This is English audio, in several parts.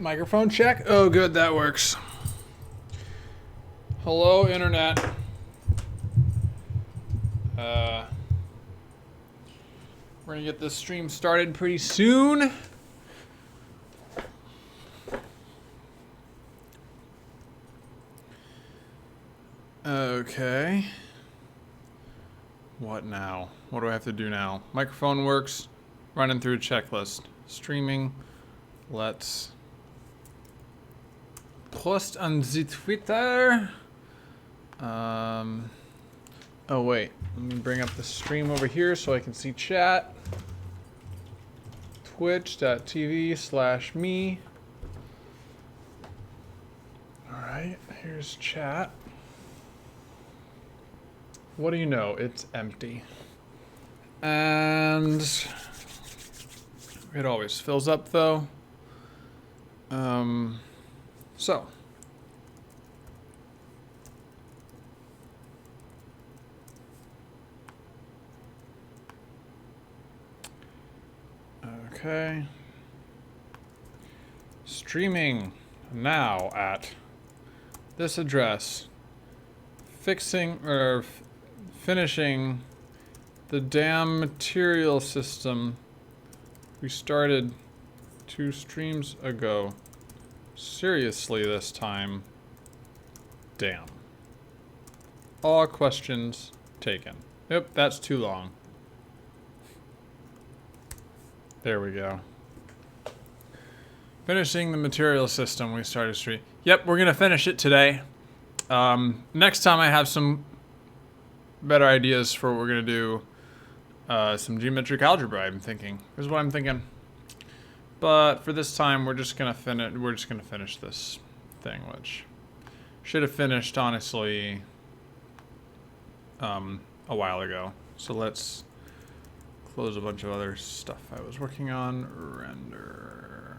Microphone check. Oh, good, that works. Hello, internet. We're gonna get this stream started pretty soon. Okay. What now? What do I have to do now? Microphone works. Running through a checklist. Streaming. Let's post on the Twitter. Oh wait, let me bring up the stream over here so I can see chat. Twitch.tv/me. Alright, here's chat. What do you know? It's empty. And it always fills up though. So. Okay. Streaming now at this address. Finishing the damn material system we started 2 streams ago. Seriously this time. Damn. All questions taken. Yep, that's too long. There we go. Finishing the material system we started stream. Yep, we're gonna finish it today. Next time I have some better ideas for what we're gonna do. Some geometric algebra, I'm thinking. Here's what I'm thinking. But for this time, we're just gonna finish this thing, which should have finished honestly a while ago. So let's close a bunch of other stuff I was working on. Render.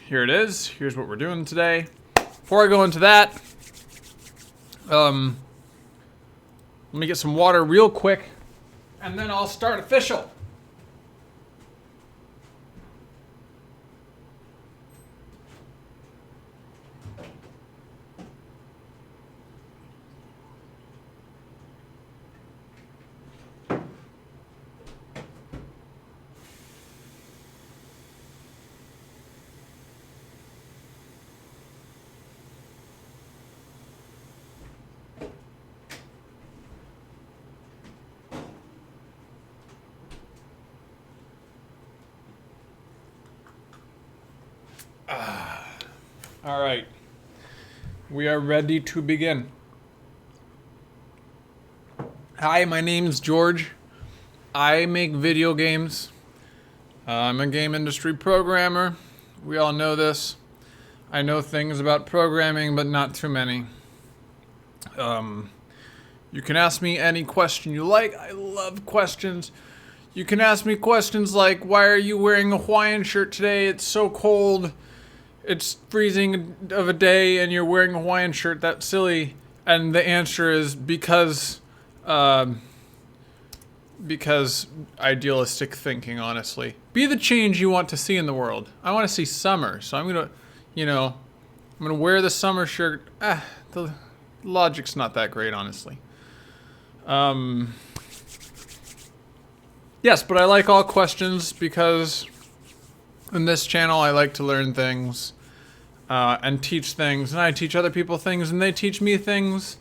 Here it is. Here's what we're doing today. Before I go into that, let me get some water real quick, and then I'll start official. All right, we are ready to begin. Hi, my name's George. I make video games. I'm a game industry programmer. We all know this. I know things about programming, but not too many. You can ask me any question you like. I love questions. You can ask me questions like, why are you wearing a Hawaiian shirt today? It's so cold. It's freezing of a day and you're wearing a Hawaiian shirt. That's silly. And the answer is because idealistic thinking, honestly. Be the change you want to see in the world. I want to see summer. So I'm going to, wear the summer shirt. The logic's not that great, honestly. Yes, but I like all questions because in this channel I like to learn things and teach things, and I teach other people things and they teach me things,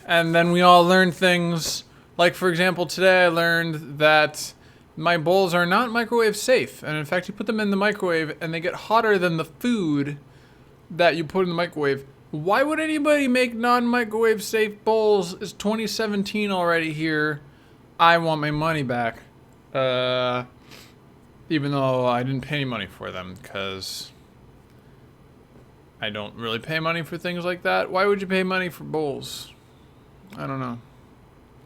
and then we all learn things. Like, for example, today I learned that my bowls are not microwave safe, and in fact you put them in the microwave and they get hotter than the food that you put in the microwave. Why would anybody make non-microwave safe bowls? It's 2017 already here. I want my money back. Even though I didn't pay any money for them, because I don't really pay money for things like that. Why would you pay money for bowls? I don't know.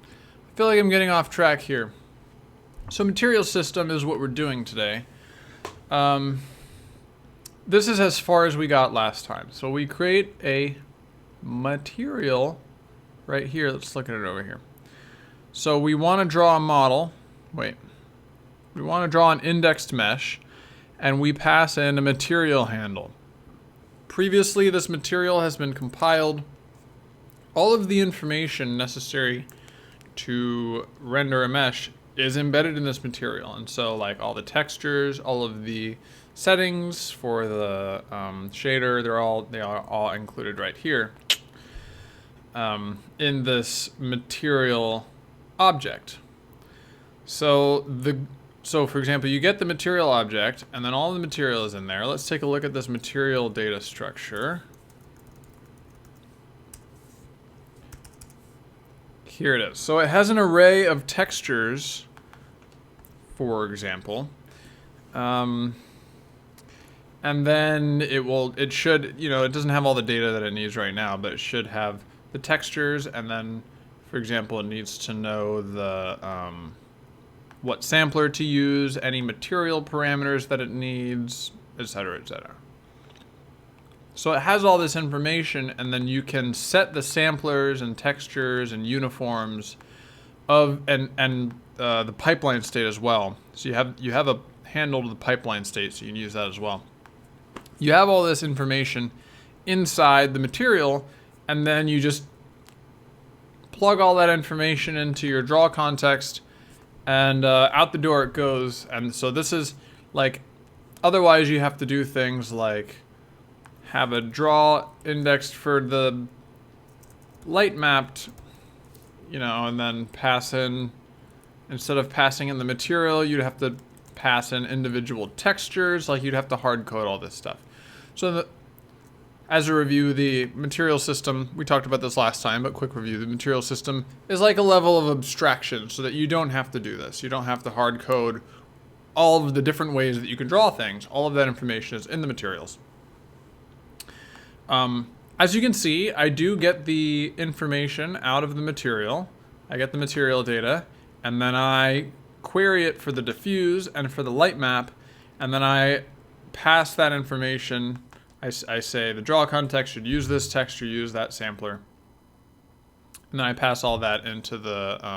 I feel like I'm getting off track here. So material system is what we're doing today. This is as far as we got last time. So we create a material right here. Let's look at it over here. So we want to draw a model. Wait. We want to draw an indexed mesh, and we pass in a material handle. Previously, this material has been compiled. All of the information necessary to render a mesh is embedded in this material. And so like all the textures, all of the settings for the shader, they are all included right here in this material object. So for example, you get the material object and then all the material is in there. Let's take a look at this material data structure. Here it is. So it has an array of textures, for example. And then it should, it doesn't have all the data that it needs right now, but it should have the textures. And then, for example, it needs to know the, what sampler to use, any material parameters that it needs, etc., etc. So it has all this information, and then you can set the samplers and textures and uniforms of the pipeline state as well. So you have a handle to the pipeline state, so you can use that as well. You have all this information inside the material, and then you just plug all that information into your draw context, and out the door it goes. And so this is like, otherwise you have to do things like have a draw indexed for the light mapped, and then pass in, instead of passing in the material, you'd have to pass in individual textures, like you'd have to hard code all this stuff. So as a review, the material system, we talked about this last time, but quick review, the material system is like a level of abstraction so that you don't have to do this. You don't have to hard code all of the different ways that you can draw things. All of that information is in the materials. As you can see, I do get the information out of the material. I get the material data, and then I query it for the diffuse and for the light map, and then I pass that information. I say the draw context should use this texture, use that sampler, and then I pass all that into the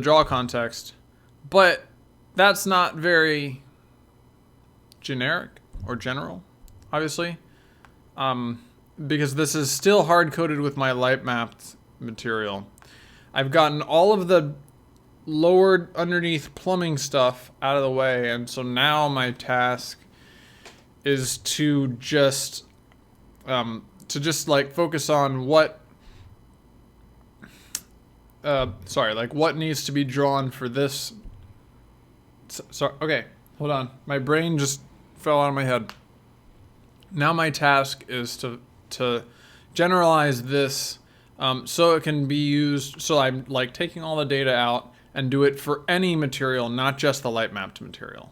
draw context. But that's not very generic or general, obviously, because this is still hard coded with my light mapped material. I've gotten all of the lowered underneath plumbing stuff out of the way, and so now my task is to just like focus on what what needs to be drawn for this. Sorry, okay, hold on, my brain just fell out of my head. Now my task is to generalize this so it can be used. So I'm like taking all the data out and do it for any material, not just the light mapped material.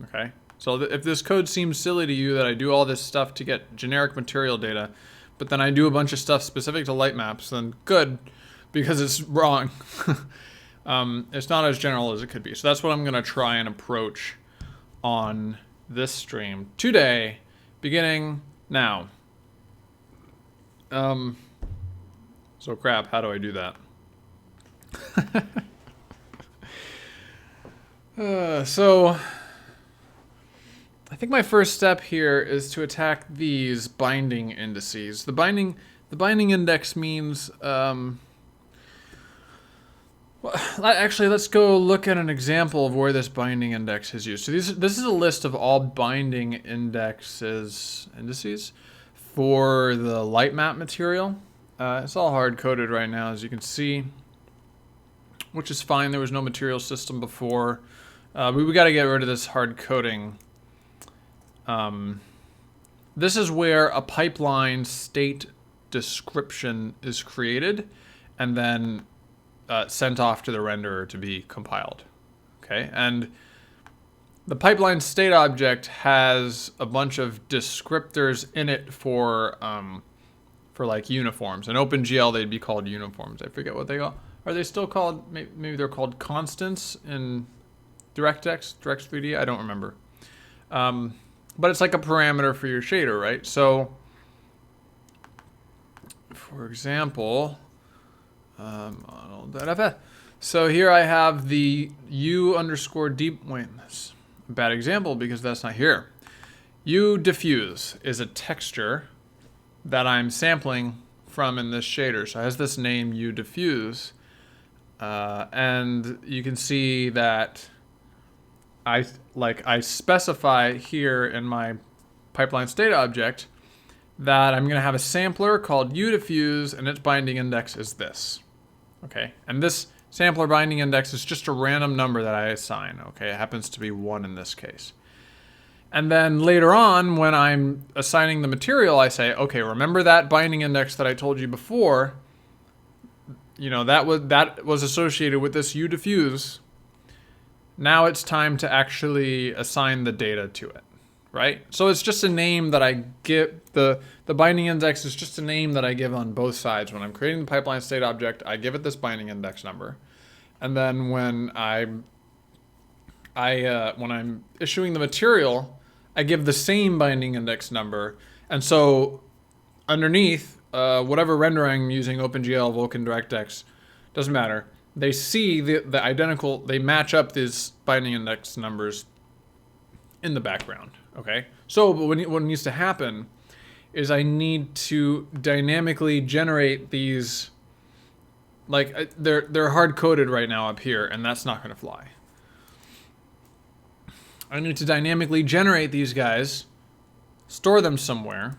Okay. So if this code seems silly to you that I do all this stuff to get generic material data, but then I do a bunch of stuff specific to light maps, then good, because it's wrong. It's not as general as it could be. So that's what I'm going to try and approach on this stream today, beginning now. So crap, how do I do that? So I think my first step here is to attack these binding indices. The binding index means, well, actually, let's go look at an example of where this binding index is used. So this is a list of all binding indices for the light map material. It's all hard coded right now, as you can see, which is fine. There was no material system before. We got to get rid of this hard coding. This is where a pipeline state description is created and then sent off to the renderer to be compiled. Okay, and the pipeline state object has a bunch of descriptors in it for like uniforms. In OpenGL, they'd be called uniforms. I forget what they are. Are they still called? Maybe they're called constants in DirectX 3D. I don't remember. But it's like a parameter for your shader, right? So, for example, model.ff. So here I have the U underscore deep, wait, that's a bad example because that's not here. U diffuse is a texture that I'm sampling from in this shader. So it has this name U diffuse. And you can see that I specify here in my pipeline state object that I'm going to have a sampler called U diffuse and its binding index is this. Okay, and this sampler binding index is just a random number that I assign. Okay, it happens to be 1 in this case. And then later on, when I'm assigning the material, I say, okay, remember that binding index that I told you before? You know, that was associated with this U diffuse. Now it's time to actually assign the data to it, right? So it's just a name that I give, the binding index is just a name that I give on both sides. When I'm creating the pipeline state object, I give it this binding index number. And then when I'm issuing the material, I give the same binding index number. And so underneath, whatever render I'm using, OpenGL, Vulkan, DirectX, doesn't matter. They see the identical, they match up these binding index numbers in the background, okay? So what needs to happen is I need to dynamically generate these, like they're hard-coded right now up here, and that's not gonna fly. I need to dynamically generate these guys, store them somewhere,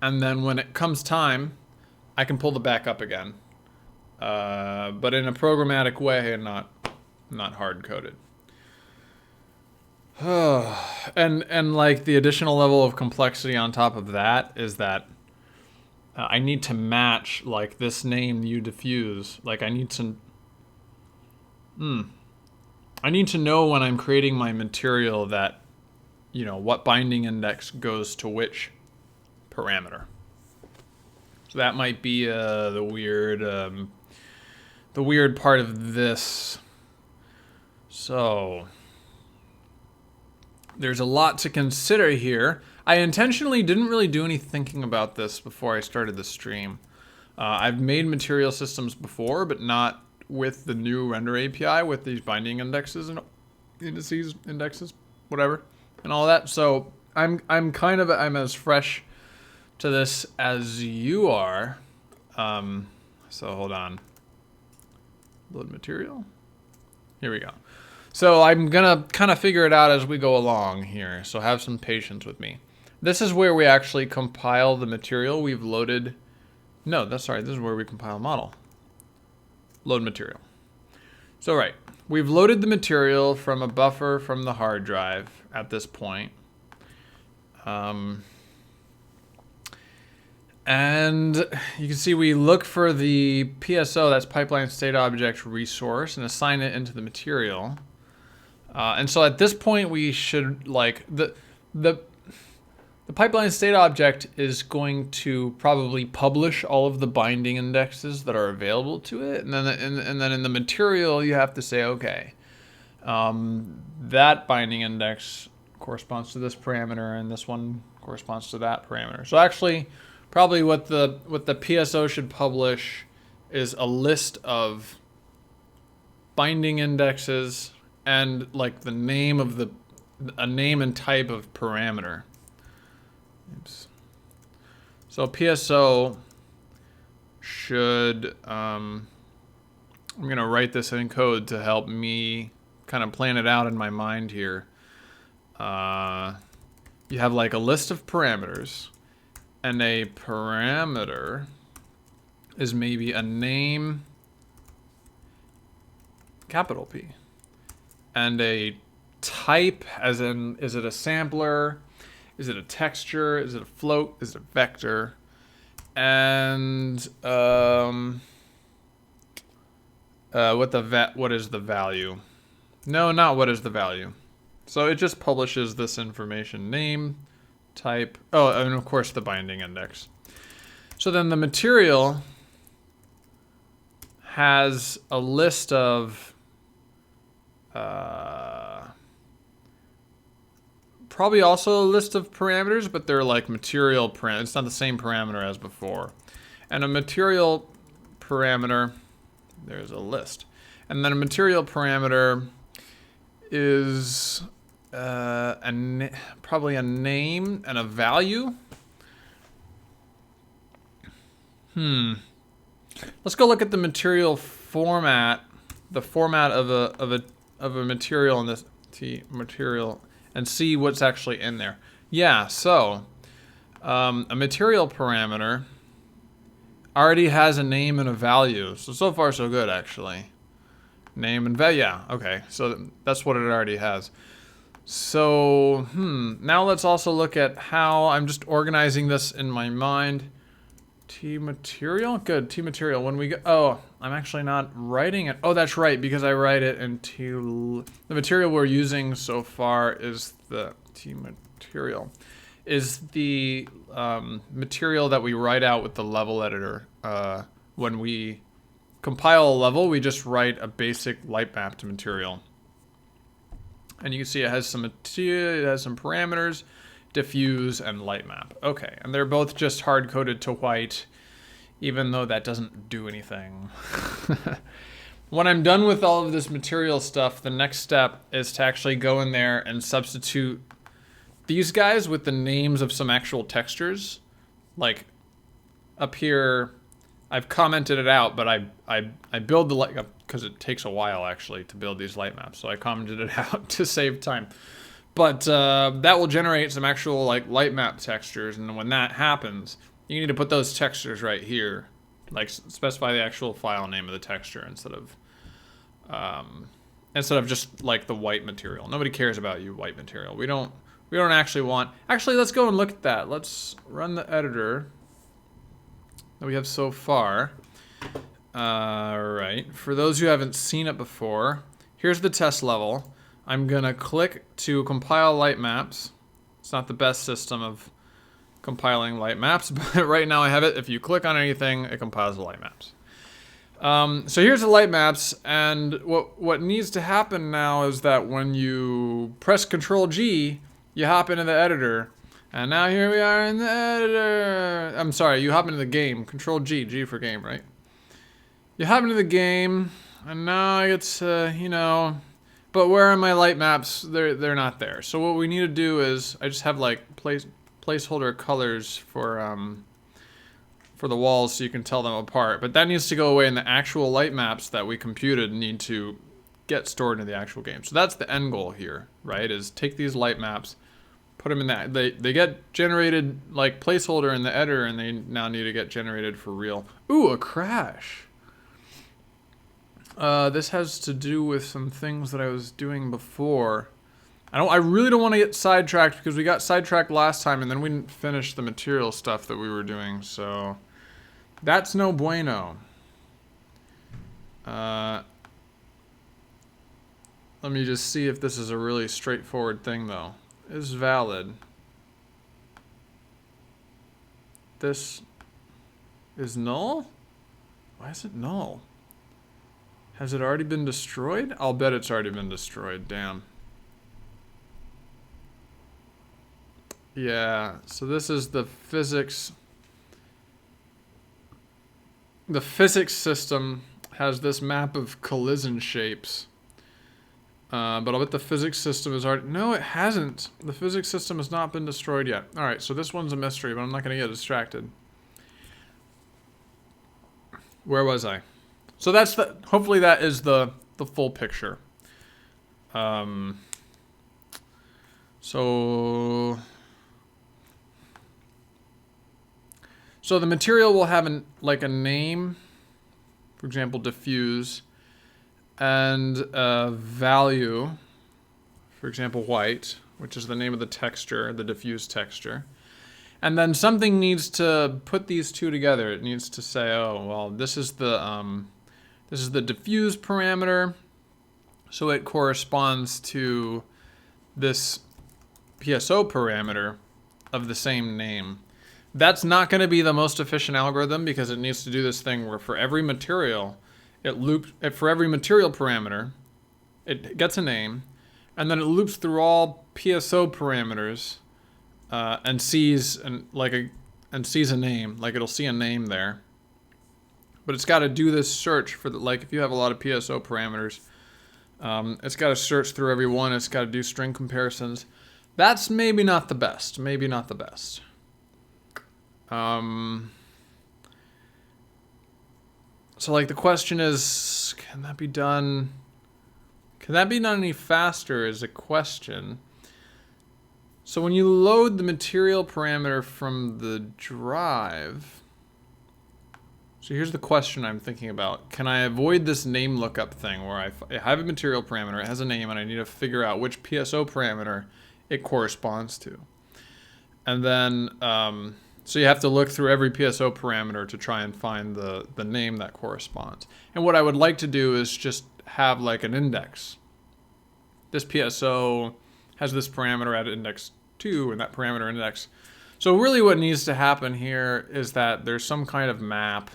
and then when it comes time, I can pull the back up again. But in a programmatic way and not hard-coded. and like the additional level of complexity on top of that is that I need to match like this name U diffuse. Like I need to know when I'm creating my material that, you know, what binding index goes to which parameter. So that might be the weird part of this. So there's a lot to consider here. I intentionally didn't really do any thinking about this before I started the stream. I've made material systems before, but not with the new render API with these binding indexes and indexes, whatever, and all that. So I'm as fresh to this as you are. So hold on. Load material. Here we go. So I'm gonna kind of figure it out as we go along here. So have some patience with me. This is where we actually compile the material we've loaded. No, that's right. This is where we compile model. Load material. So right, we've loaded the material from a buffer from the hard drive at this point. And you can see we look for the PSO, that's pipeline state object resource, and assign it into the material. And so at this point we should, like, the pipeline state object is going to probably publish all of the binding indexes that are available to it. And then in the material you have to say, okay, that binding index corresponds to this parameter and this one corresponds to that parameter. So actually, probably what the PSO should publish is a list of binding indexes and like the name of a name and type of parameter. Oops. So PSO should, I'm gonna write this in code to help me kind of plan it out in my mind here. You have like a list of parameters. And a parameter is maybe a name, capital P. And a type, as in, is it a sampler? Is it a texture? Is it a float? Is it a vector? And what is the value? No, not what is the value. So it just publishes this information: name, type, oh, and of course the binding index. So then the material has a list of probably also a list of parameters, but they're like material parameters. It's not the same parameter as before. And a material parameter, there's a list. And then a material parameter is probably a name and a value. Let's go look at the material format, the format of a material in this material, and see what's actually in there. Yeah, so a material parameter already has a name and a value. So far so good, actually. Name and value, yeah, okay. So that's what it already has. So, now let's also look at how I'm just organizing this in my mind. T-material? Good, T-material. When we go, oh, I'm actually not writing it. Oh, that's right, because I write it into, the material we're using so far is the T-material. Is the material that we write out with the level editor. When we compile a level, we just write a basic light map to material. And you can see it has some material, it has some parameters, diffuse and light map. Okay, and they're both just hard coded to white, even though that doesn't do anything. When I'm done with all of this material stuff, the next step is to actually go in there and substitute these guys with the names of some actual textures. Like up here, I've commented it out, but I build the light, because it takes a while actually to build these light maps, so I commented it out to save time. But that will generate some actual like light map textures, and when that happens, you need to put those textures right here, like specify the actual file name of the texture instead of just like the white material. Nobody cares about you white material. We don't actually want. Actually, let's go and look at that. Let's run the editor that we have so far. Right. For those who haven't seen it before, here's the test level. I'm gonna click to compile light maps. It's not the best system of compiling light maps, but right now I have it. If you click on anything, it compiles the light maps. So here's the light maps, and what needs to happen now is that when you press Control G, you hop into the editor, and now here we are in the editor. I'm sorry, you hop into the game. Control G, G for game, right? You hop into the game, and now I get to, you know, but where are my light maps? They're not there. So what we need to do is, I just have like placeholder colors for the walls so you can tell them apart. But that needs to go away, and the actual light maps that we computed need to get stored into the actual game. So that's the end goal here, right? Is take these light maps, put them in that. They get generated like placeholder in the editor, and they now need to get generated for real. Ooh, a crash. This has to do with some things that I was doing before. I really don't want to get sidetracked because we got sidetracked last time and then we didn't finish the material stuff that we were doing, so that's no bueno. Let me just see if this is a really straightforward thing though. Is valid. This is null? Why is it null? Has it already been destroyed? I'll bet it's already been destroyed, damn. Yeah, so this is the physics. The physics system has this map of collision shapes. But I'll bet the physics system is already... No, it hasn't. The physics system has not been destroyed yet. Alright, so this one's a mystery, but I'm not going to get distracted. Where was I? So that's the... Hopefully that is the full picture. So the material will have like a name, for example, diffuse, and a value, for example, white, which is the name of the texture, the diffuse texture. And then something needs to put these two together. It needs to say, oh, well, this is the diffuse parameter, so it corresponds to this PSO parameter of the same name. That's not going to be the most efficient algorithm because it needs to do this thing where for every material, for every material parameter, it gets a name, and then it loops through all PSO parameters and sees a name, like it'll see a name there. but it's got to do this search for the, like if you have a lot of PSO parameters, it's got to search through every one. It's got to do string comparisons. That's maybe not the best. Maybe not the best. So like the question is, can that be done? Can that be done any faster is a question. So when you load the material parameter from the drive, so here's the question I'm thinking about. Can I avoid this name lookup thing where I have a material parameter, it has a name, and I need to figure out which PSO parameter it corresponds to. And then, so you have to look through every PSO parameter to try and find the name that corresponds. And what I would like to do is just have like an index. This PSO has this parameter at index 2 and that parameter index. So really what needs to happen here is that there's some kind of map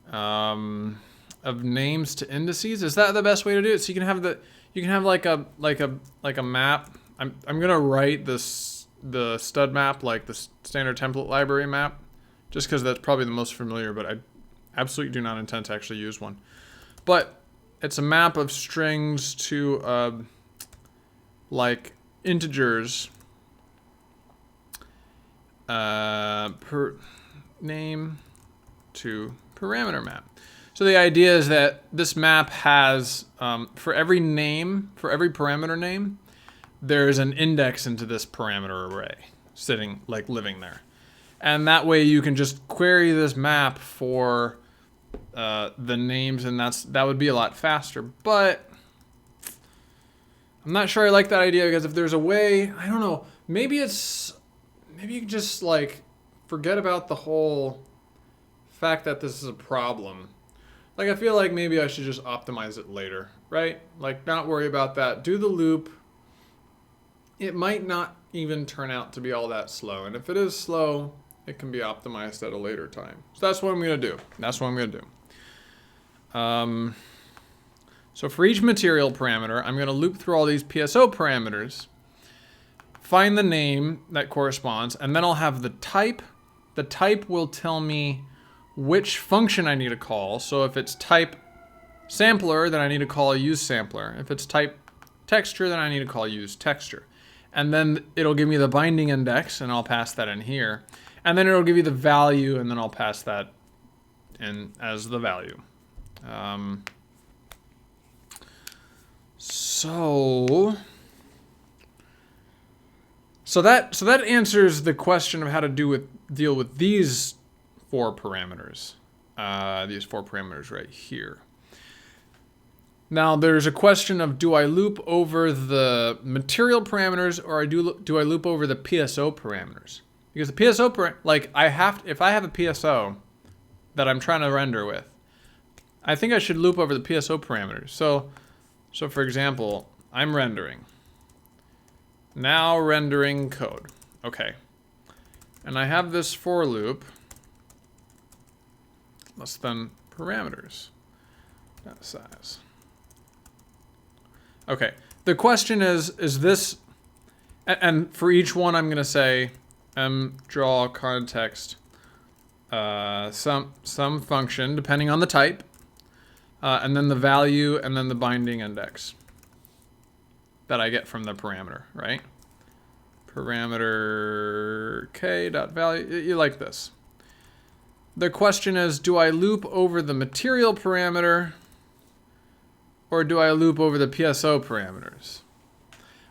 of names to indices. Is that the best way to do it? So you can have like a map. I'm gonna write the stud map, like the standard template library map, just because that's probably the most familiar, but I absolutely do not intend to actually use one. But it's a map of strings to like integers per name to parameter map. So the idea is that this map has, for every name, for every parameter name, there's an index into this parameter array sitting, like living there. And that way you can just query this map for the names, and that would be a lot faster. But I'm not sure I like that idea, because if there's a way, I don't know, maybe you can just like forget about the whole fact that this is a problem. Like I feel like maybe I should just optimize it later, right? Like not worry about that. Do the loop. It might not even turn out to be all that slow. And if it is slow, it can be optimized at a later time. So that's what I'm going to do. That's what I'm going to do. So for each material parameter, I'm going to loop through all these PSO parameters, find the name that corresponds, and then I'll have the type. The type will tell me which function I need to call. So if it's type sampler, then I need to call a use sampler. If it's type texture, then I need to call use texture. And then it'll give me the binding index, and I'll pass that in here. And then it'll give you the value, and then I'll pass that in as the value. So that answers the question of how to deal with these four parameters. These four parameters right here. Now there's a question of, do I loop over the material parameters, or do I loop over the PSO parameters? Because the PSO if I have a PSO that I'm trying to render with, I think I should loop over the PSO parameters. So for example, I'm rendering. Now rendering code. Okay. And I have this for loop less than parameters. Not size. Okay. The question is this, and for each one I'm going to say draw context some function depending on the type, and then the value, and then the binding index that I get from the parameter, right? Parameter k.value, you like this. The question is, do I loop over the material parameter, or do I loop over the PSO parameters?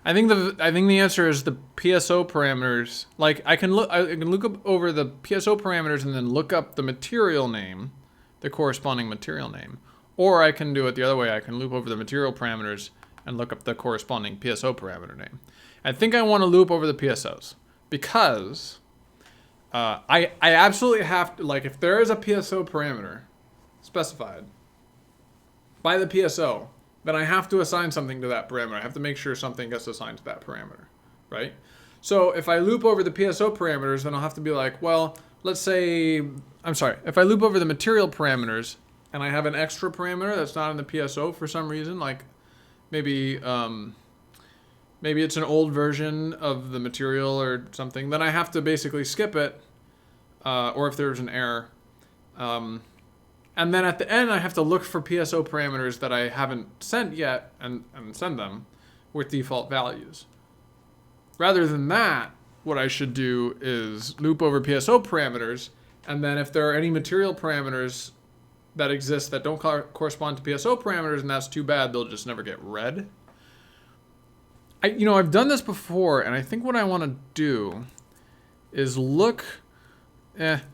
I think the answer is the PSO parameters. Like I can look up over the PSO parameters and then look up the material name, the corresponding material name. Or I can do it the other way. I can loop over the material parameters and look up the corresponding PSO parameter name. I think I want to loop over the PSOs because I absolutely have to, like, if there is a PSO parameter specified by the PSO, then I have to assign something to that parameter. I have to make sure something gets assigned to that parameter, right? So if I loop over the PSO parameters, then I'll have to be like, well, let's say, if I loop over the material parameters and I have an extra parameter that's not in the PSO for some reason, like maybe it's an old version of the material or something, then I have to basically skip it, or if there's an error, And then at the end, I have to look for PSO parameters that I haven't sent yet and send them with default values. Rather than that, what I should do is loop over PSO parameters, and then if there are any material parameters that exist that don't correspond to PSO parameters, and that's too bad, they'll just never get read. I've done this before, and I think what I want to do is look at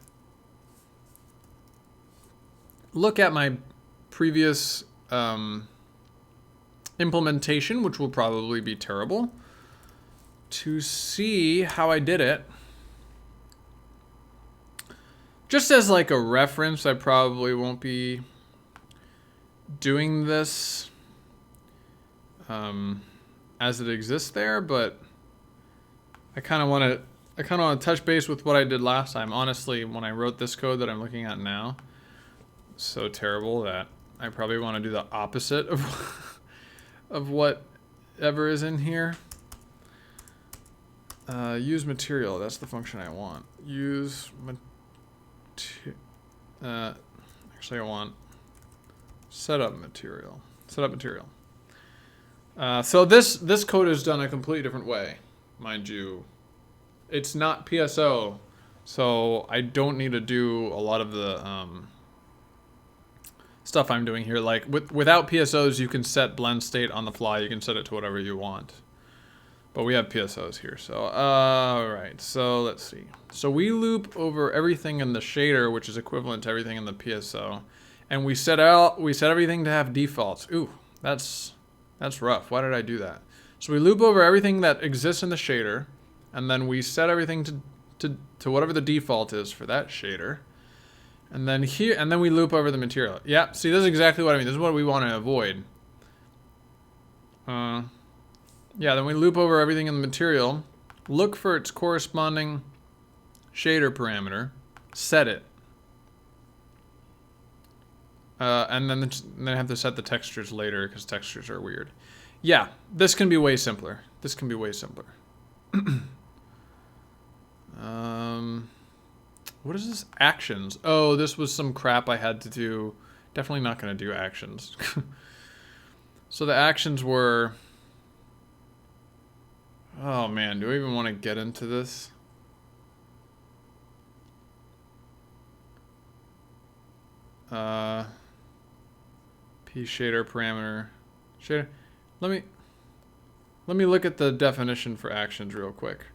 my previous implementation, which will probably be terrible, to see how I did it. Just as like a reference, I probably won't be doing this as it exists there, but I kind of want to touch base with what I did last time. Honestly, when I wrote this code that I'm looking at now, so terrible that I probably want to do the opposite of whatever is in here. Use material, that's the function I want. Actually I want setup material. So this code is done a completely different way, mind you. It's not PSO, so I don't need to do a lot of the stuff I'm doing here. Like without PSOs, you can set blend state on the fly. You can set it to whatever you want. But we have PSOs here, so all right. So let's see. So we loop over everything in the shader, which is equivalent to everything in the PSO, and we set everything to have defaults. Ooh, that's rough. Why did I do that? So we loop over everything that exists in the shader, and then we set everything to whatever the default is for that shader. And then we loop over the material. Yeah, see, this is exactly what I mean. This is what we want to avoid. Yeah, then we loop over everything in the material, look for its corresponding shader parameter, set it. And then I have to set the textures later because textures are weird. Yeah, this can be way simpler. What is this? Actions. Oh, this was some crap I had to do. Definitely not going to do actions. So the actions were... Oh man, do I even want to get into this? P shader parameter. Shader. Let me look at the definition for actions real quick.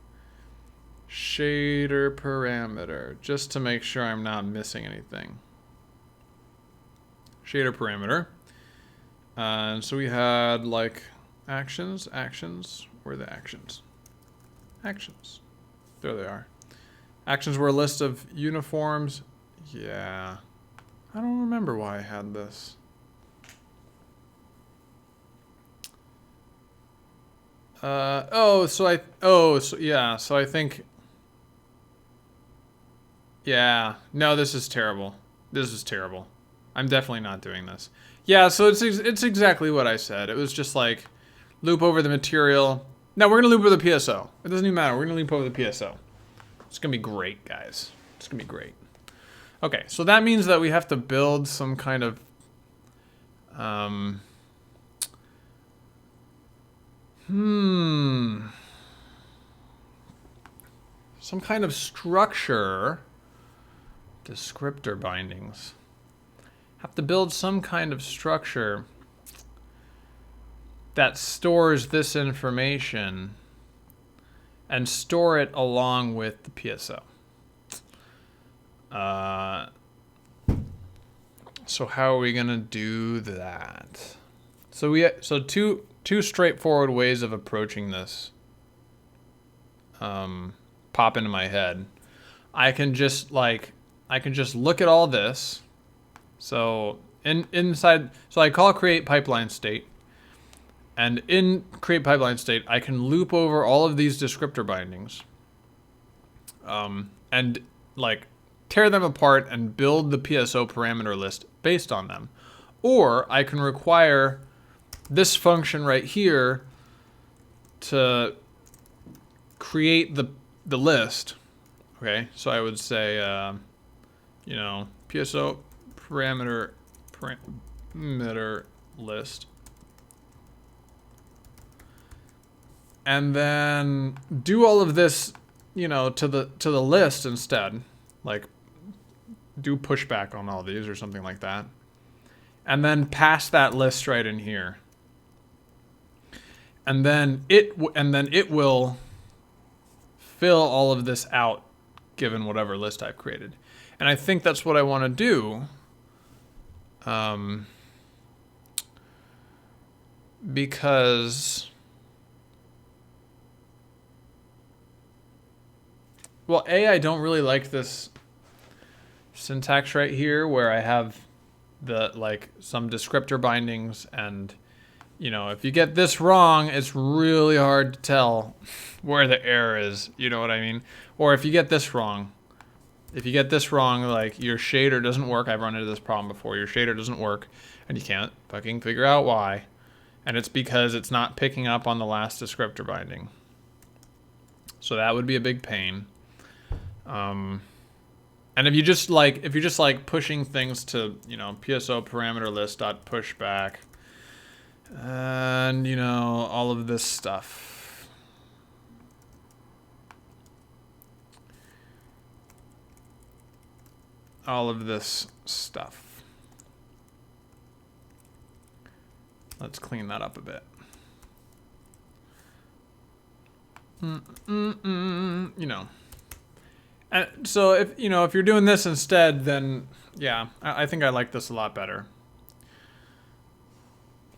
Shader parameter, just to make sure I'm not missing anything. Shader parameter. And so we had like actions. Where are the actions? Actions. There they are. Actions were a list of uniforms. Yeah. I don't remember why I had this. So I think... Yeah. No, this is terrible. I'm definitely not doing this. Yeah, so it's exactly what I said. It was just like, loop over the material. No, we're going to loop over the PSO. It doesn't even matter. We're going to loop over the PSO. It's going to be great, guys. It's going to be great. Okay, so that means that we have to build some kind of... some kind of structure. Descriptor bindings. Have to build some kind of structure that stores this information and store it along with the PSO. So how are we gonna do that? So two straightforward ways of approaching this pop into my head. I can just look at all this. So I call create pipeline state, and in create pipeline state, I can loop over all of these descriptor bindings, and like tear them apart and build the PSO parameter list based on them. Or I can require this function right here to create the list. Okay, so I would say, PSO parameter list. And then do all of this, you know, to the list instead. Like do pushback on all these or something like that. And then pass that list right in here. And then it will fill all of this out given whatever list I've created. And I think that's what I want to do. Because, well, I don't really like this syntax right here where I have the, like, some descriptor bindings, and, you know, if you get this wrong, it's really hard to tell where the error is, you know what I mean? Or if you get this wrong, like your shader doesn't work. I've run into this problem before. Your shader doesn't work and you can't fucking figure out why. And it's because it's not picking up on the last descriptor binding. So that would be a big pain. And if you're just like pushing things to, you know, PSO parameter list dot pushback, and, you know, all of this stuff. All of this stuff. Let's clean that up a bit. You know. And so if you're doing this instead, then yeah, I think I like this a lot better.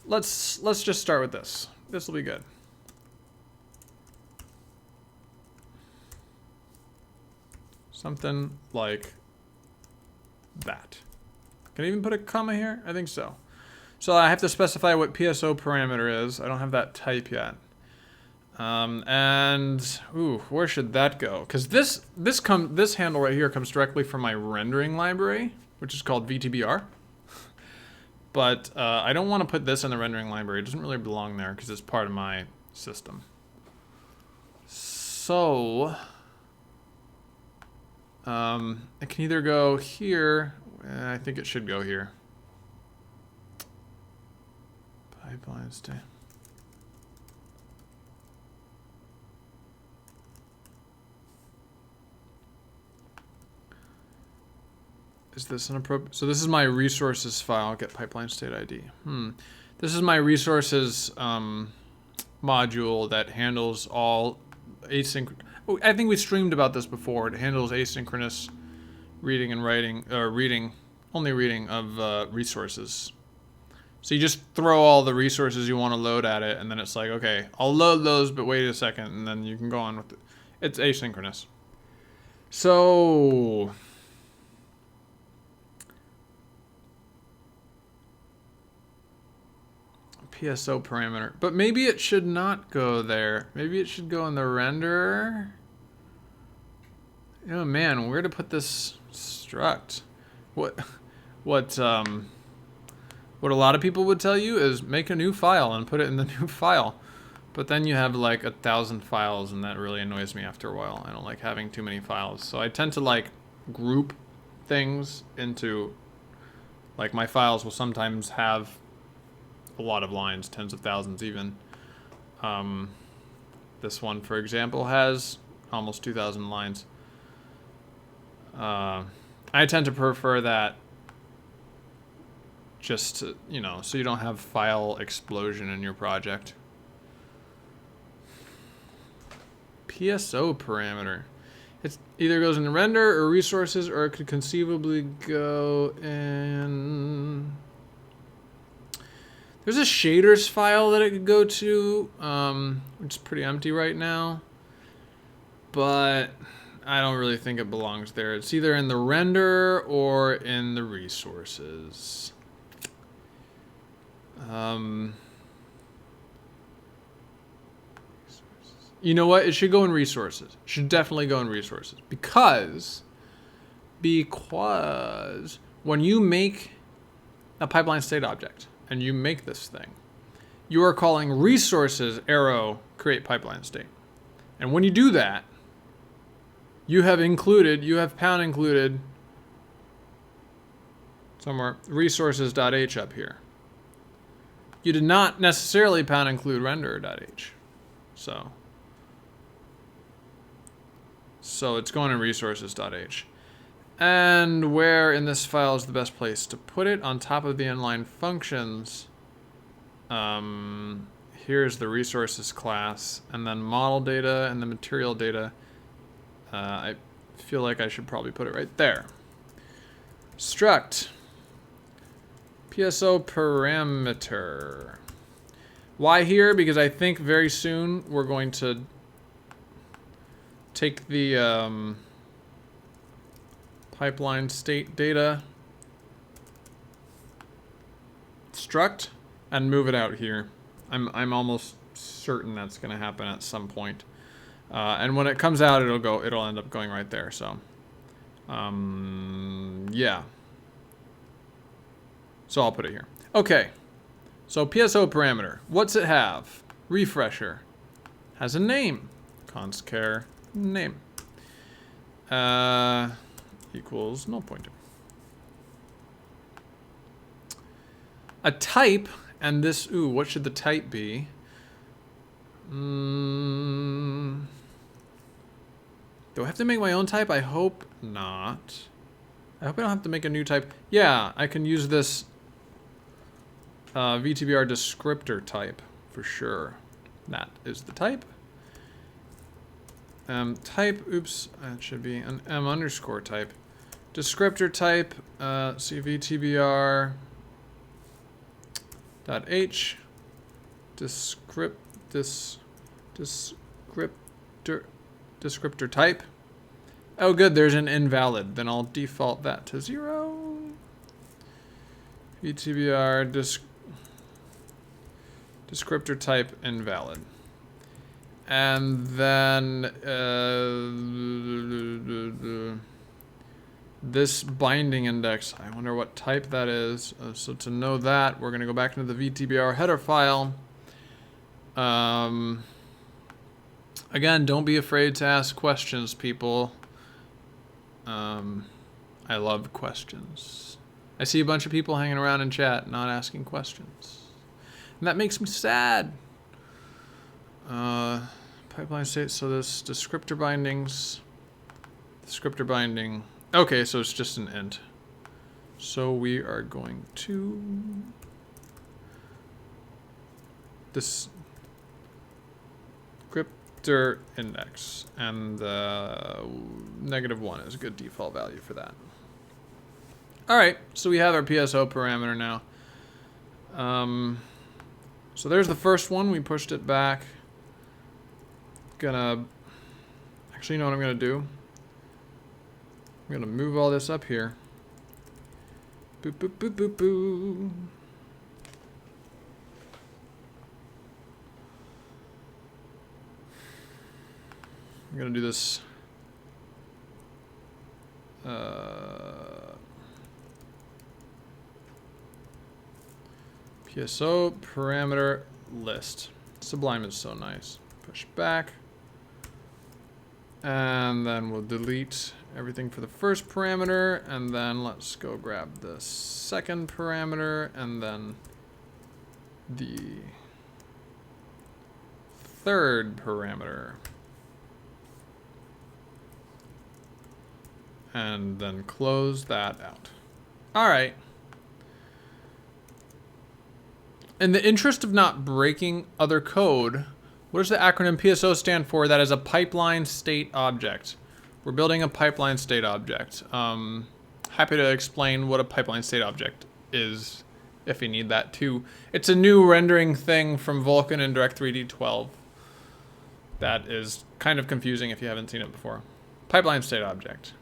Let's just start with this. This will be good. Something like that. Can I even put a comma here? I think so. So I have to specify what PSO parameter is. I don't have that type yet. And ooh, where should that go? Because this handle right here comes directly from my rendering library, which is called VTBR. But I don't want to put this in the rendering library. It doesn't really belong there because it's part of my system. So it can either go here. I think it should go here. Pipeline state. Is this an appropriate? So this is my resources file. Get pipeline state ID. This is my resources module that handles all asynchronous. I think we streamed about this before. It handles asynchronous reading and writing, or only reading of resources. So you just throw all the resources you want to load at it, and then it's like, okay, I'll load those, but wait a second, and then you can go on with it. It's asynchronous. So PSO parameter, but maybe it should not go there. Maybe it should go in the renderer. Oh man, where to put this struct? What a lot of people would tell you is make a new file and put it in the new file. But then you have like 1,000 files, and that really annoys me after a while. I don't like having too many files. So I tend to like group things into, like, my files will sometimes have a lot of lines, tens of thousands even. This one, for example, has almost 2,000 lines. I tend to prefer that, just to, you know, so you don't have file explosion in your project. PSO parameter. It either goes in the render or resources, or it could conceivably go in. There's a shaders file that it could go to, which is pretty empty right now. But I don't really think it belongs there. It's either in the render or in the resources. You know what? It should go in resources. It should definitely go in resources. Because when you make a pipeline state object and you make this thing, you are calling resources arrow create pipeline state. And when you do that, you have pound included somewhere, resources.h up here. You did not necessarily pound include renderer.h. So it's going in resources.h. And where in this file is the best place to put it? On top of the inline functions. Here's the resources class, and then model data and the material data. I feel like I should probably put it right there. Struct PSO parameter. Why here? Because I think very soon we're going to take the pipeline state data struct and move it out here. I'm almost certain that's going to happen at some point. And when it comes out, it'll end up going right there. So, yeah. So I'll put it here. Okay. So PSO parameter. What's it have? Refresher. Has a name. Const.char name. Equals null pointer. A type, and this, what should the type be? Do I have to make my own type? I hope not. I hope I don't have to make a new type. Yeah, I can use this VTBR descriptor type for sure. That is the type. Type, oops, it should be an M underscore type. Descriptor type, VTBR dot H descriptor type. Oh good, there's an invalid. Then I'll default that to 0. VTBR descriptor type invalid. And then this binding index, I wonder what type that is. So to know that, we're going to go back into the VTBR header file. Again, don't be afraid to ask questions, people. I love questions. I see a bunch of people hanging around in chat not asking questions. And that makes me sad. Pipeline state, so this descriptor binding. Okay, so it's just an int. So we are going to descriptor index, and -1 is a good default value for that. All right, so we have our PSO parameter now. So there's the first one. We pushed it back. Actually, you know what I'm gonna do? I'm gonna move all this up here. Boop, boop, boop, boop, boop. I'm gonna do this. PSO parameter list. Sublime is so nice. Push back. And then we'll delete everything for the first parameter, and then let's go grab the second parameter, and then the third parameter. And then close that out. All right. In the interest of not breaking other code, what does the acronym PSO stand for? That is a pipeline state object. We're building a pipeline state object. Happy to explain what a pipeline state object is if you need that too. It's a new rendering thing from Vulkan and Direct3D 12. That is kind of confusing if you haven't seen it before. Pipeline state object.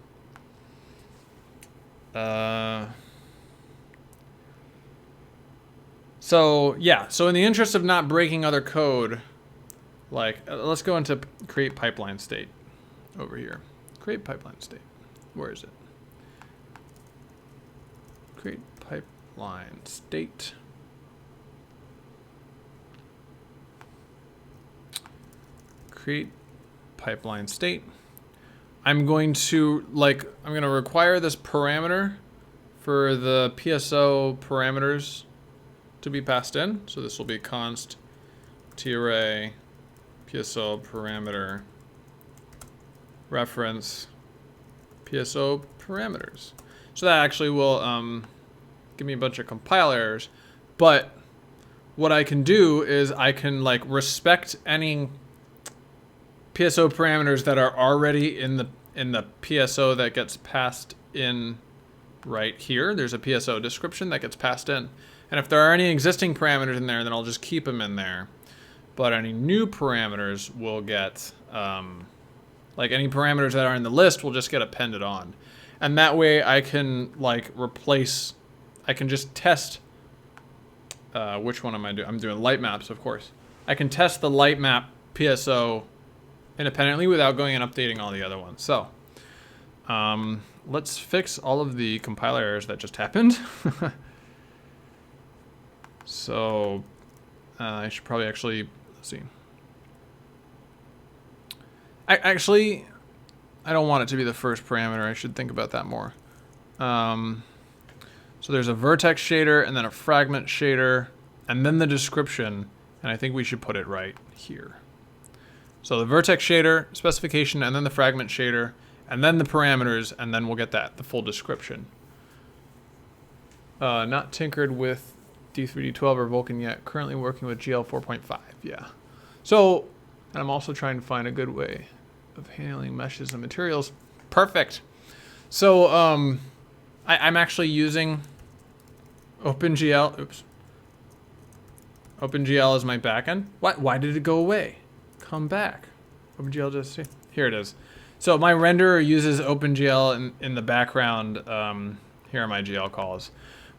So yeah, so in the interest of not breaking other code, like let's go into create pipeline state over here. Create pipeline state. Where is it? Create pipeline state. Create pipeline state. I'm going to require this parameter for the PSO parameters to be passed in. So this will be const tarray PSO parameter reference PSO parameters. So that actually will give me a bunch of compile errors. But what I can do is I can like respect any PSO parameters that are already in the PSO that gets passed in right here. There's a PSO description that gets passed in. And if there are any existing parameters in there, then I'll just keep them in there. But any new parameters will get, like any parameters that are in the list will just get appended on. And that way I can like replace, I can just test, which one am I doing? I'm doing light maps, of course. I can test the light map PSO independently without going and updating all the other ones. So let's fix all of the compiler errors that just happened. So I should probably actually, let's see. I don't want it to be the first parameter. I should think about that more. So there's a vertex shader and then a fragment shader and then the description. And I think we should put it right here. So the vertex shader, specification, and then the fragment shader, and then the parameters, and then we'll get that, the full description. Not tinkered with D3D12 or Vulkan yet. Currently working with GL 4.5, yeah. So, and I'm also trying to find a good way of handling meshes and materials. Perfect. So, I'm actually using OpenGL, oops. OpenGL is my backend. Why did it go away? Come back. OpenGL just, here it is. So my renderer uses OpenGL in the background. Here are my GL calls.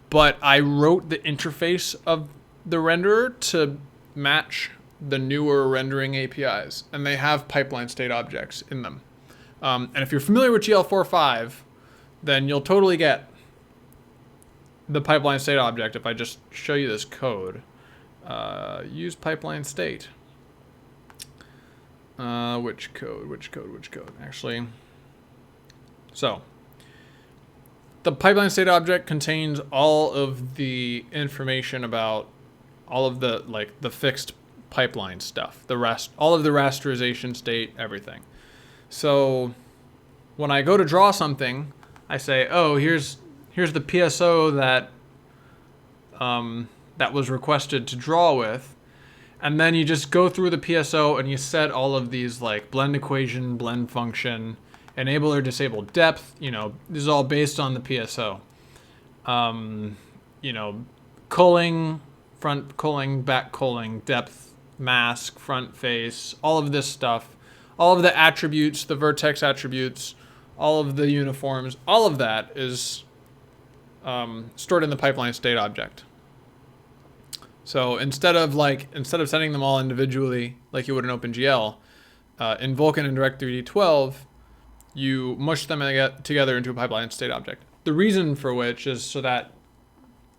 But I wrote the interface of the renderer to match the newer rendering APIs. And they have pipeline state objects in them. And if you're familiar with GL 4.5, then you'll totally get the pipeline state object if I just show you this code. Use pipeline state. Which code? Actually, so the pipeline state object contains all of the information about all of the like the fixed pipeline stuff, all of the rasterization state, everything. So when I go to draw something, I say, oh, here's the PSO that that was requested to draw with. And then you just go through the PSO and you set all of these like blend equation, blend function, enable or disable depth. You know, this is all based on the PSO. You know, culling, front culling, back culling, depth, mask, front face, all of this stuff. All of the attributes, the vertex attributes, all of the uniforms, all of that is stored in the pipeline state object. So instead of sending them all individually like you would in OpenGL, in Vulkan and Direct3D 12, you mush them together into a pipeline state object. The reason for which is so that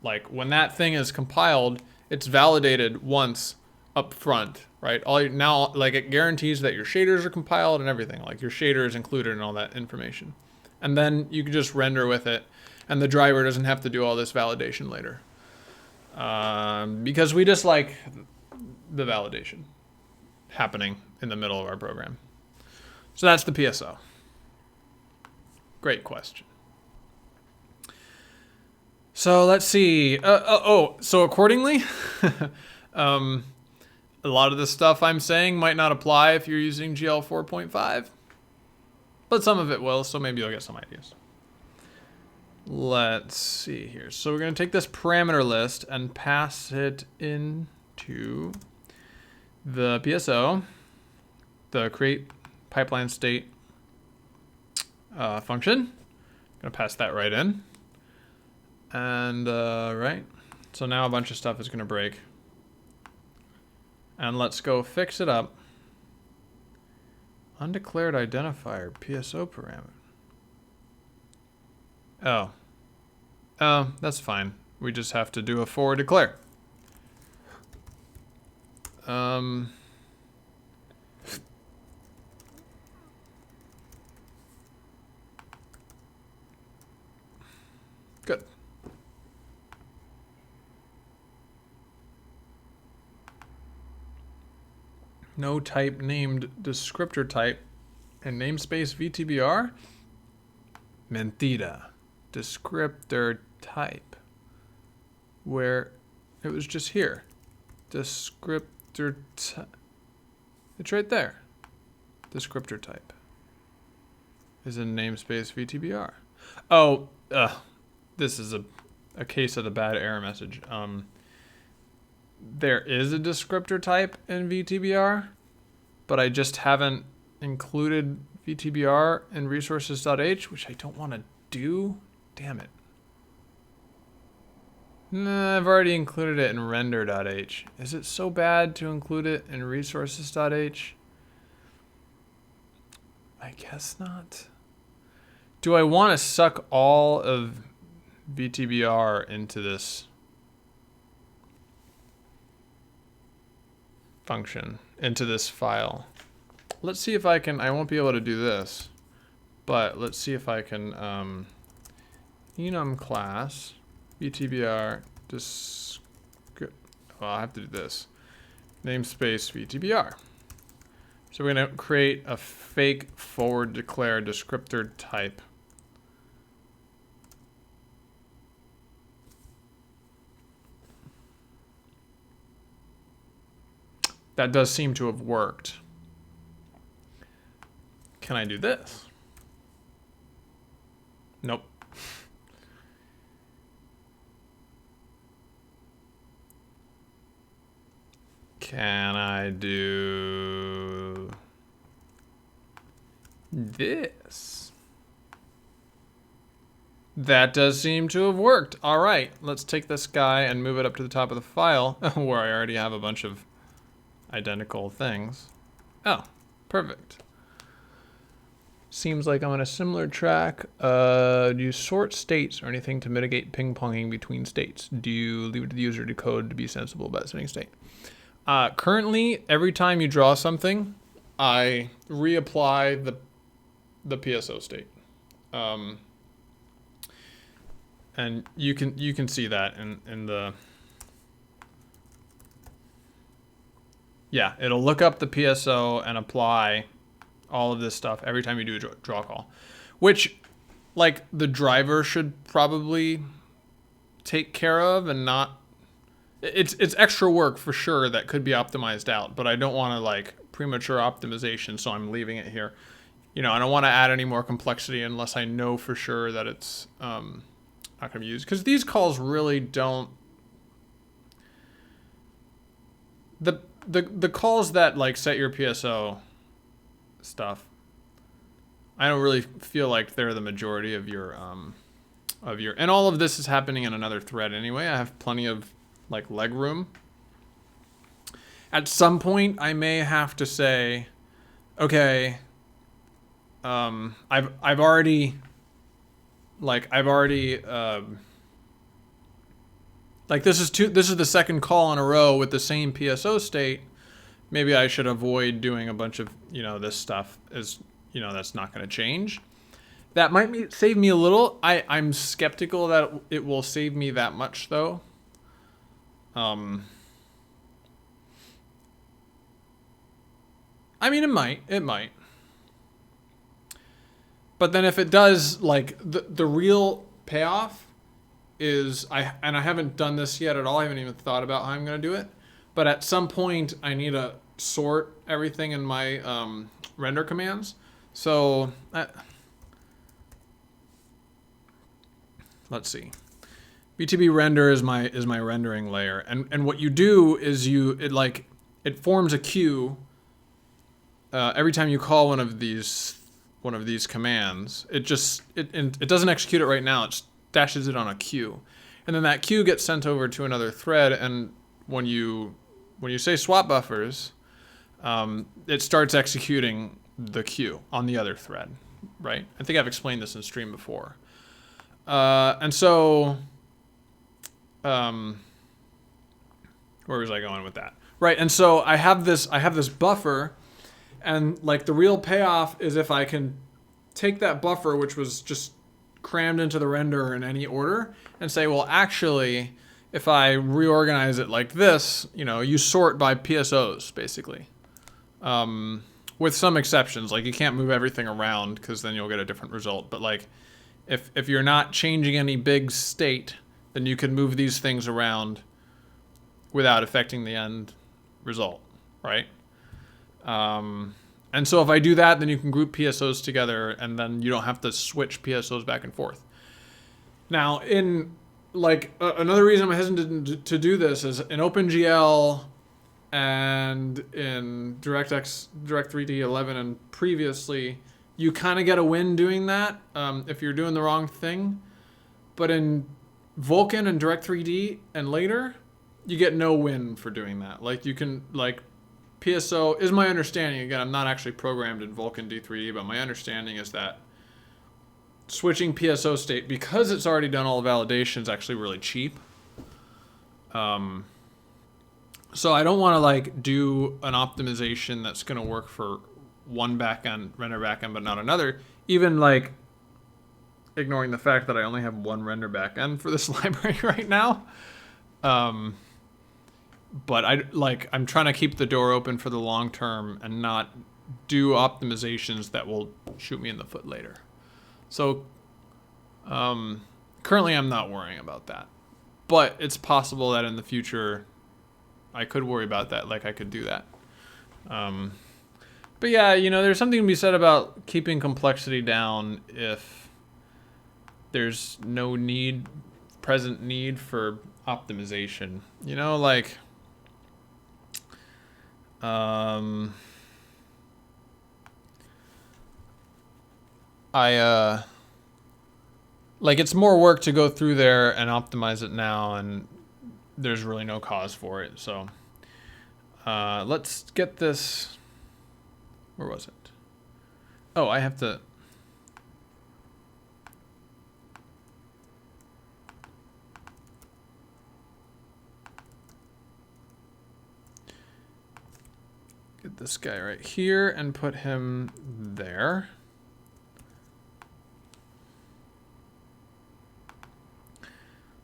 like when that thing is compiled, it's validated once up front, right? Now like it guarantees that your shaders are compiled and everything, like your shader is included in all that information. And then you can just render with it and the driver doesn't have to do all this validation later. Because we just like the validation happening in the middle of our program. So that's the PSO. Great question. So let's see. So accordingly, a lot of the stuff I'm saying might not apply if you're using GL 4.5, but some of it will, so maybe you'll get some ideas. Let's see here. So we're going to take this parameter list and pass it into the PSO, the create pipeline state function. I'm going to pass that right in. And, right. So now a bunch of stuff is going to break. And let's go fix it up. Undeclared identifier, PSO parameter. Oh, that's fine. We just have to do a forward declare. Good. No type named descriptor type and namespace VTBR? Mentira. Descriptor type. Where it was just here. Descriptor type. It's right there. Descriptor type is in namespace VTBR. Oh, this is a case of the bad error message. There is a descriptor type in VTBR, but I just haven't included VTBR in resources.h, which I don't want to do. Damn it. Nah, I've already included it in render.h. Is it so bad to include it in resources.h? I guess not. Do I want to suck all of VTBR into this function, into this file? Let's see if I can. I won't be able to do this, but let's see if I can enum class VTBR well, I have to do this. Namespace VTBR. So we're going to create a fake forward declare descriptor type. That does seem to have worked. Can I do this? Nope. Can I do this? That does seem to have worked. All right, let's take this guy and move it up to the top of the file where I already have a bunch of identical things. Oh, perfect. Seems like I'm on a similar track. Do you sort states or anything to mitigate ping-ponging between states? Do you leave it to the user to code to be sensible about setting state? Currently, every time you draw something, I reapply the PSO state. And you can see that in the... Yeah, it'll look up the PSO and apply all of this stuff every time you do a draw call, which, like, the driver should probably take care of and not. It's extra work for sure that could be optimized out, but I don't want to like premature optimization, so I'm leaving it here. You know, I don't want to add any more complexity unless I know for sure that it's not going to be used, because these calls really don't. The calls that like set your PSO stuff, I don't really feel like they're the majority of your and all of this is happening in another thread anyway. I have plenty of like leg room. At some point I may have to say, okay, I've already like this is the second call in a row with the same PSO state. Maybe I should avoid doing a bunch of, you know, this stuff, as, you know, that's not going to change. That might save me a little. I'm skeptical that it will save me that much, though. I mean, it might. But then if it does, like, the real payoff is, I haven't done this yet at all. I haven't even thought about how I'm going to do it. But at some point, I need to sort everything in my render commands. So let's see. BTB render is my rendering layer, and what you do is it forms a queue every time you call one of these commands. It doesn't execute it right now. It stashes it on a queue, and then that queue gets sent over to another thread. And when you say swap buffers, it starts executing the queue on the other thread, right? I think I've explained this in stream before. And so, where was I going with that? Right, and so I have this buffer, and like the real payoff is if I can take that buffer, which was just crammed into the renderer in any order, and say, well, actually, if I reorganize it like this, you know, you sort by PSOs, basically. With some exceptions, like you can't move everything around because then you'll get a different result. But like, if you're not changing any big state, then you can move these things around without affecting the end result, right? And so if I do that, then you can group PSOs together, and then you don't have to switch PSOs back and forth. Now, in like another reason I'm hesitant to do this is in OpenGL and in Direct3D 11 and previously, you kind of get a win doing that if you're doing the wrong thing. But in Vulkan and Direct3D and later, you get no win for doing that. Like you can, like PSO is my understanding. Again, I'm not actually programmed in Vulkan D3D, but my understanding is that switching PSO state, because it's already done all the validation, is actually really cheap. So I don't want to like do an optimization that's going to work for one backend, render backend, but not another. Even like ignoring the fact that I only have one render backend for this library right now. But I'm trying to keep the door open for the long term and not do optimizations that will shoot me in the foot later. So currently I'm not worrying about that. But it's possible that in the future I could worry about that, like I could do that. But yeah, you know, there's something to be said about keeping complexity down if there's no present need for optimization. You know, like like it's more work to go through there and optimize it now, and there's really no cause for it. So let's get this. Where was it? Oh, I have to. Get this guy right here and put him there.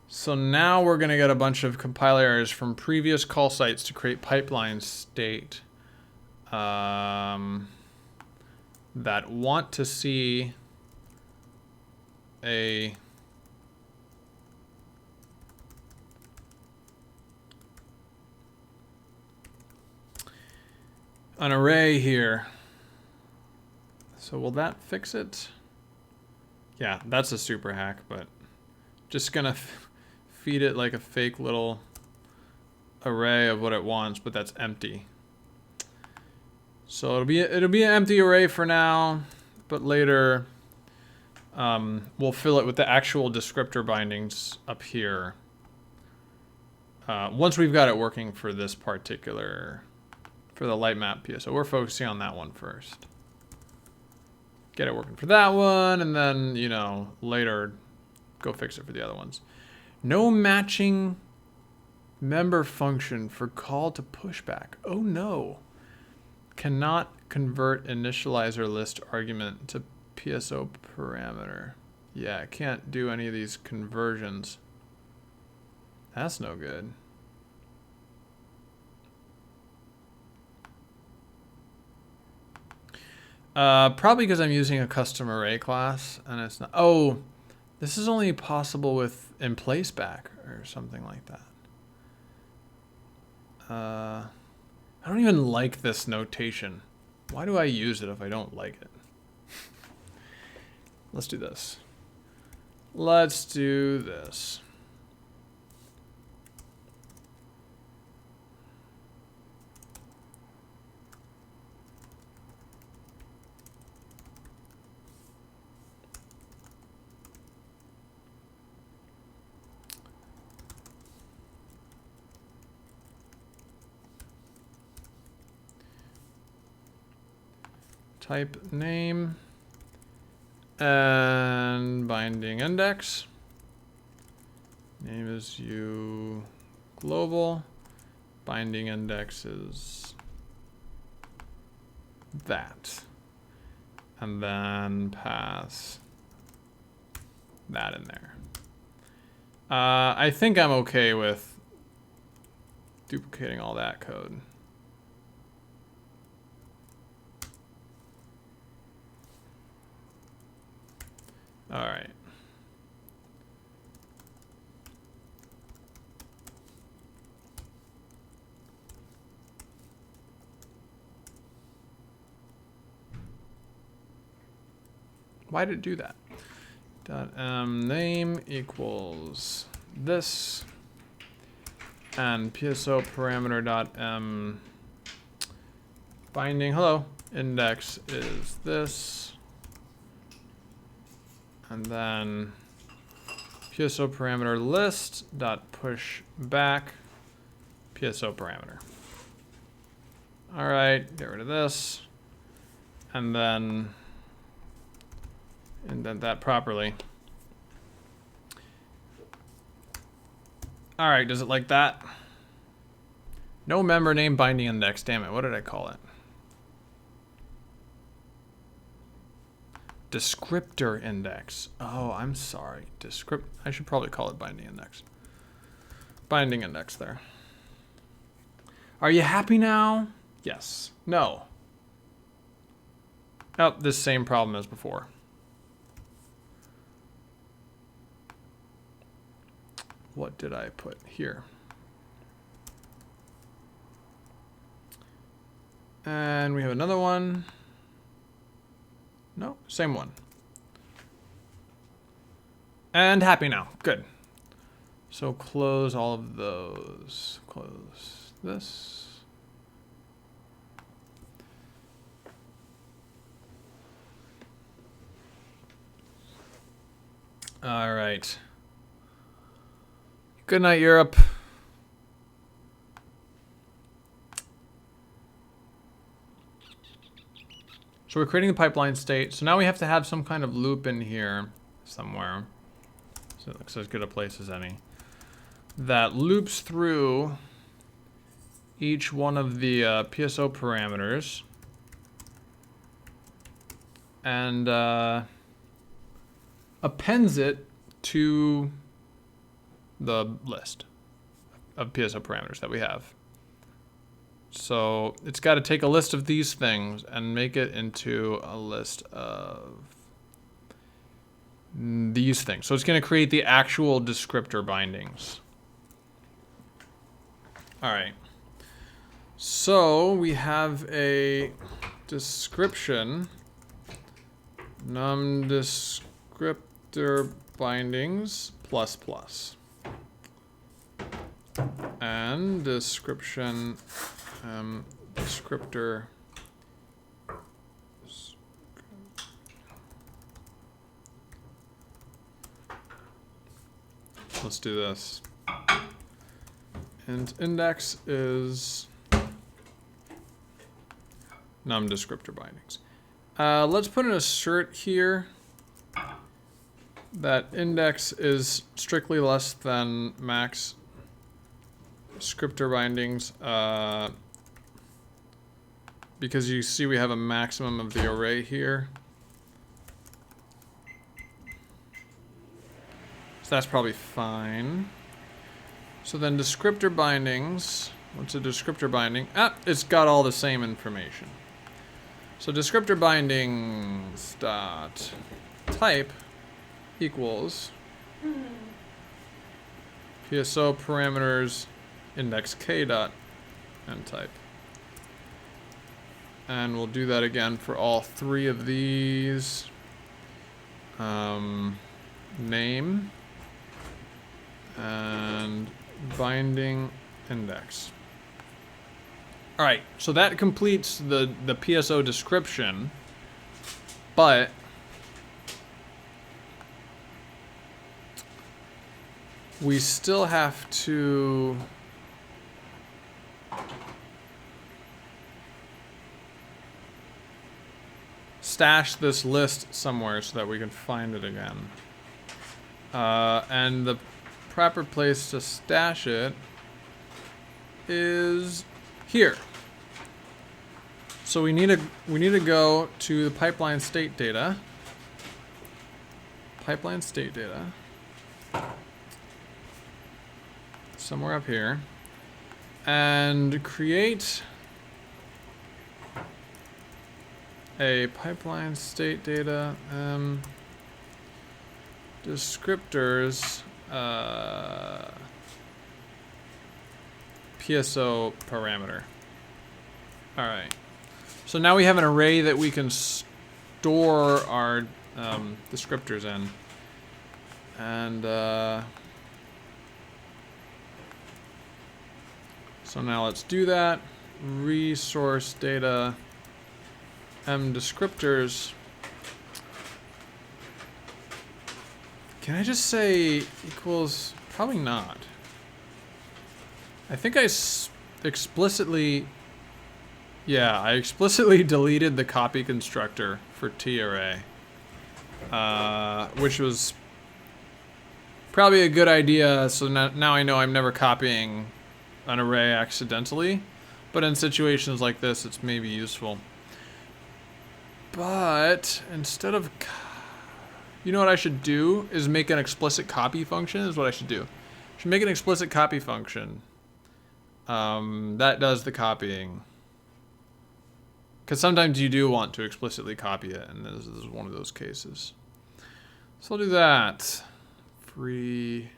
So now we're going to get a bunch of compile errors from previous call sites to create pipeline state that want to see an array here. So will that fix it? Yeah, that's a super hack, but just gonna feed it like a fake little array of what it wants, but that's empty. So it'll be an empty array for now, but later we'll fill it with the actual descriptor bindings up here. Once we've got it working for this particular, for the light map PSO, we're focusing on that one first. Get it working for that one, and then, you know, later go fix it for the other ones. No matching member function for call to pushback. Oh no. Cannot convert initializer list argument to PSO parameter. Yeah, I can't do any of these conversions. That's no good. Probably because I'm using a custom array class and it's not. Oh, this is only possible with in place back or something like that. I don't even like this notation. Why do I use it if I don't like it? Let's do this. Let's do this. Type name and binding index. Name is u global. Binding index is that. And then pass that in there. I think I'm okay with duplicating all that code. All right. Why did it do that? Name equals this, and PSO parameter binding. Hello, index is this, and then PSO parameter list dot push back PSO parameter. All right, get rid of this, and then indent that properly. All right, does it like that? No member name binding index. Damn it, what did I call it? Descriptor index. Oh, I'm sorry. I should probably call it binding index. Binding index there. Are you happy now? Yes. No. Oh, this same problem as before. What did I put here? And we have another one. No, same one. And happy now. Good. So close all of those. Close this. All right. Good night, Europe. So we're creating the pipeline state. So now we have to have some kind of loop in here somewhere. So it looks as good a place as any. That loops through each one of the PSO parameters. And appends it to the list of PSO parameters that we have. So it's got to take a list of these things and make it into a list of these things. So it's going to create the actual descriptor bindings. All right. So we have a description, num descriptor bindings plus plus. And description descriptor let's do this. And index is num descriptor bindings. Let's put an assert here that index is strictly less than max descriptor bindings, because you see we have a maximum of the array here. So that's probably fine. So then descriptor bindings, what's a descriptor binding? Ah, it's got all the same information. So descriptor bindings dot type equals PSO parameters index k dot and type. And we'll do that again for all three of these. Name and binding index. All right, so that completes the PSO description, but we still have to stash this list somewhere so that we can find it again. And the proper place to stash it is here. So we need to go to the pipeline state data. Pipeline state data. Somewhere up here. And create a pipeline state data descriptors, PSO parameter. All right. So now we have an array that we can store our descriptors in. And so now let's do that. Resource data m descriptors. Can I just say equals? Probably not. I think I explicitly, yeah, I explicitly deleted the copy constructor for TArray, which was probably a good idea. So now I know I'm never copying an array accidentally, but in situations like this, it's maybe useful. But instead of, you know what I should do is make an explicit copy function is what I should do. I should make an explicit copy function. That does the copying. Because sometimes you do want to explicitly copy it, and this is one of those cases. So I'll do that. Free.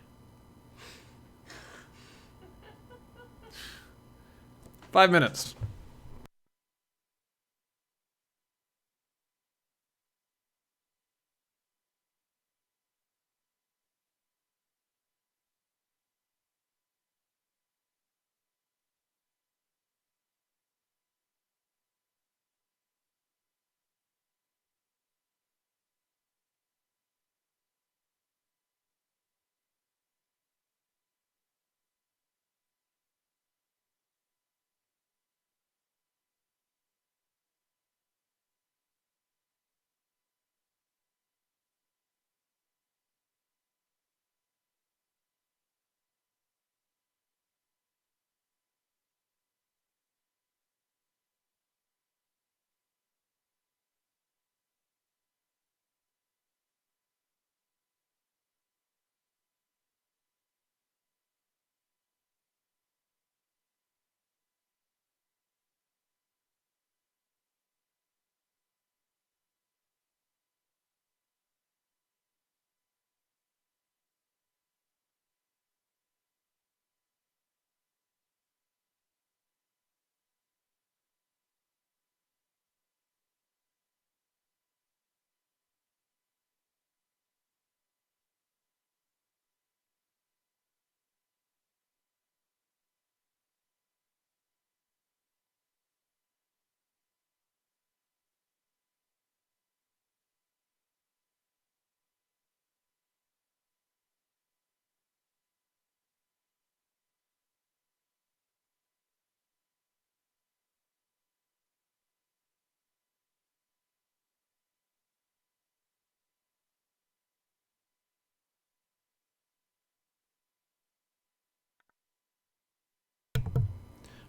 5 minutes.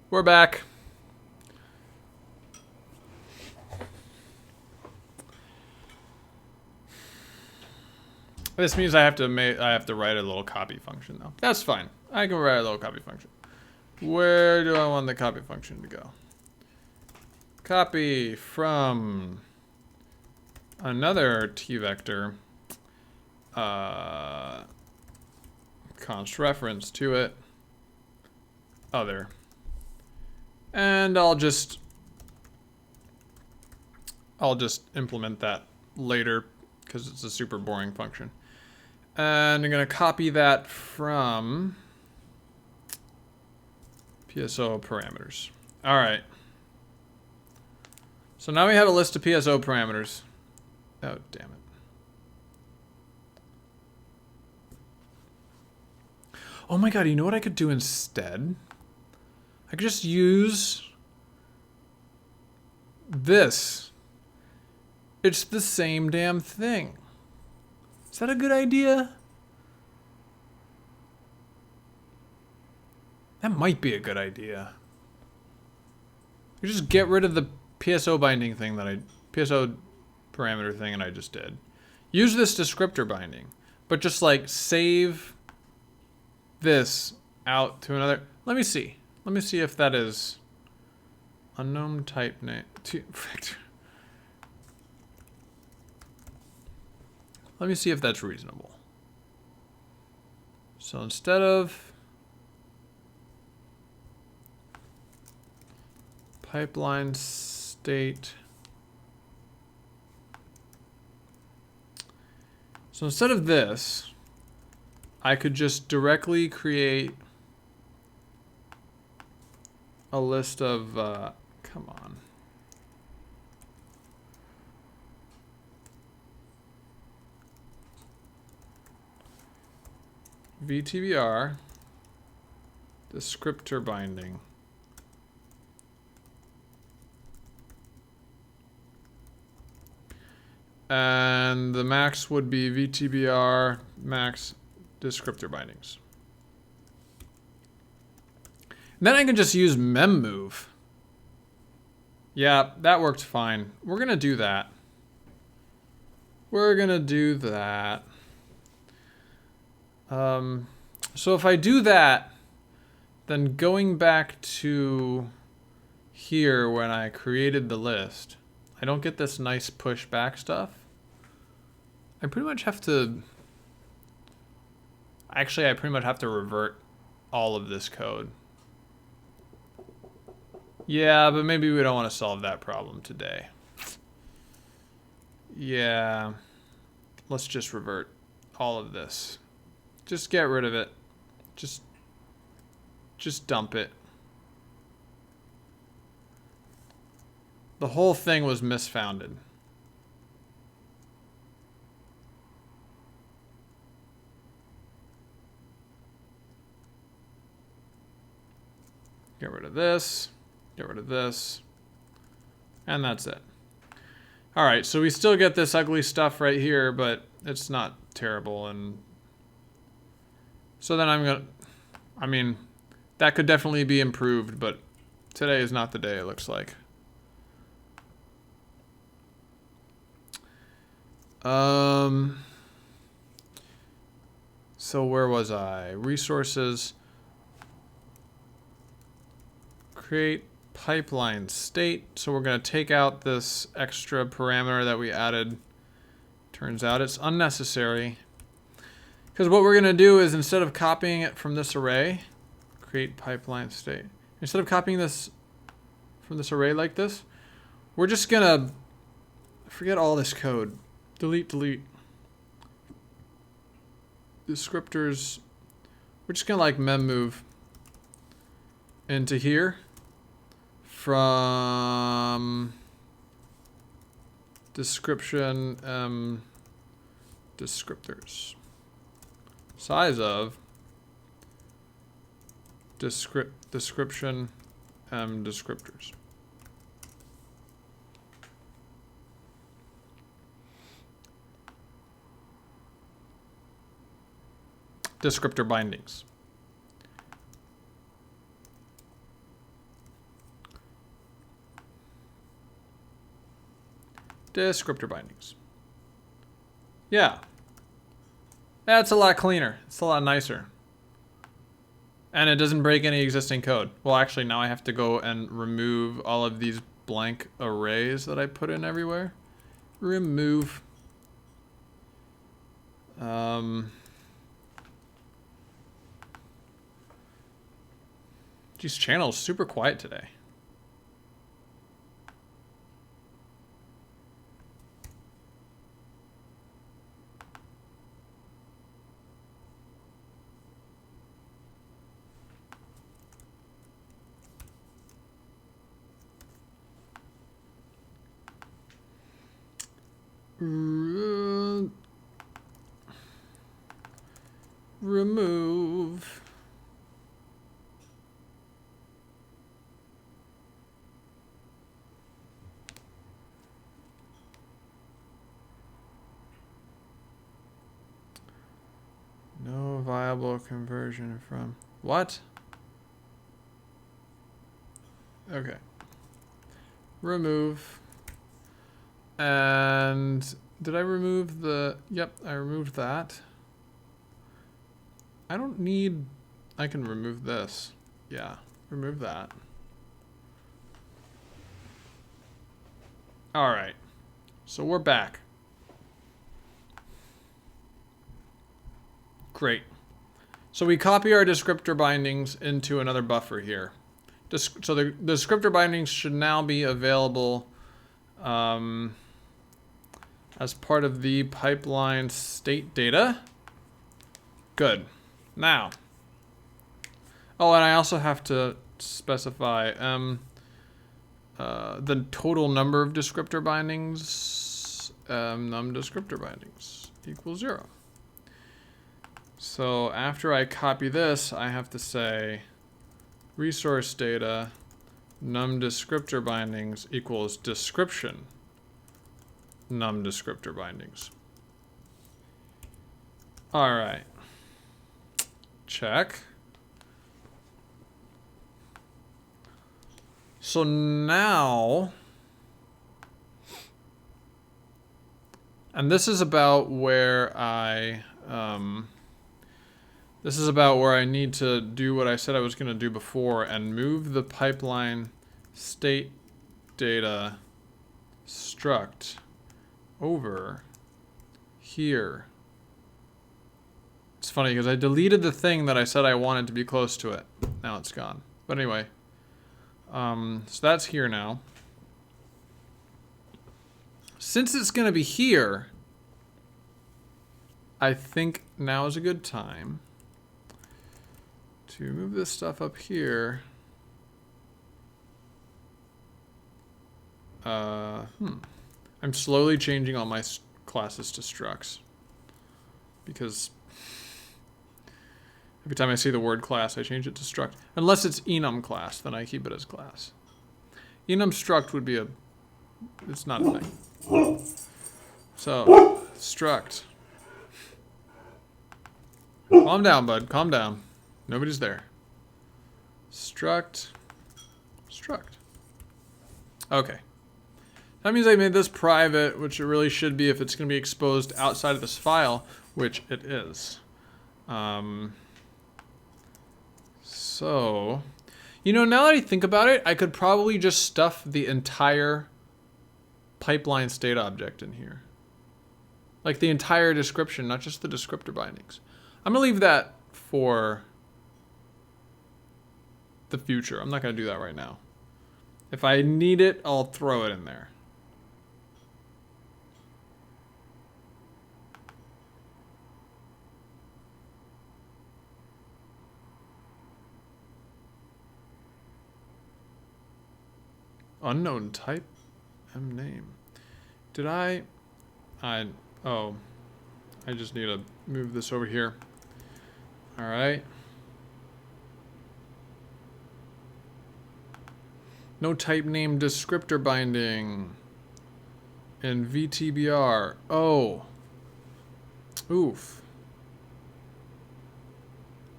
We're back. This means I have to write a little copy function though. That's fine. I can write a little copy function. Where do I want the copy function to go? Copy from another T vector, const reference to it, other. And I'll just implement that later because it's a super boring function. And I'm gonna copy that from PSO parameters. All right. So now we have a list of PSO parameters. Oh, damn it. Oh my God, you know what I could do instead? I could just use this. It's the same damn thing. Is that a good idea? That might be a good idea. You just get rid of the PSO binding thing PSO parameter thing and I just did. Use this descriptor binding, but just like save this out to another. Let me see. Let me see if that is unknown type name. Let me see if that's reasonable. So instead of pipeline state, so instead of this, I could just directly create a list of, come on. VTBR, descriptor binding. And the max would be VTBR max descriptor bindings. And then I can just use memmove. Yeah, that worked fine. We're gonna do that. We're gonna do that. So if I do that, then going back to here when I created the list, I don't get this nice pushback stuff. I pretty much have to, actually I pretty much have to revert all of this code. Yeah, but maybe we don't want to solve that problem today. Yeah, let's just revert all of this. Just get rid of it. Just dump it. The whole thing was misfounded. Get rid of this. Get rid of this. And that's it. All right, so we still get this ugly stuff right here, but it's not terrible. And so then I mean, that could definitely be improved, but today is not the day, it looks like. So where was I? Resources. Create pipeline state. So we're going to take out this extra parameter that we added. Turns out it's unnecessary. Because what we're going to do is instead of copying it from this array, create pipeline state. Instead of copying this from this array like this, we're just going to forget all this code. Delete, delete. Descriptors. We're just going to like memmove into here from description descriptors. Size of description descriptors. Descriptor bindings. Descriptor bindings. Yeah. That's a lot cleaner. It's a lot nicer. And it doesn't break any existing code. Well, actually, now I have to go and remove all of these blank arrays that I put in everywhere. Remove. Geez, channel is super quiet today. Remove. No viable conversion from what? Okay. Remove. And did I remove the, yep, I removed that. I don't need, I can remove this. Yeah, remove that. All right, so we're back. Great. So we copy our descriptor bindings into another buffer here. So the descriptor bindings should now be available as part of the pipeline state data. Good. Now. Oh, and I also have to specify the total number of descriptor bindings. Num descriptor bindings equals 0. So after I copy this, I have to say resource data num descriptor bindings equals description num descriptor bindings. All right. Check. So now, and this is about where I need to do what I said I was going to do before and move the pipeline state data struct over here. It's funny because I deleted the thing that I said I wanted to be close to it. Now it's gone. But anyway, so that's here now. Since it's going to be here, I think now is a good time to move this stuff up here. I'm slowly changing all my classes to structs because every time I see the word class, I change it to struct. Unless it's enum class, then I keep it as class. Enum struct would be it's not a thing. So, struct. Calm down, bud. Calm down. Nobody's there. Struct. Okay. That means I made this private, which it really should be if it's going to be exposed outside of this file, which it is. So, you know, now that I think about it, I could probably just stuff the entire pipeline state object in here. Like the entire description, not just the descriptor bindings. I'm going to leave that for the future. I'm not going to do that right now. If I need it, I'll throw it in there. Unknown type M name. Did I just need to move this over here. All right. No type name descriptor binding in VTBR. Oh. Oof.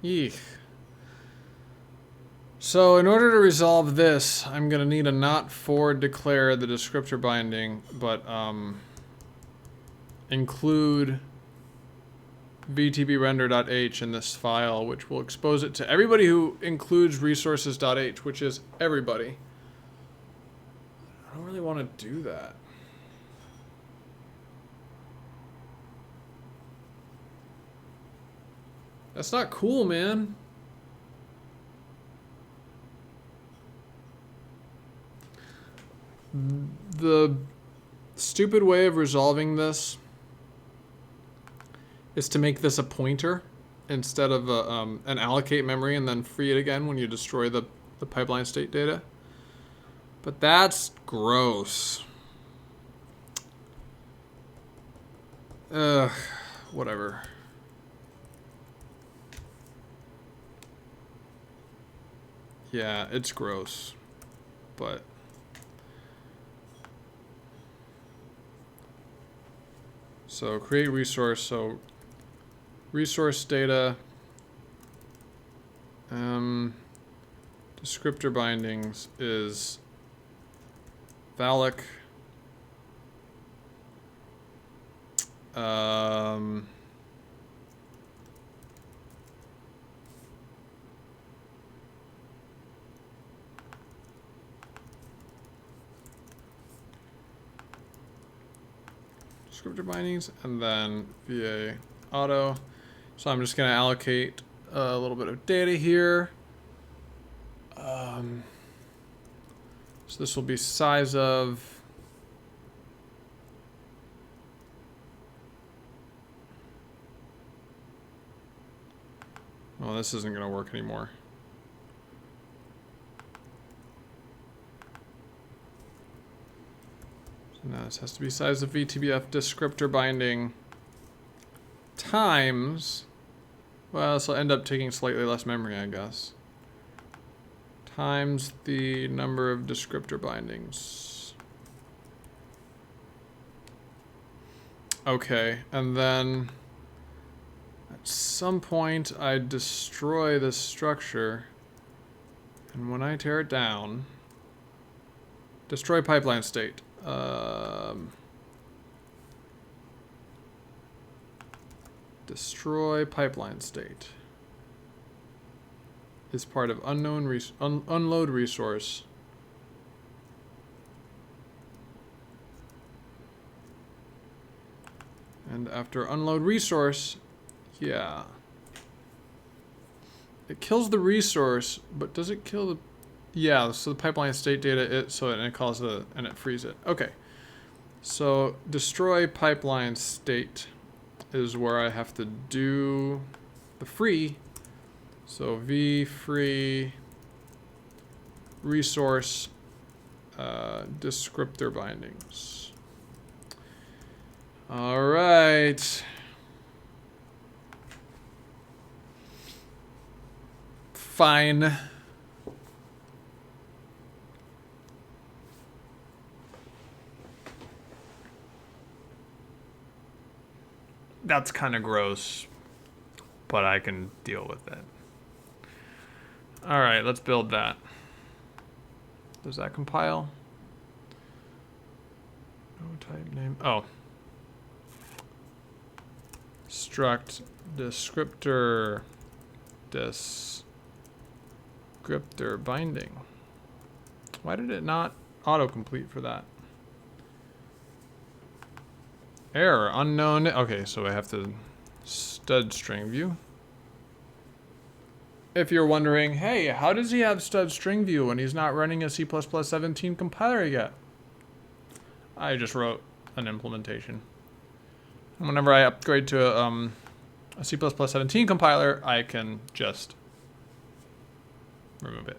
Eek. So in order to resolve this, I'm going to need a not for declare the descriptor binding, but include vtbrender.h in this file, which will expose it to everybody who includes resources.h, which is everybody. I don't really want to do that. That's not cool, man. The stupid way of resolving this is to make this a pointer instead of an allocate memory and then free it again when you destroy the pipeline state data. But that's gross. Whatever. Yeah, it's gross, but so create resource. So resource data, descriptor bindings is valec descriptor bindings and then VA auto. So I'm just going to allocate a little bit of data here. So this will be size of. Well, this isn't going to work anymore. So now this has to be size of VTBF descriptor binding times. Well, this will end up taking slightly less memory, I guess. Times the number of descriptor bindings. Okay, and then at some point I destroy this structure, and when I tear it down, destroy pipeline state. Destroy pipeline state is part of unload resource. And after unload resource, yeah. It kills the resource, but does it kill the... Yeah, so the pipeline state data, it calls the... and it frees it. Okay. So destroy pipeline state is where I have to do the free. So v free resource descriptor bindings. All right. Fine. That's kind of gross, but I can deal with it. All right, let's build that. Does that compile? No type name. Oh. Struct descriptor binding. Why did it not autocomplete for that? Error unknown. Okay, so I have to stud string view. If you're wondering, hey, how does he have stud string view when he's not running a C++17 compiler yet? I just wrote an implementation. And whenever I upgrade to a C++17 compiler, I can just remove it.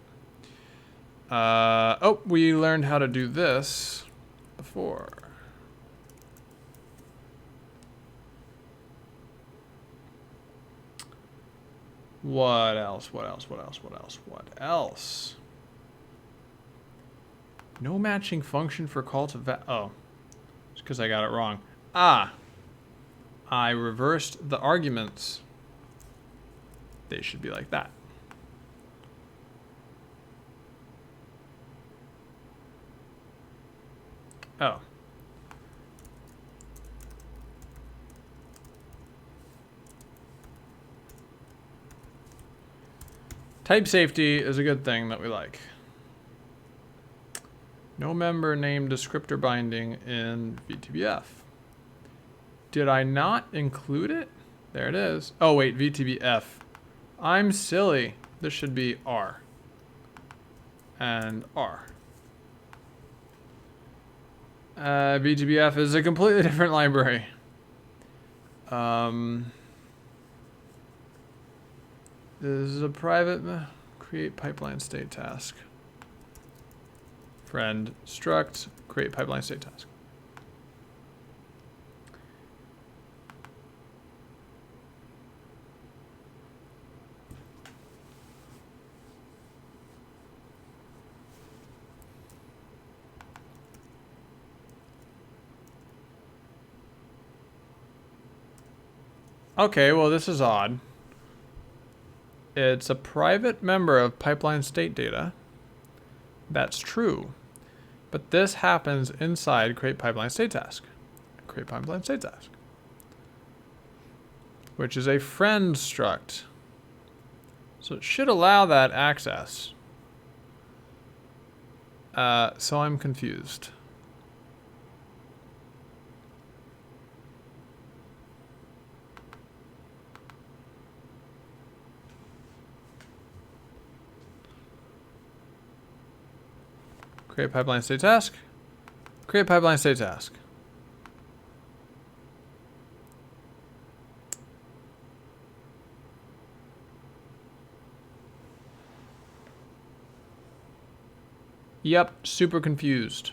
Oh, we learned how to do this before. What else? What else? What else? What else? What else? No matching function for call to oh, it's because I got it wrong. Ah, I reversed the arguments. They should be like that. Oh. Type safety is a good thing that we like. No member name descriptor binding in VTBF. Did I not include it? There it is. Oh wait, VTBF. I'm silly. This should be R. And R. VTBF is a completely different library. This is a private create pipeline state task. Friend struct create pipeline state task. Okay, well this is odd. It's a private member of pipeline state data. That's true. But this happens inside create pipeline state task. Create pipeline state task. Which is a friend struct. So it should allow that access. So I'm confused. Create pipeline state task. Create pipeline state task. Yep, super confused.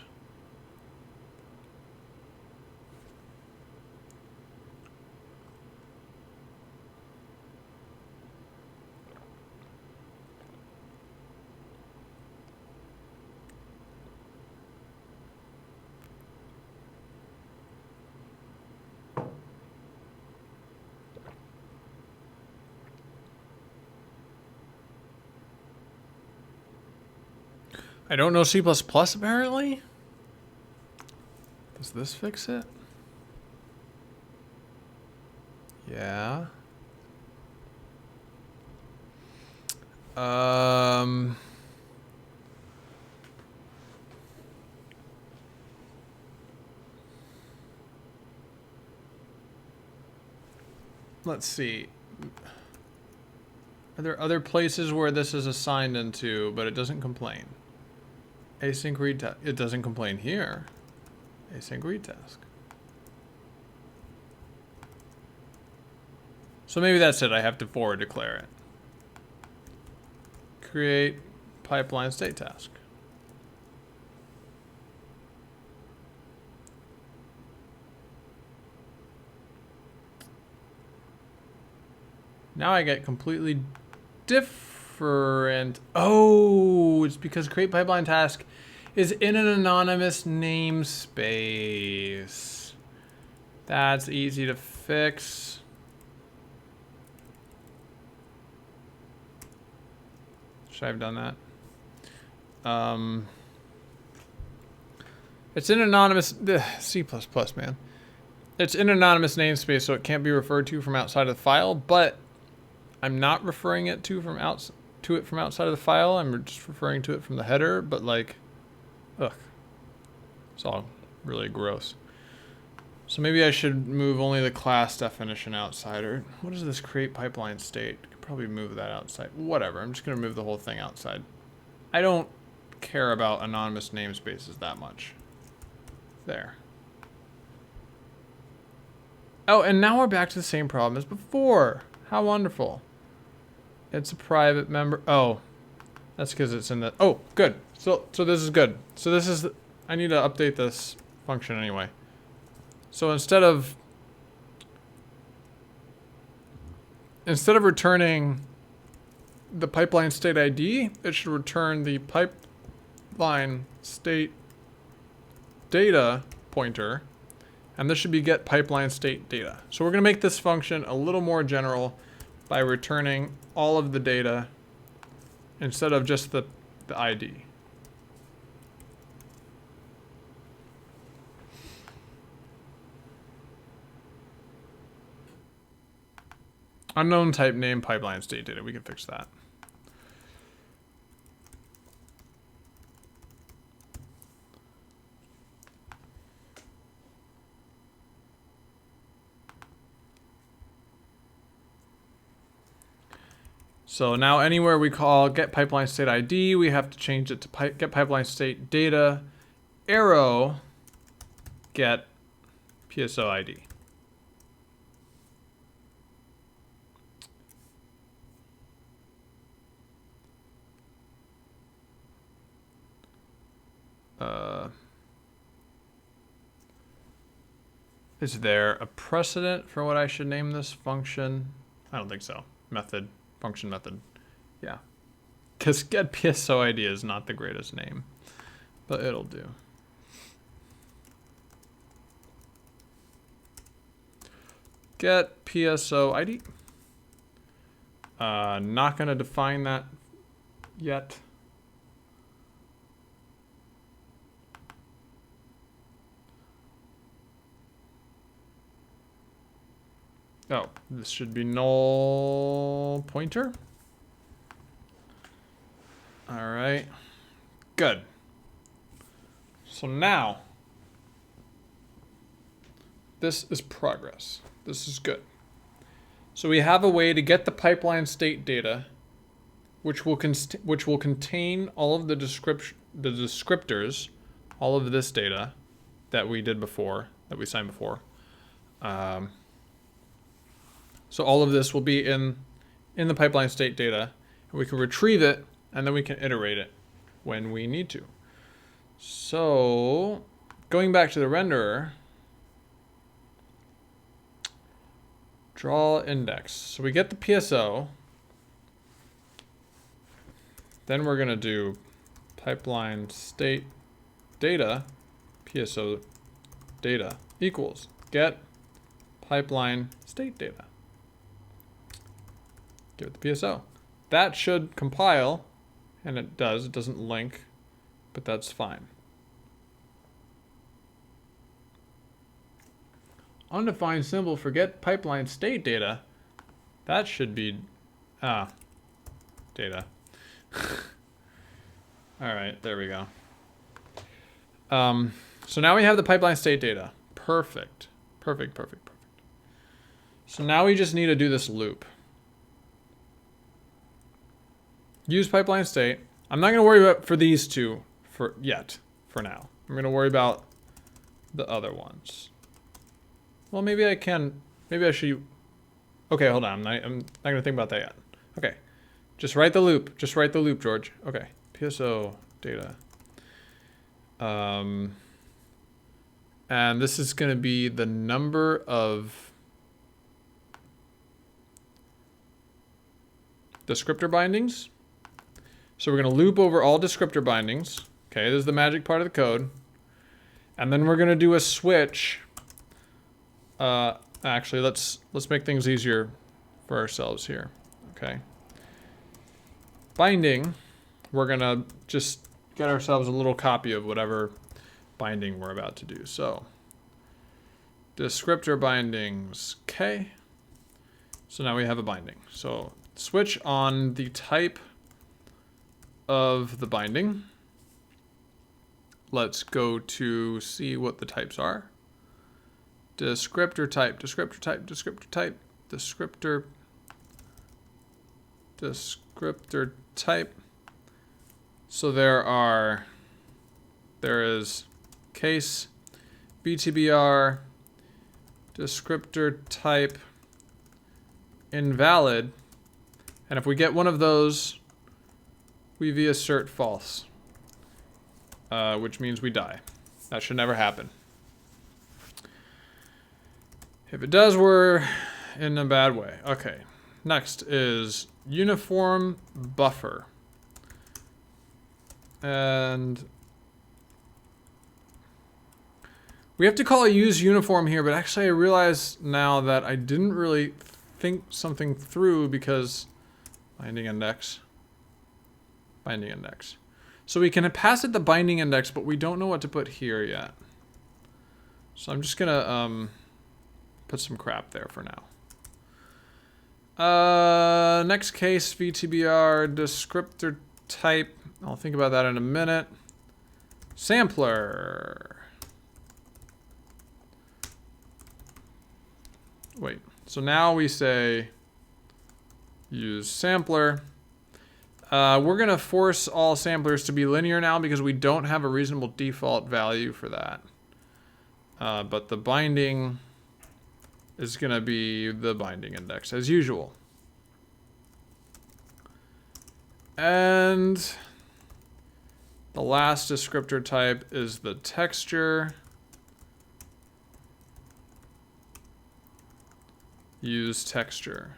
I don't know C++ apparently. Does this fix it? Yeah. Let's see. Are there other places where this is assigned into, but it doesn't complain? Async read task. It doesn't complain here. Async read task. So maybe that's it. I have to forward declare it. Create pipeline state task. Now I get completely different. Oh, it's because create pipeline task is in an anonymous namespace. That's easy to fix. Should I have done that? It's in anonymous C++, man. It's in anonymous namespace, so it can't be referred to from outside of the file, but I'm not referring it from outside of the file. I'm just referring to it from the header, but like, ugh, it's all really gross. So maybe I should move only the class definition outside. Or what is this create pipeline state? I could probably move that outside. Whatever. I'm just gonna move the whole thing outside. I don't care about anonymous namespaces that much. There. Oh, and now we're back to the same problem as before. How wonderful. It's a private member. Oh, that's because it's in the. Oh, good. So this is good. So this is. I need to update this function anyway. So instead of returning the pipeline state ID, it should return the pipeline state data pointer, and this should be get pipeline state data. So we're going to make this function a little more general by returning all of the data instead of just the ID. Unknown type name pipeline state data. We can fix that. So now anywhere we call get pipeline state ID, we have to change it to get pipeline state data arrow get PSO ID. Is there a precedent for what I should name this function? I don't think so. Method, function method. Yeah. Because get PSO ID is not the greatest name, but it'll do. Get PSO ID. Not going to define that yet. Oh, this should be null pointer. All right, good. So now, this is progress. This is good. So we have a way to get the pipeline state data which will contain all of the descriptors, all of this data that we did before, that we signed before. So all of this will be in the pipeline state data, and we can retrieve it, and then we can iterate it when we need to. So going back to the renderer, draw index. So we get the PSO. Then we're gonna do pipeline state data, PSO data equals get pipeline state data. Give it the PSO. That should compile, and it does. It doesn't link, but that's fine. Undefined symbol for get pipeline state data. That should be data. All right, there we go. So now we have the pipeline state data. Perfect. Perfect, perfect, perfect. So now we just need to do this loop. Use pipeline state. I'm not going to worry about for these two for now. I'm going to worry about the other ones. Well, maybe I can. Maybe I should. Okay, hold on. I'm not going to think about that yet. Okay. Just write the loop. Just write the loop, George. Okay. PSO data. And this is going to be the number of descriptor bindings. So we're going to loop over all descriptor bindings. Okay, this is the magic part of the code. And then we're going to do a switch. Actually, let's make things easier for ourselves here. Okay. Binding, we're going to just get ourselves a little copy of whatever binding we're about to do. So descriptor bindings, okay. So now we have a binding. So switch on the type of the binding. Let's go to see what the types are. Descriptor type, descriptor type, descriptor type, descriptor type. So there is case, BTBR, descriptor type, invalid. And if we get one of those, we assert false, which means we die. That should never happen. If it does, we're in a bad way. Okay, next is uniform buffer. And we have to call it use uniform here, but actually I realize now that I didn't really think something through because binding index. So we can pass it the binding index, but we don't know what to put here yet. So I'm just gonna put some crap there for now. Next case, VTBR, descriptor type. I'll think about that in a minute. Sampler. Wait, so now we say use sampler. We're gonna force all samplers to be linear now because we don't have a reasonable default value for that. But the binding is gonna be the binding index as usual. And the last descriptor type is the texture. Use texture.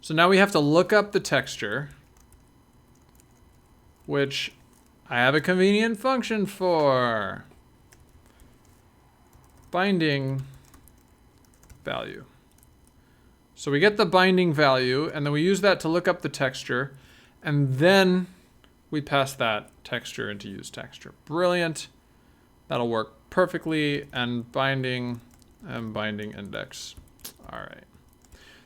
So now we have to look up the texture, which I have a convenient function for. Binding value. So we get the binding value, and then we use that to look up the texture, and then we pass that texture into use texture. Brilliant. That'll work perfectly, and binding index. All right.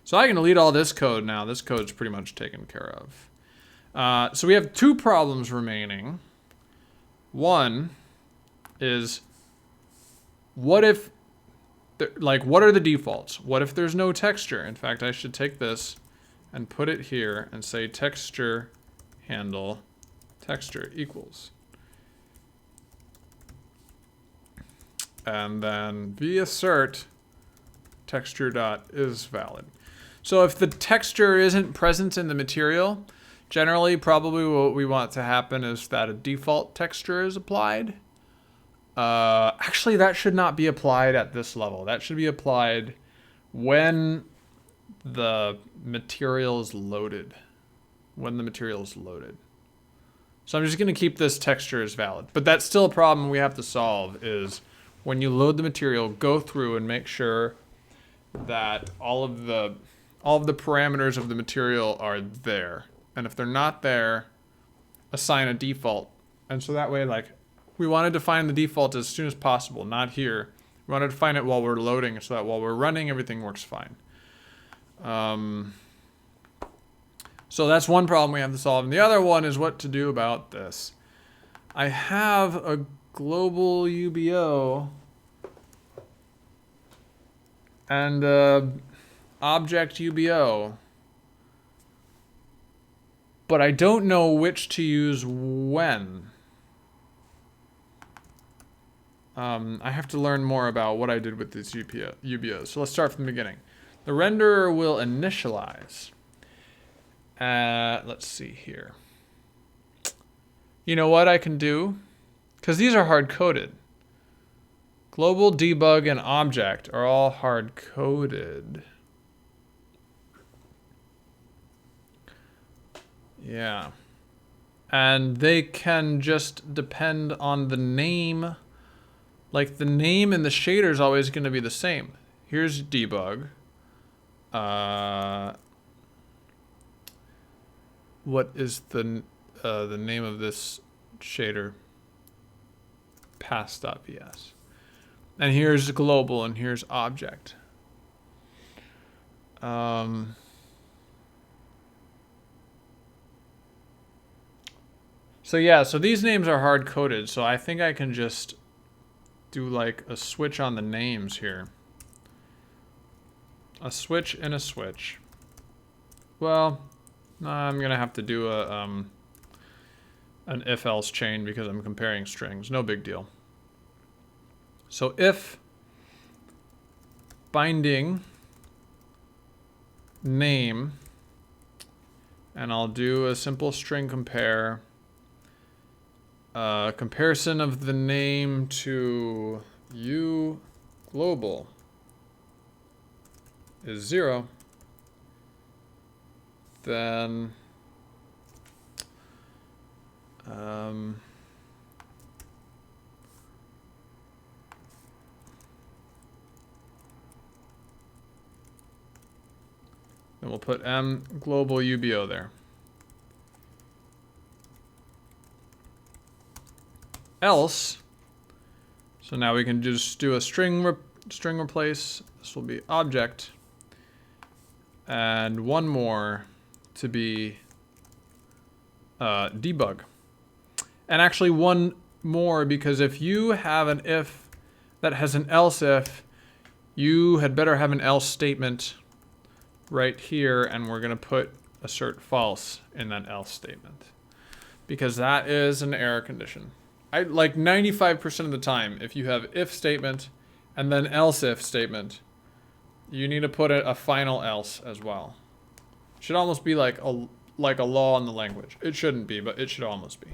So I can delete all this code now. This code's pretty much taken care of. So we have two problems remaining. One is, what if, what are the defaults? What if there's no texture? In fact, I should take this and put it here and say texture handle texture equals. And then v-assert texture dot is valid. So if the texture isn't present in the material, generally probably what we want to happen is that a default texture is applied. Actually, that should not be applied at this level. That should be applied when the material is loaded. When the material is loaded. So I'm just going to keep this texture as valid. But that's still a problem we have to solve is when you load the material, go through and make sure that all of the parameters of the material are there. And if they're not there, assign a default. And so that way, like, we want to define the default as soon as possible, not here. We want to define it while we're loading so that while we're running, everything works fine. So that's one problem we have to solve. And the other one is what to do about this. I have a global UBO and object UBO, but I don't know which to use when. I have to learn more about what I did with these UBOs. So let's start from the beginning. The renderer will initialize. Let's see here. You know what I can do? Because these are hard-coded. Global, debug, and object are all hard-coded. Yeah. And they can just depend on the name. Like the name in the shader is always going to be the same. Here's debug. What is the name of this shader? Pass.vs. And here's global and here's object. So yeah, so these names are hard coded, so I think I can just do like a switch on the names here. A switch and a switch. Well, I'm gonna have to do a an if-else chain because I'm comparing strings. No big deal. So if binding name, and I'll do a simple string compare. Comparison of the name to u global is 0. Then then we'll put m global UBO there. Else, so now we can just do a string replace. This will be object, and one more to be debug. And actually one more, because if you have an if that has an else if, you had better have an else statement right here, and we're gonna put assert false in that else statement, because that is an error condition. I like 95% of the time, if you have if statement and then else if statement, you need to put a final else as well. It should almost be like a law in the language. It shouldn't be, but it should almost be.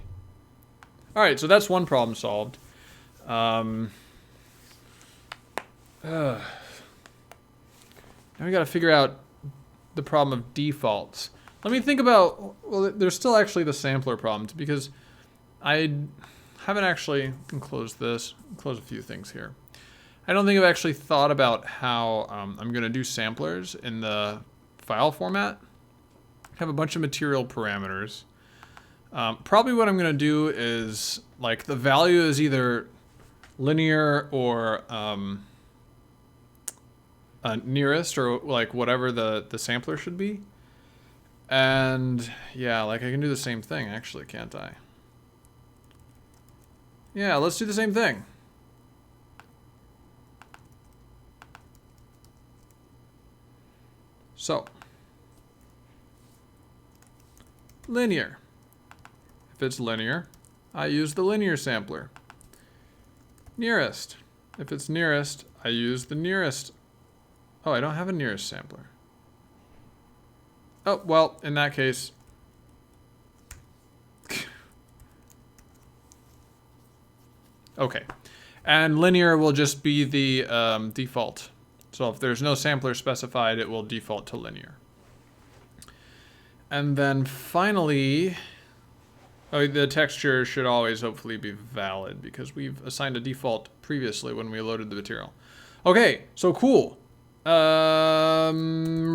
All right, so that's one problem solved. Now we got to figure out the problem of defaults. Let me think about, well, there's still actually the sampler problem, because I haven't actually closed this, close a few things here. I don't think I've actually thought about how I'm going to do samplers in the file format. I have a bunch of material parameters. Probably what I'm going to do is, like, the value is either linear or nearest, or like whatever the sampler should be. And yeah, like I can do the same thing actually, can't I? Yeah, let's do the same thing. So linear. If it's linear, I use the linear sampler. Nearest. If it's nearest, I use the nearest. Oh, I don't have a nearest sampler. Oh, well, in that case. Okay. And linear will just be the default. So if there's no sampler specified, it will default to linear. And then finally, oh, the texture should always hopefully be valid because we've assigned a default previously when we loaded the material. Okay, so cool.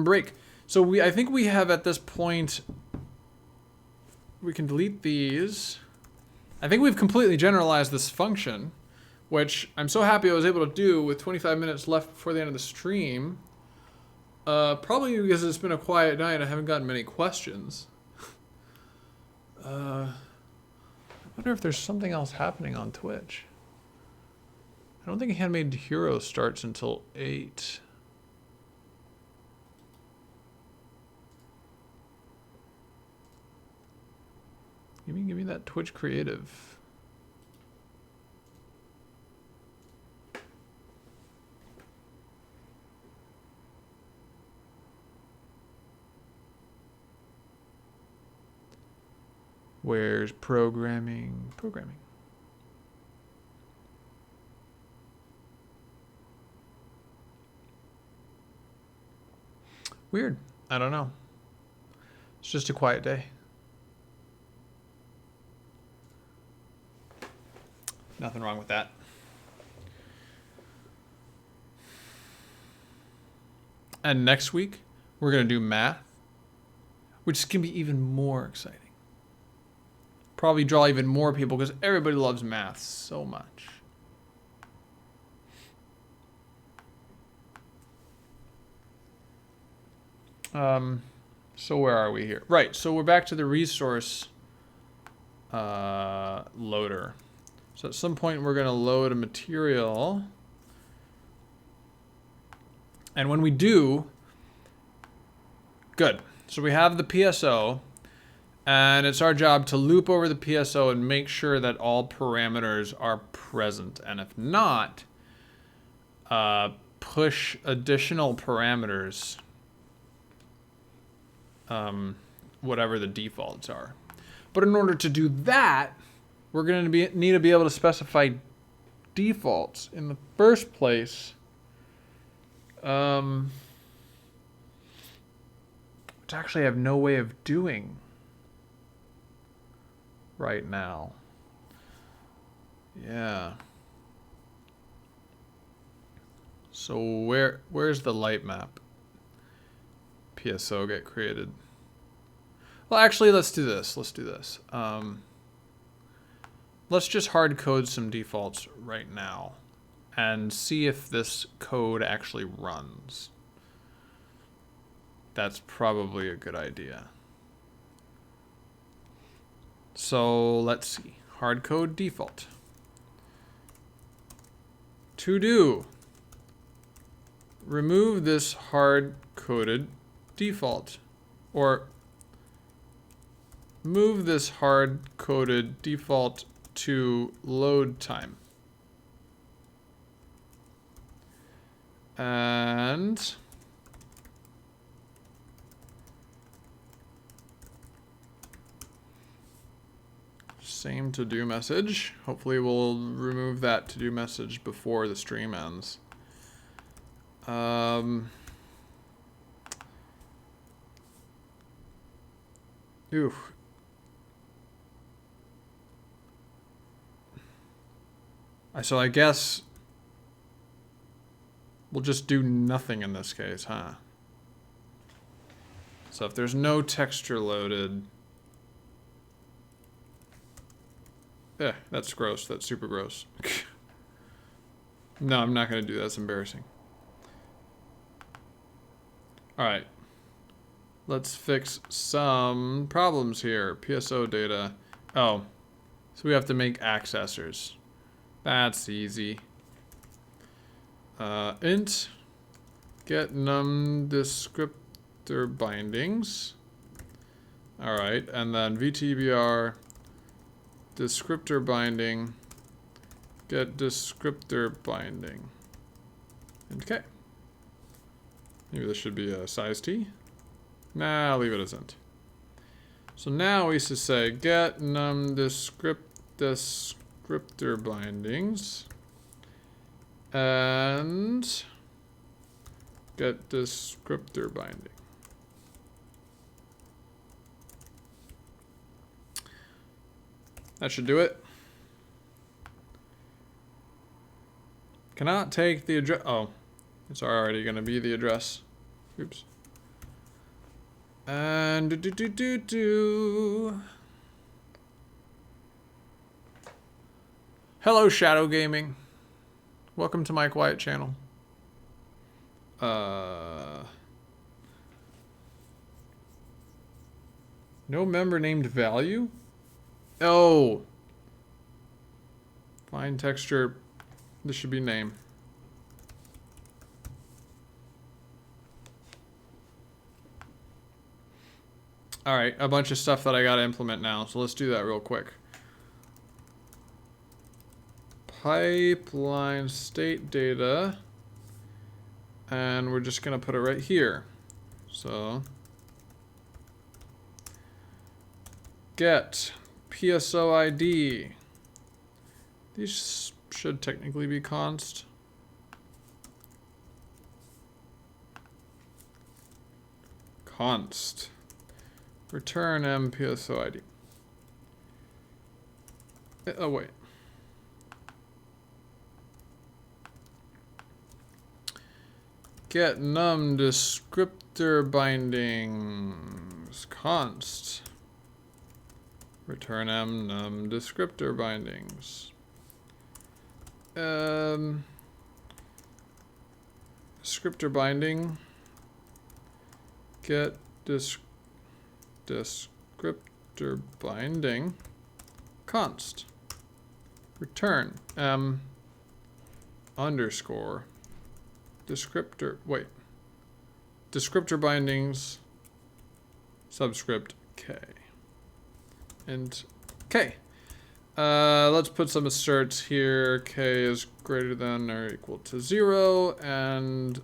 Break. So I think we have at this point, we can delete these. I think we've completely generalized this function, which I'm so happy I was able to do with 25 minutes left before the end of the stream. Probably because it's been a quiet night, I haven't gotten many questions. I wonder if there's something else happening on Twitch. I don't think Handmade Hero starts until 8. Give me that Twitch creative. Where's programming? Programming. Weird. I don't know. It's just a quiet day. Nothing wrong with that. And next week, we're going to do math, which is going to be even more exciting. Probably draw even more people because everybody loves math so much. So where are we here? Right, so we're back to the resource loader. So at some point we're going to load a material. And when we do, good. So we have the PSO, and it's our job to loop over the PSO and make sure that all parameters are present. And if not, push additional parameters, whatever the defaults are. But in order to do that, we're going to need to be able to specify defaults in the first place. Which actually I have no way of doing right now. Yeah. So where's the light map? PSO get created. Well, actually, let's do this. Let's just hard code some defaults right now and see if this code actually runs. That's probably a good idea. So let's see. Hard code default. To do. Remove this hard coded default. Or move this hard coded default to load time. And same to do message. Hopefully we'll remove that to do message before the stream ends. So I guess we'll just do nothing in this case, huh? So if there's no texture loaded, that's gross. That's super gross. No, I'm not gonna do that. That's embarrassing. All right. Let's fix some problems here. PSO data. Oh, so we have to make accessors. That's easy. Int get num descriptor bindings. All right, and then VTBR descriptor binding, get descriptor binding. Okay. Maybe this should be a size T. Nah, I'll leave it as int. So now we should say get num descriptor bindings and get descriptor binding. That should do it. Cannot take the address. Oh, it's already going to be the address. Oops. And Hello, Shadow Gaming. Welcome to my quiet channel. No member named value? Oh. Find texture. This should be name. All right, a bunch of stuff that I got to implement now. So let's do that real quick. Pipeline state data. And we're just going to put it right here. So get PSO ID. These should technically be const. Const. Return MPSO ID. Oh, wait. Get num descriptor bindings. Const. Return m num descriptor bindings. Descriptor binding. Get descriptor binding. Const. Return m underscore descriptor. Wait. Descriptor bindings. Subscript k. And k. Let's put some asserts here. K is greater than or equal to 0, and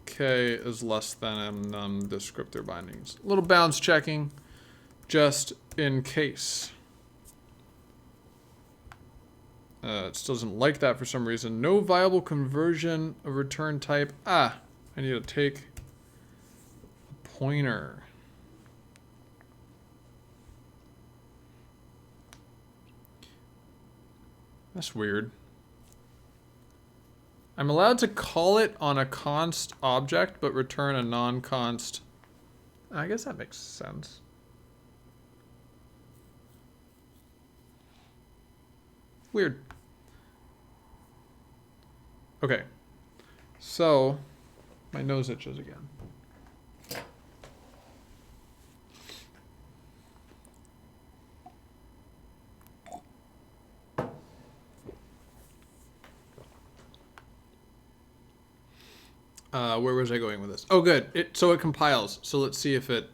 k is less than descriptor bindings. A little bounds checking, just in case. It still doesn't like that for some reason. No viable conversion of return type. Ah, I need to take a pointer. That's weird. I'm allowed to call it on a const object, but return a non-const. I guess that makes sense. Weird. Okay. So, my nose itches again. Where was I going with this? Oh, good. So it compiles. So let's see if it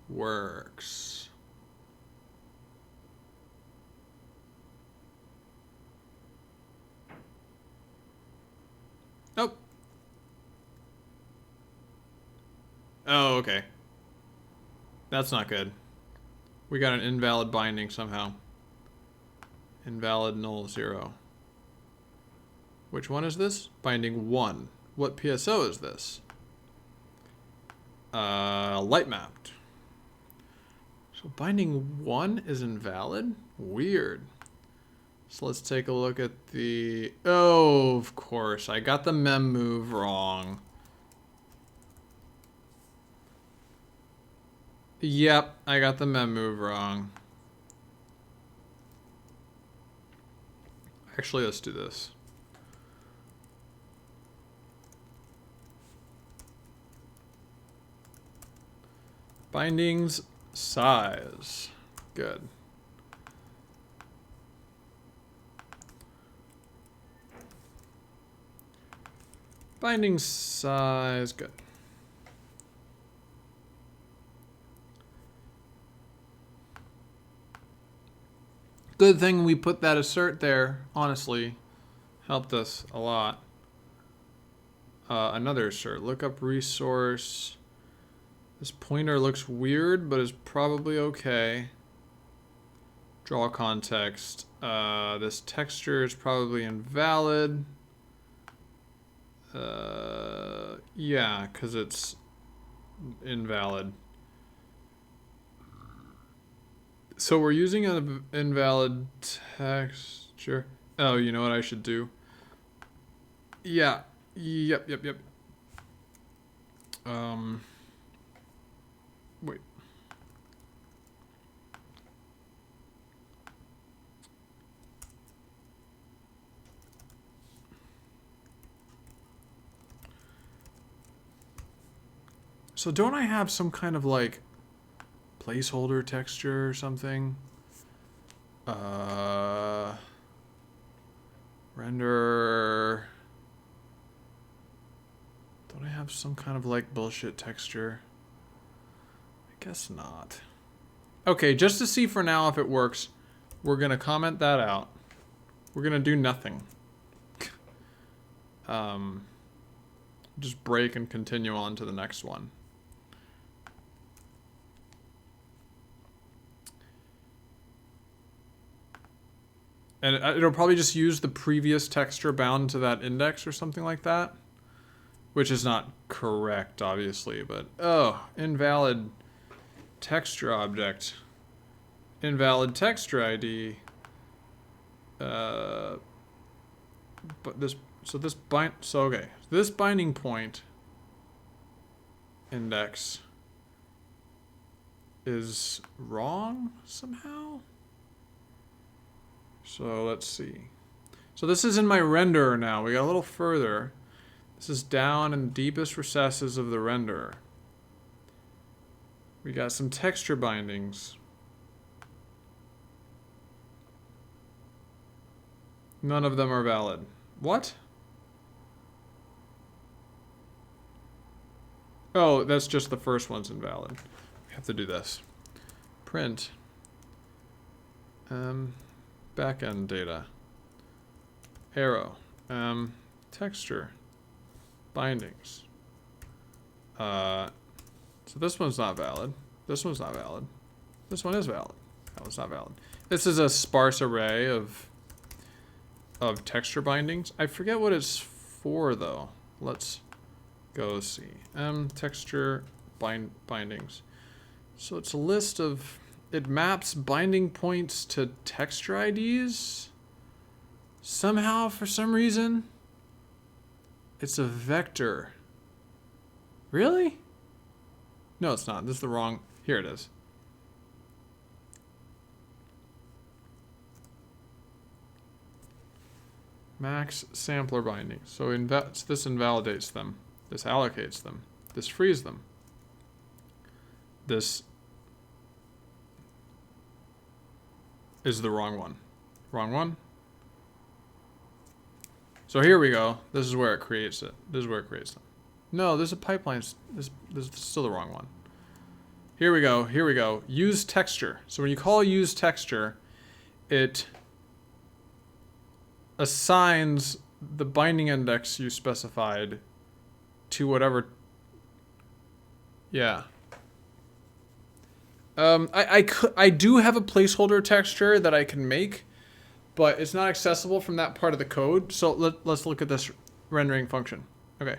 works. Nope. Oh, okay. That's not good. We got an invalid binding somehow. Invalid null 0. Which one is this? Binding 1. What PSO is this? Light mapped. So binding 1 is invalid? Weird. So let's take a look at the... Oh, of course. I got the mem move wrong. Yep, I got the mem move wrong. Actually, let's do this. Bindings size. Good. Binding size. Good. Good thing we put that assert there, honestly. Helped us a lot. Another assert. Look up resource. This pointer looks weird, but is probably okay. Draw context. This texture is probably invalid. Yeah, because it's invalid. So we're using an invalid texture. Oh, you know what I should do? Yeah. Yep. Wait. So don't I have some kind of like placeholder texture or something? Render. Don't I have some kind of like bullshit texture? I guess not. Okay, just to see for now if it works, we're gonna comment that out. We're gonna do nothing. Just break and continue on to the next one. And it'll probably just use the previous texture bound to that index or something like that. Which is not correct, obviously, but... Oh, invalid texture object. Invalid texture ID. But this... So this okay. This binding point index is wrong somehow? So let's see. So this is in my renderer now. We got a little further. This is down in the deepest recesses of the renderer. We got some texture bindings. None of them are valid. What? Oh, that's just the first one's invalid. We have to do this. Print. Backend data. Arrow. Texture. Bindings. So this one's not valid. This one's not valid. This one is valid. That one's not valid. This is a sparse array of texture bindings. I forget what it's for though. Let's go see. Texture bindings. So it's a list of... It maps binding points to texture IDs. Somehow, for some reason. It's a vector. Really? No, it's not. This is the wrong... Here it is. Max sampler bindings. So this invalidates them. This allocates them. This frees them. This is the wrong one. Wrong one? So here we go. This is where it creates it. This is where it creates them. No, there's a pipeline. This is still the wrong one. Here we go. Here we go. Use texture. So when you call use texture, it assigns the binding index you specified to whatever. Yeah. I do have a placeholder texture that I can make, but it's not accessible from that part of the code. So let's look at this rendering function. Okay.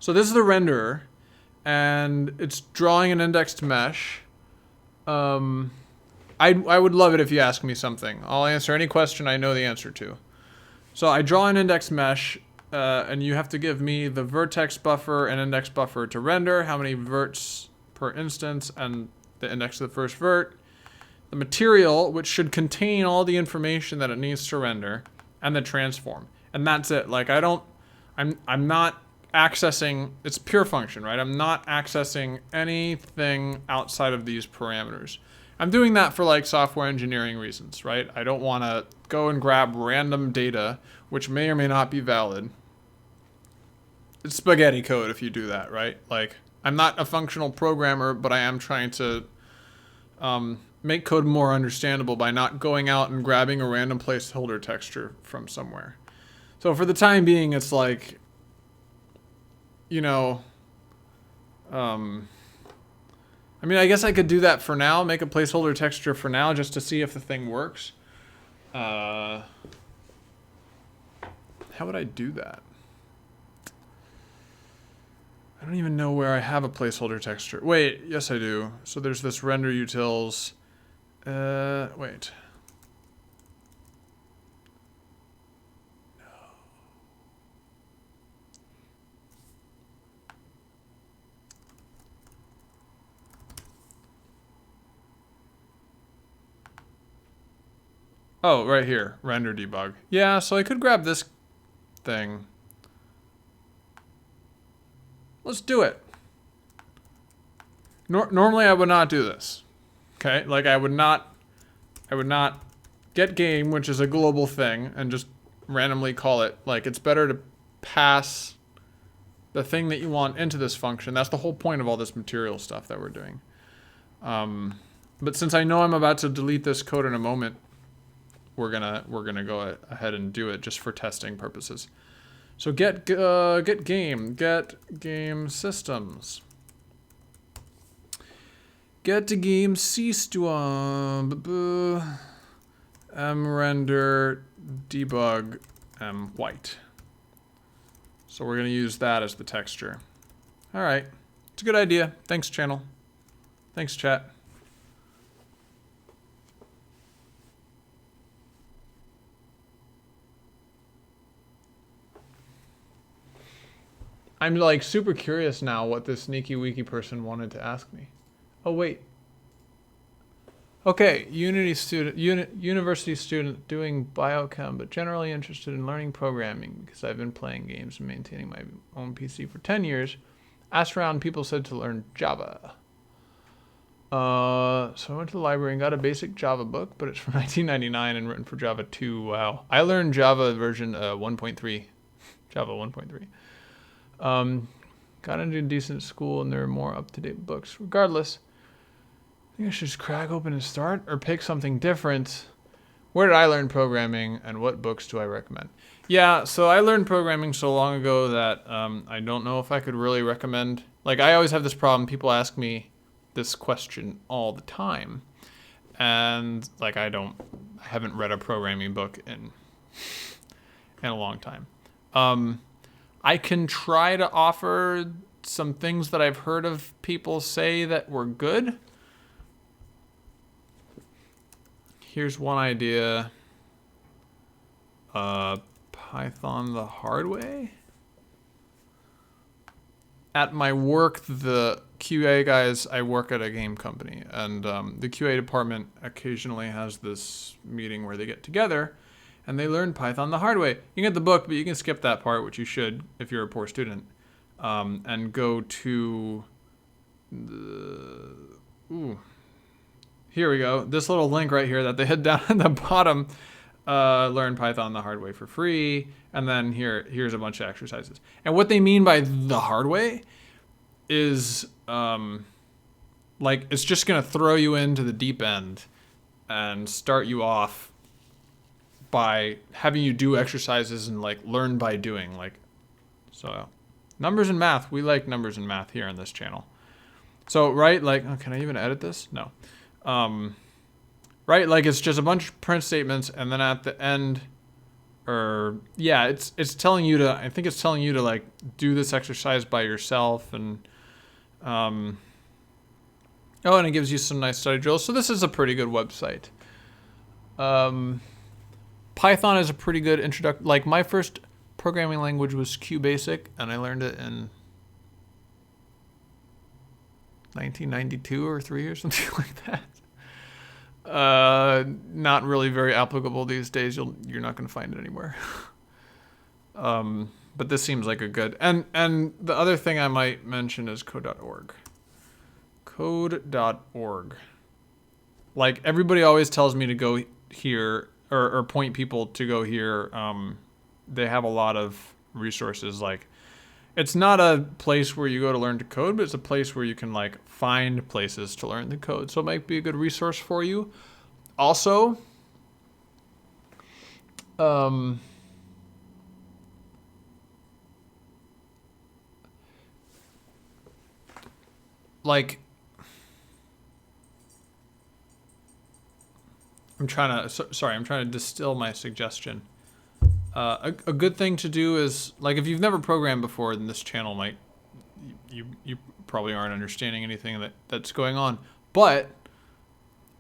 So this is the renderer, and it's drawing an indexed mesh. I would love it if you ask me something. I'll answer any question I know the answer to. So I draw an indexed mesh, and you have to give me the vertex buffer and index buffer to render, how many verts per instance, and the index of the first vert, the material, which should contain all the information that it needs to render, and the transform. And that's it. Like I'm not accessing, it's pure function, right? I'm not accessing anything outside of these parameters. I'm doing that for like software engineering reasons, right? I don't want to go and grab random data, which may or may not be valid. It's spaghetti code if you do that, right? Like, I'm not a functional programmer, but I am trying to make code more understandable by not going out and grabbing a random placeholder texture from somewhere. So for the time being, it's like, you know, I mean, I guess I could do that for now, make a placeholder texture for now just to see if the thing works. How would I do that? I don't even know where I have a placeholder texture. Wait, yes I do. So there's this render utils. Wait. Oh, right here, render debug. Yeah, so I could grab this thing. Let's do it. Normally I would not do this. Okay, like I would not get game, which is a global thing, and just randomly call it. Like, it's better to pass the thing that you want into this function. That's the whole point of all this material stuff that we're doing. But since I know I'm about to delete this code in a moment, we're gonna go ahead and do it just for testing purposes. So get game systems. Get to game system render debug white. So we're gonna use that as the texture. All right, it's a good idea. Thanks, channel. Thanks, chat. I'm like super curious now what this sneaky wiki person wanted to ask me. Oh wait. Okay, university student doing biochem, but generally interested in learning programming because I've been playing games and maintaining my own PC for 10 years. Asked around, people said to learn Java. So I went to the library and got a basic Java book, but it's from 1999 and written for Java 2. Wow. I learned Java version 1.3. Java 1.3. Got into a decent school and there are more up-to-date books. Regardless, I think I should just crack open and start or pick something different. Where did I learn programming and what books do I recommend? Yeah, so I learned programming so long ago that I don't know if I could really recommend. Like, I always have this problem. People ask me this question all the time. And like, I haven't read a programming book in a long time. I can try to offer some things that I've heard of people say that were good. Here's one idea. Python the hard way. At my work, the QA guys, I work at a game company, and the QA department occasionally has this meeting where they get together and they learn Python the hard way. You can get the book, but you can skip that part, which you should if you're a poor student, and go to the... Ooh. Here we go. This little link right here that they had down at the bottom. Learn Python the hard way for free. And then here's a bunch of exercises. And what they mean by the hard way is like it's just going to throw you into the deep end and start you off by having you do exercises and like learn by doing. Like, so numbers and math. We like numbers and math here on this channel. So, right, like, oh, can I even edit this? No. Right, like it's just a bunch of print statements, and then at the end, or yeah, it's telling you to. I think it's telling you to like do this exercise by yourself, and oh, and it gives you some nice study drills. So this is a pretty good website. Python is a pretty good introduction. Like my first programming language was QBasic, and I learned it in 1992 or 3 or something like that. Not really very applicable these days. You're not going to find it anywhere. But this seems like a good. And the other thing I might mention is code.org. Code.org. Like everybody always tells me to go here or point people to go here. They have a lot of resources. Like it's not a place where you go to learn to code, but it's a place where you can like find places to learn the code. So it might be a good resource for you. Also, like I'm trying to distill my suggestion. A good thing to do is, like, if you've never programmed before, then this channel might, you probably aren't understanding anything that's going on. But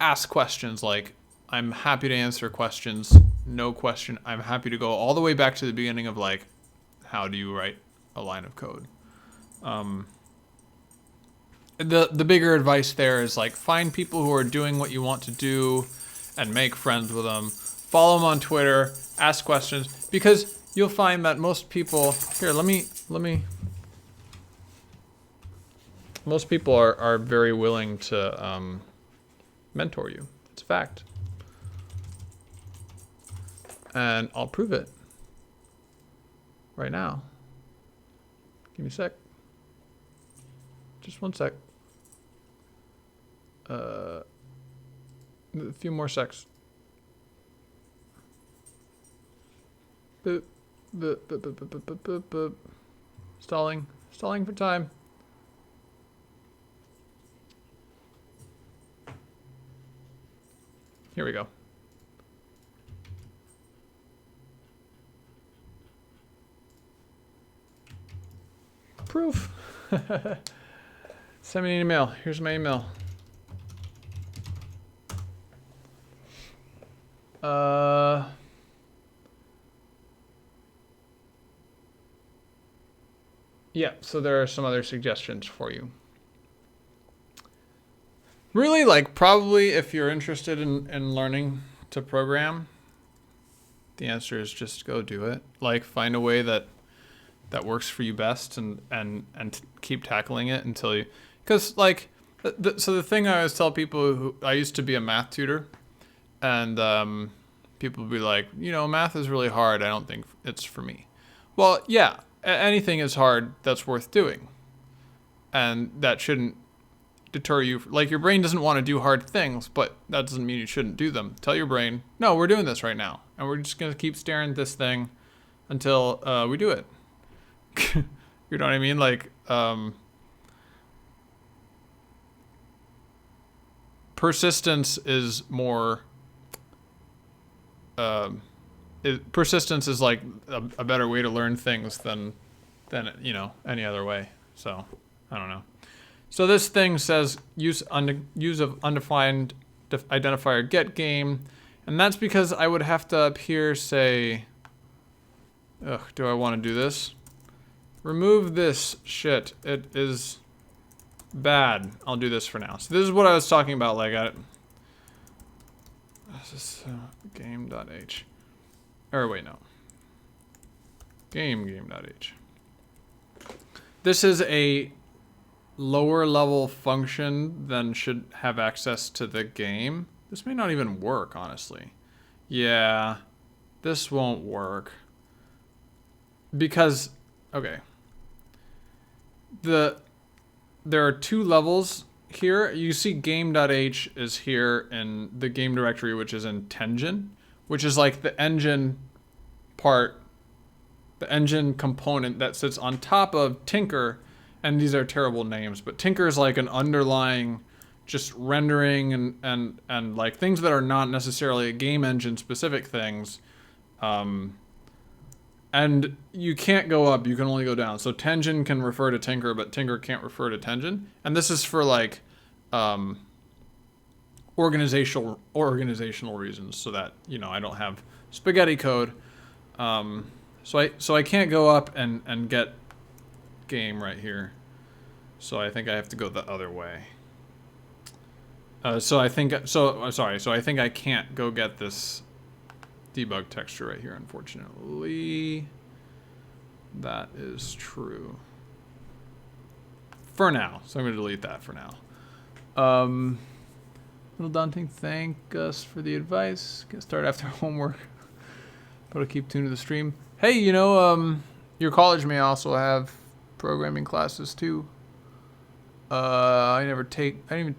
ask questions. Like, I'm happy to answer questions. No question. I'm happy to go all the way back to the beginning of, like, how do you write a line of code? The bigger advice there is, like, find people who are doing what you want to do and make friends with them. Follow them on Twitter. Ask questions, because you'll find that most people here. Most people are very willing to mentor you. It's a fact, and I'll prove it right now. Give me a sec. Just one sec. A few more secs. Boop, boop, boop, boop, boop, boop, boop, boop. Stalling for time. Here we go. Proof. Send me an email. Here's my email. Yeah, so there are some other suggestions for you. Really, like, probably if you're interested in learning to program, the answer is just go do it. Like, find a way that works for you best, and keep tackling it until you, because like, so the thing I always tell people who, I used to be a math tutor, and people would be like, you know, math is really hard. I don't think it's for me. Well, yeah, anything is hard that's worth doing, and that shouldn't deter you. Like, your brain doesn't want to do hard things, but that doesn't mean you shouldn't do them. Tell your brain, no, we're doing this right now, and we're just gonna keep staring at this thing until we do it. You know what I mean? Like, persistence is more. Persistence is like a better way to learn things than you know, any other way. So I don't know. So this thing says use of undefined identifier get game, and that's because I would have to up here say, ugh, do I want to do this? Remove this shit. It is bad. I'll do this for now. So this is what I was talking about. Like, this is game.h. Or wait, no. Game.h. This is a lower level function than should have access to the game. This may not even work, honestly. Yeah, this won't work. Because, okay. There are two levels here. You see game.h is here in the game directory, which is in Tengen, which is like the engine part, the engine component that sits on top of Tinker. And these are terrible names, but Tinker is like an underlying just rendering and like things that are not necessarily game engine specific things. And you can't go up, you can only go down. So Tengen can refer to Tinker, but Tinker can't refer to Tengen. And this is for like organizational reasons, so that, you know, I don't have spaghetti code. So I can't go up and get game right here. So I think I have to go the other way. So I think I can't go get this debug texture right here, unfortunately. That is true. For now. So I'm going to delete that for now. Little daunting, thank us for the advice. Get started after homework. But I'll keep tuned to the stream. Hey, you know, your college may also have programming classes too. I didn't even,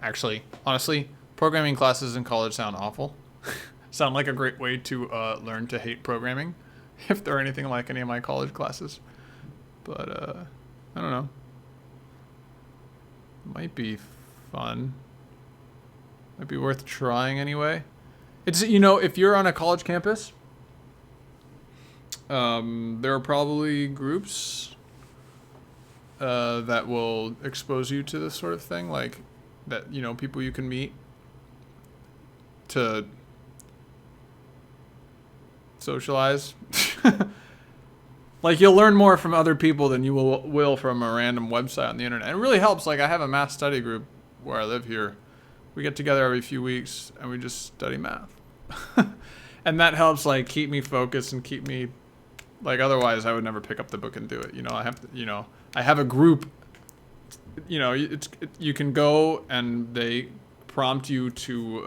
actually, honestly, programming classes in college sound awful. Sound like a great way to learn to hate programming, if they're anything like any of my college classes. But I don't know. Might be fun. Might be worth trying anyway. It's, you know, if you're on a college campus, there are probably groups that will expose you to this sort of thing, like that, you know, people you can meet to socialize. Like, you'll learn more from other people than you will from a random website on the internet. It really helps. Like, I have a math study group where I live here. We get together every few weeks and we just study math. And that helps, like, keep me focused and keep me, like, otherwise I would never pick up the book and do it. You know, I have to, you know, I have a group, you know, you can go and they prompt you to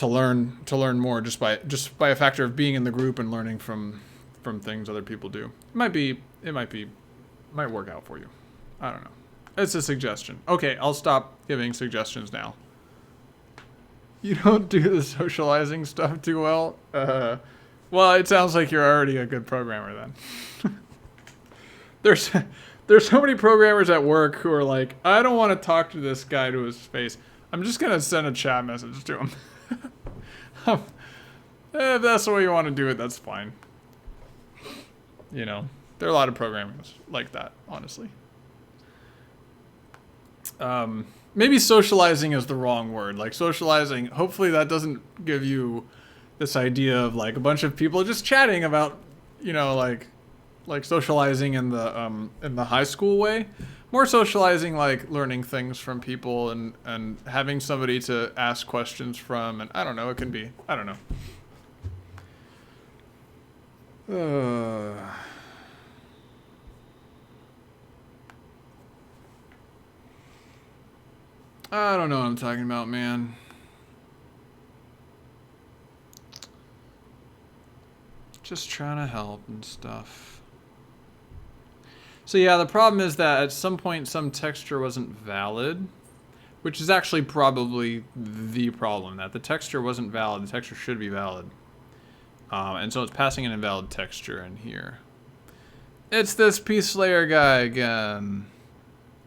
learn more just by a factor of being in the group and learning from things other people do. It might work out for you. I don't know. It's a suggestion. Okay, I'll stop giving suggestions now. You don't do the socializing stuff too well? Well, it sounds like you're already a good programmer then. There's so many programmers at work who are like, I don't want to talk to this guy to his face. I'm just going to send a chat message to him. If that's the way you want to do it, that's fine. You know, there are a lot of programmers like that, honestly. Maybe socializing is the wrong word. Like, socializing, hopefully that doesn't give you this idea of like a bunch of people just chatting about, you know, like socializing in the high school way. More socializing, like learning things from people and having somebody to ask questions from, and I don't know, it can be, I don't know. I don't know what I'm talking about, man. Just trying to help and stuff. So yeah, the problem is that at some point some texture wasn't valid, which is actually probably the problem, that the texture wasn't valid. The texture should be valid. And so it's passing an invalid texture in here. It's this Peace-Slayer guy again.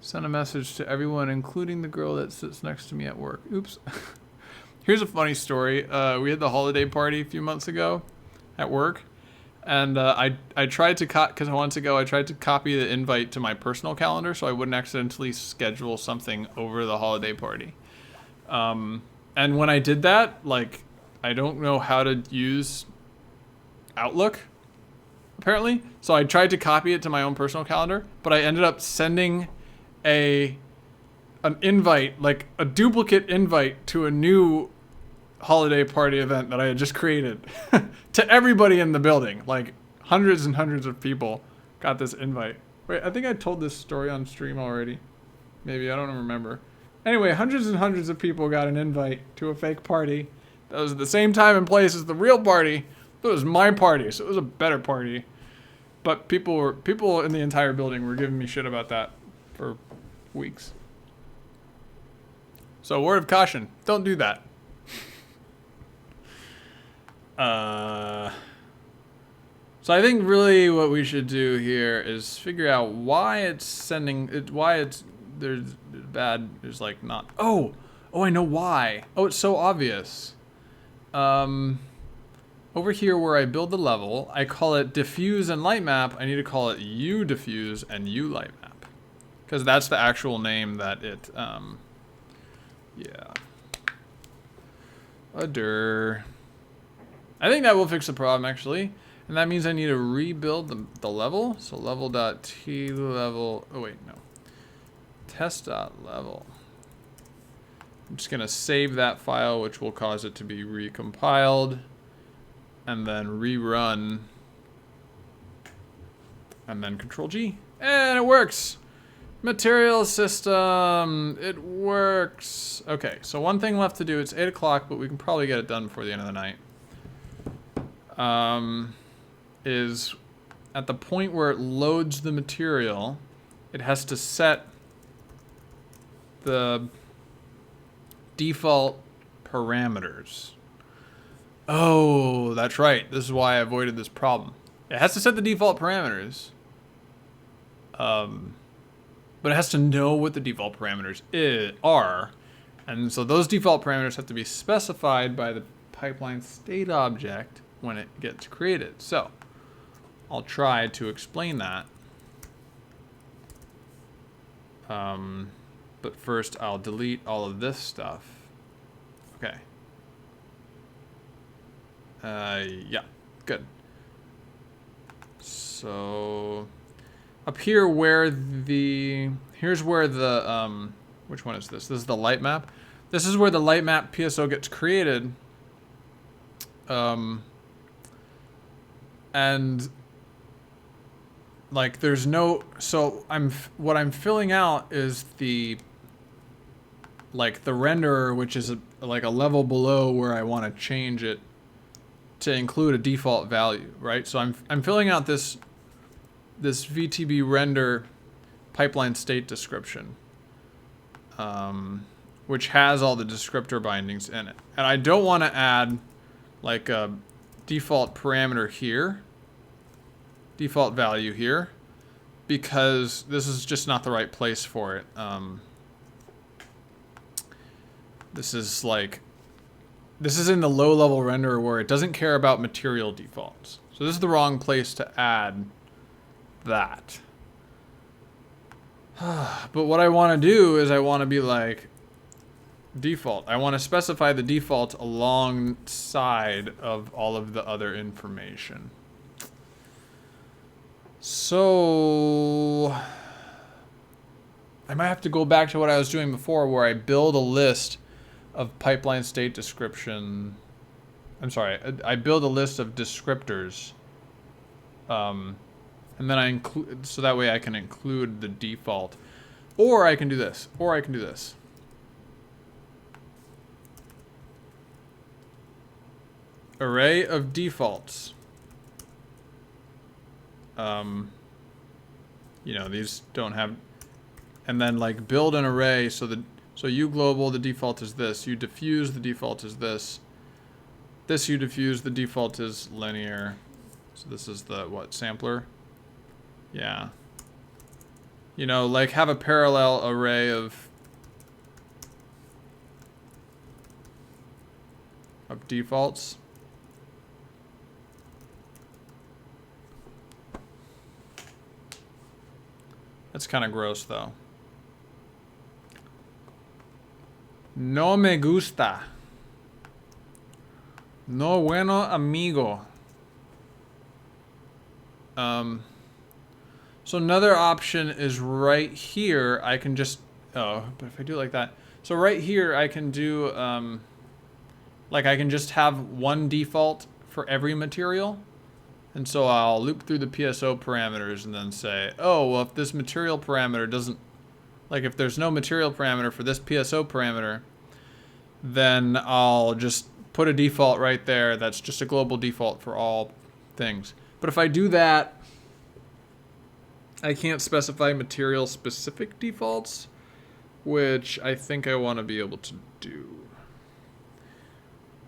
Send a message to everyone, including the girl that sits next to me at work. Oops. Here's a funny story. We had the holiday party a few months ago at work. And I tried to because once ago I tried to copy the invite to my personal calendar so I wouldn't accidentally schedule something over the holiday party. And when I did that, like, I don't know how to use Outlook, apparently. So I tried to copy it to my own personal calendar, but I ended up sending an invite, like a duplicate invite to a new holiday party event that I had just created to everybody in the building. Like, hundreds and hundreds of people got this invite. Wait, I think I told this story on stream already. Maybe, I don't remember. Anyway, hundreds and hundreds of people got an invite to a fake party that was at the same time and place as the real party. It was my party, so it was a better party. But people in the entire building were giving me shit about that for weeks. So, word of caution, don't do that. So I think really what we should do here is figure out why it's sending it, why it's there's bad. There's like not. Oh, I know why. Oh, it's so obvious. Over here where I build the level, I call it diffuse and light map. I need to call it U diffuse and U light map, because that's the actual name that it. Yeah. Adder. I think that will fix the problem, actually. And that means I need to rebuild the level. So level.tlevel. Oh, wait, no. Test.level. I'm just going to save that file, which will cause it to be recompiled. And then rerun. And then Control G. And it works. Material system. It works. Okay, so one thing left to do. It's 8 o'clock, but we can probably get it done before the end of the night. Is at the point where it loads the material, it has to set the default parameters. Oh, that's right. This is why I avoided this problem. It has to set the default parameters. But it has to know what the default parameters are. And so those default parameters have to be specified by the pipeline state object when it gets created. So I'll try to explain that. But first I'll delete all of this stuff. Okay. Yeah, good. So up here here's where the, which one is this? This is the light map. This is where the light map PSO gets created. And like there's no, so what I'm filling out is the renderer, which is like a level below where I want to change it to include a default value, right? So I'm filling out this VTB render pipeline state description, which has all the descriptor bindings in it. And I don't want to add like a default parameter here, default value here, because this is just not the right place for it. This is in the low level renderer where it doesn't care about material defaults. So this is the wrong place to add that. But what I want to do is I want to be like default. I want to specify the default alongside of all of the other information. So I might have to go back to what I was doing before where I build a list of pipeline state description. I'm sorry, I build a list of descriptors. And then I include, so that way I can include the default. Or I can do this, or I can do this. Array of defaults. You know, these don't have, and then like build an array so U global, the default is this. U diffuse, the default is this. This U diffuse, the default is linear. So this is the, what, sampler? Yeah. You know, like have a parallel array of defaults. That's kind of gross though. No me gusta. No bueno amigo. So another option is right here. I can just, but if I do it like that. So right here I can do, like I can just have one default for every material. And so I'll loop through the PSO parameters and then say, oh, well, if this material parameter doesn't, like if there's no material parameter for this PSO parameter, then I'll just put a default right there. That's just a global default for all things. But if I do that, I can't specify material specific defaults, which I think I want to be able to do.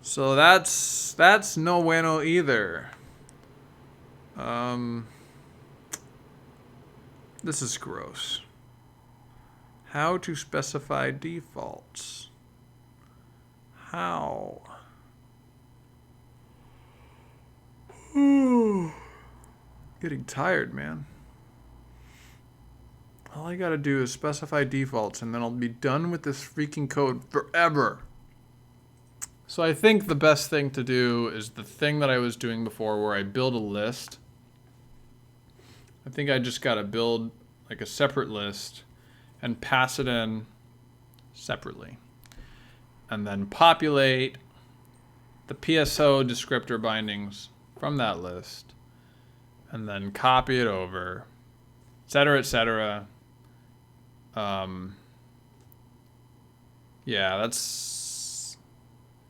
So that's no bueno either. This is gross. How to specify defaults. How? Getting tired, man. All I gotta do is specify defaults and then I'll be done with this freaking code forever. So I think the best thing to do is the thing that I was doing before where I build a list. I think I just gotta build like a separate list and pass it in separately. And then populate the PSO descriptor bindings from that list. And then copy it over, et cetera, et cetera. Yeah, that's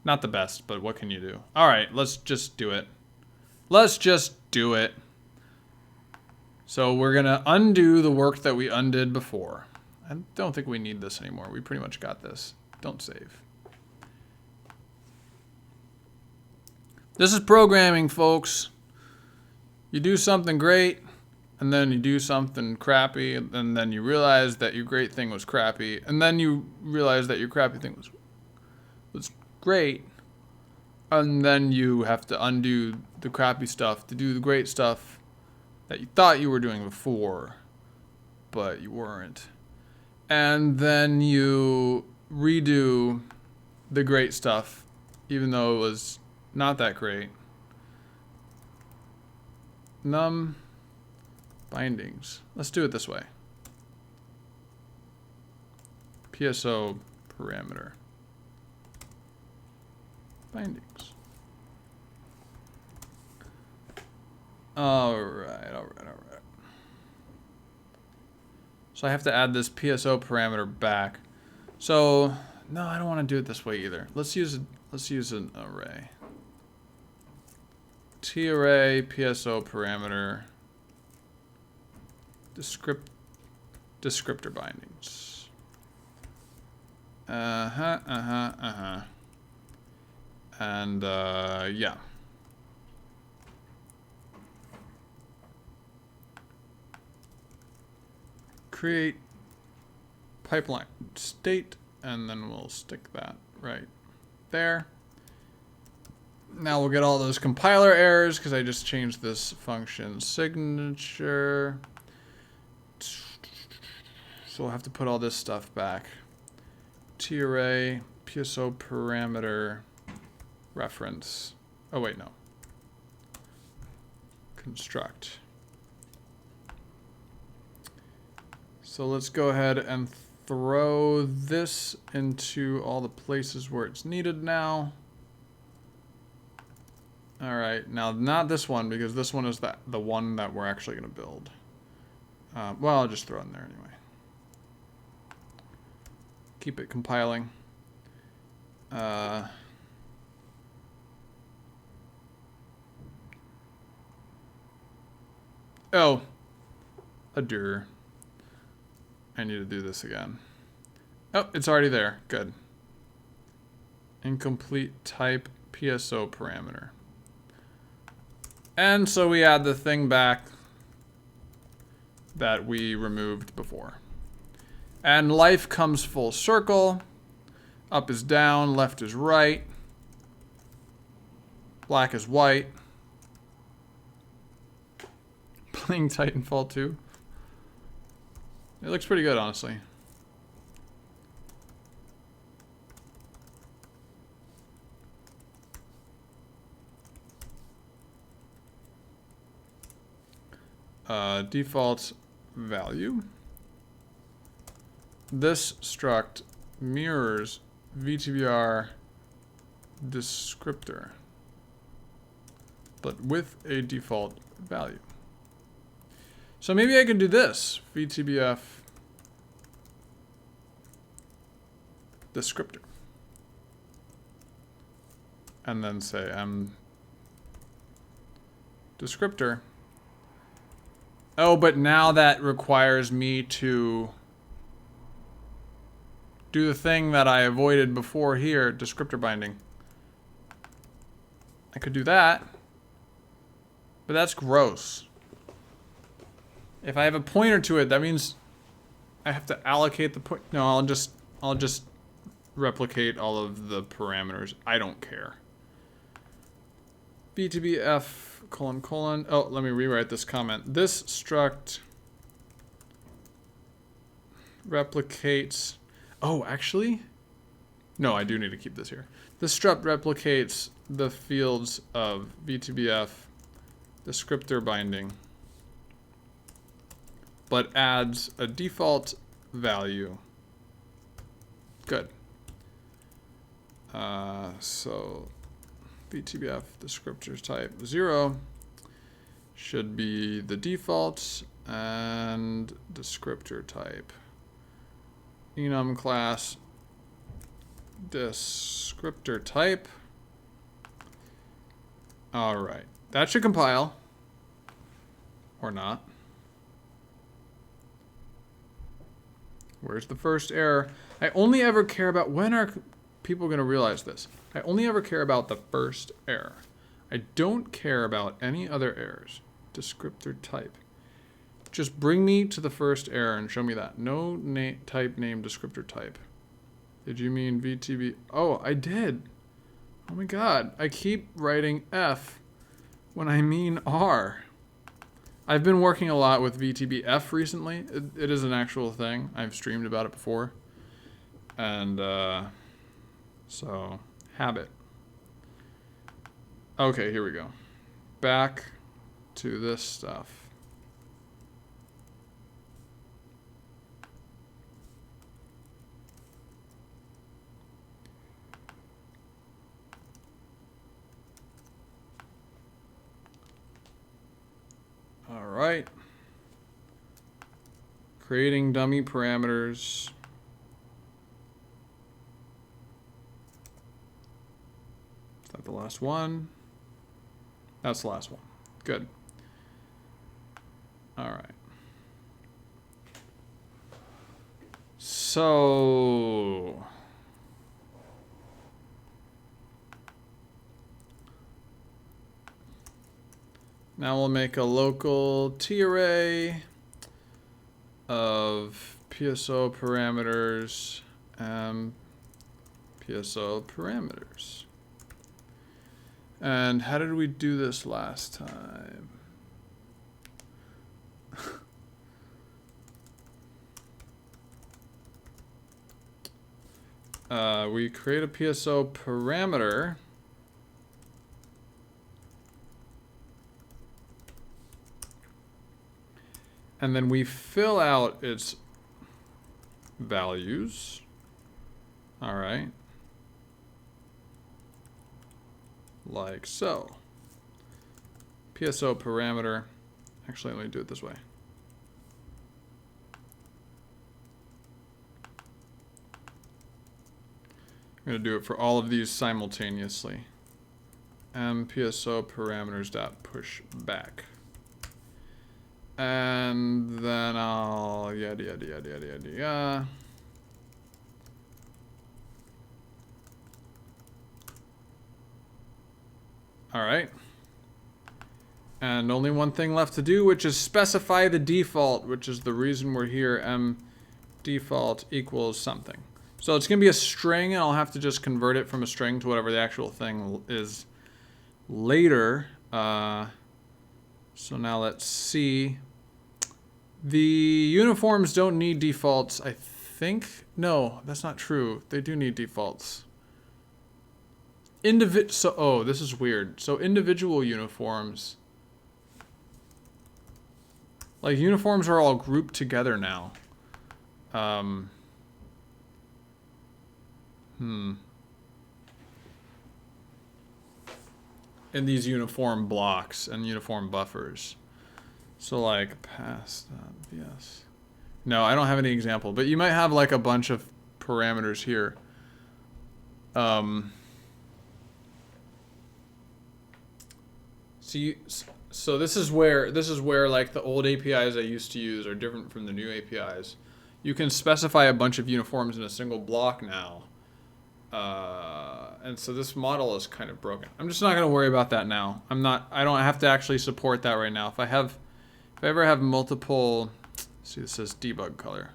not the best, but what can you do? All right, let's just do it. Let's just do it. So we're gonna undo the work that we undid before. I don't think we need this anymore. We pretty much got this. Don't save. This is programming, folks. You do something great, and then you do something crappy, and then you realize that your great thing was crappy, and then you realize that your crappy thing was great, and then you have to undo the crappy stuff to do the great stuff that you thought you were doing before, but you weren't. And then you redo the great stuff, even though it was not that great. Num bindings. Let's do it this way. PSO parameter. Bindings. Alright. So I have to add this PSO parameter back. So, no, I don't want to do it this way either. Let's use an array. T-array, PSO parameter, descriptor bindings. And, yeah. Create pipeline state, and then we'll stick that right there. Now we'll get all those compiler errors because I just changed this function signature. So we'll have to put all this stuff back. T-array, PSO parameter, reference. Oh wait, no. Construct. So let's go ahead and throw this into all the places where it's needed now. All right, now not this one because this one is the one that we're actually going to build. Well, I'll just throw it in there anyway. Keep it compiling. Oh, a dir. I need to do this again. Oh, it's already there. Good. Incomplete type PSO parameter. And so we add the thing back that we removed before. And life comes full circle. Up is down, left is right. Black is white. Playing Titanfall 2. It looks pretty good, honestly. Default value. This struct mirrors VTBR descriptor, but with a default value. So maybe I can do this, VTBF descriptor. And then say descriptor. Oh, but now that requires me to do the thing that I avoided before here, descriptor binding. I could do that, but that's gross. If I have a pointer to it, that means I have to allocate the point. No, I'll just replicate all of the parameters. I don't care. VTBF : oh, let me rewrite this comment. This struct replicates. Oh, actually, no, I do need to keep this here. This struct replicates the fields of VTBF descriptor binding, but adds a default value. Good. So VTBF descriptor type 0 should be the default, and descriptor type enum class descriptor type. All right, that should compile or not. Where's the first error? I only ever care about, when are people going to realize this? I only ever care about the first error. I don't care about any other errors. Descriptor type. Just bring me to the first error and show me that. No type name descriptor type. Did you mean VTB? Oh, I did. Oh my god. I keep writing F when I mean R. I've been working a lot with VTBF recently. It is an actual thing. I've streamed about it before. And, so, habit. Okay, here we go. Back to this stuff. All right. Creating dummy parameters. Is that the last one? That's the last one. Good. All right. So now we'll make a local T-array of PSO parameters and PSO parameters. And how did we do this last time? We create a PSO parameter. And then we fill out its values. All right. Like so. PSO parameter. Actually, let me do it this way. I'm going to do it for all of these simultaneously. PSO parameters dot push back. And then I'll yada yada yada yada yada yada. All right. And only one thing left to do, which is specify the default, which is the reason we're here. Default equals something. So it's going to be a string, and I'll have to just convert it from a string to whatever the actual thing is later. So now let's see. The uniforms don't need defaults, I think. No, that's not true. They do need defaults. Oh, this is weird. So individual uniforms. Like, uniforms are all grouped together now. In these uniform blocks and uniform buffers. So like pass.vs. No, I don't have any example, but you might have like a bunch of parameters here. So this is where like the old APIs I used to use are different from the new APIs. You can specify a bunch of uniforms in a single block now. And so this model is kind of broken. I'm just not going to worry about that now. I don't have to actually support that right now. If I ever have multiple, see, this says debug color.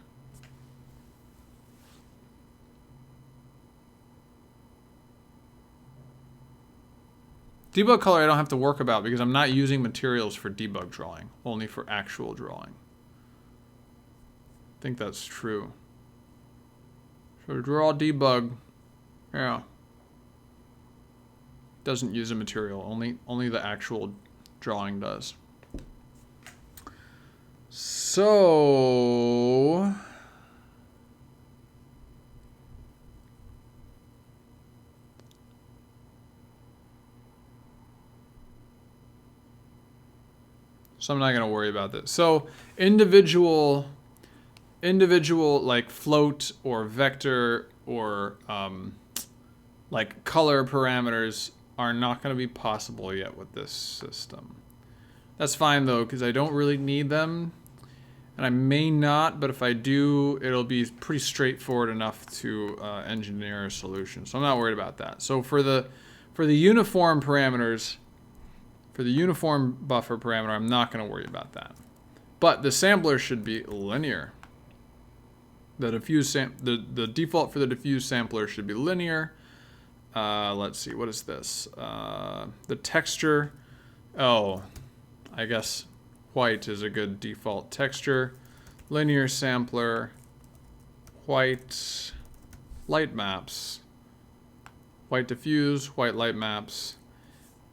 Debug color I don't have to work about because I'm not using materials for debug drawing, only for actual drawing. I think that's true. So draw debug, yeah. Doesn't use a material, only the actual drawing does. So I'm not gonna worry about this. So individual like float or vector or like color parameters are not going to be possible yet with this system. That's fine though, because I don't really need them. And I may not, but if I do, it'll be pretty straightforward enough to engineer a solution. So I'm not worried about that. So for the uniform parameters, for the uniform buffer parameter, I'm not going to worry about that. But the sampler should be linear. The default for the diffuse sampler should be linear. Let's see, what is this? The texture. Oh, I guess white is a good default texture. Linear sampler, white light maps, white diffuse, white light maps.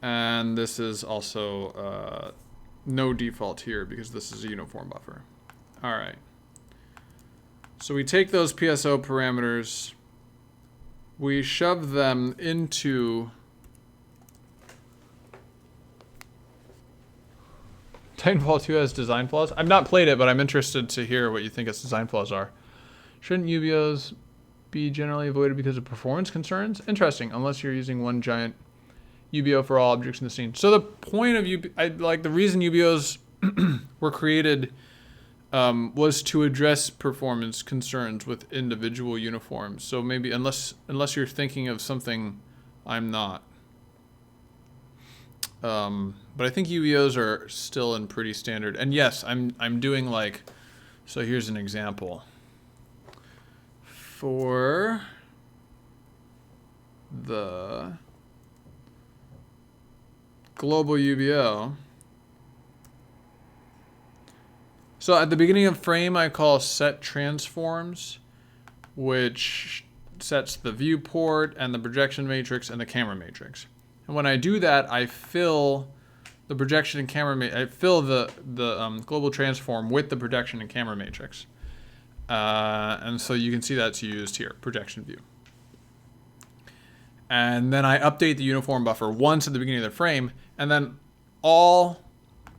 And this is also no default here because this is a uniform buffer. All right. So we take those PSO parameters, we shove them into Titanfall 2 has design flaws. I've not played it, but I'm interested to hear what you think its design flaws are. Shouldn't UBOs be generally avoided because of performance concerns? Interesting, unless you're using one giant UBO for all objects in the scene. So the point of the reason UBOs were created was to address performance concerns with individual uniforms. So maybe unless you're thinking of something I'm not. But I think UBOs are still in pretty standard. And yes, I'm doing like, so here's an example. For the global UBO. So at the beginning of frame, I call set transforms, which sets the viewport and the projection matrix and the camera matrix. And when I do that, I fill the projection and camera I fill the global transform with the projection and camera matrix. And so you can see that's used here, projection view. And then I update the uniform buffer once at the beginning of the frame, and then all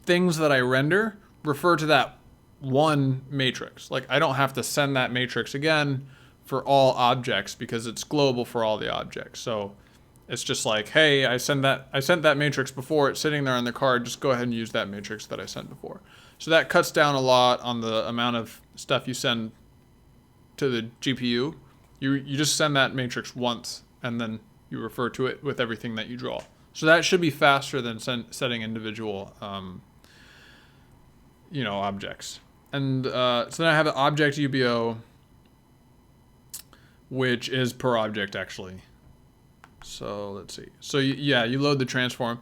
things that I render refer to that one matrix. Like I don't have to send that matrix again for all objects because it's global for all the objects. So it's just like, hey, I sent that matrix before, it's sitting there on the card, just go ahead and use that matrix that I sent before. So that cuts down a lot on the amount of stuff you send to the GPU. You just send that matrix once and then you refer to it with everything that you draw. So that should be faster than setting individual objects. And so then I have an object UBO, which is per object actually. So let's see. So you load the transform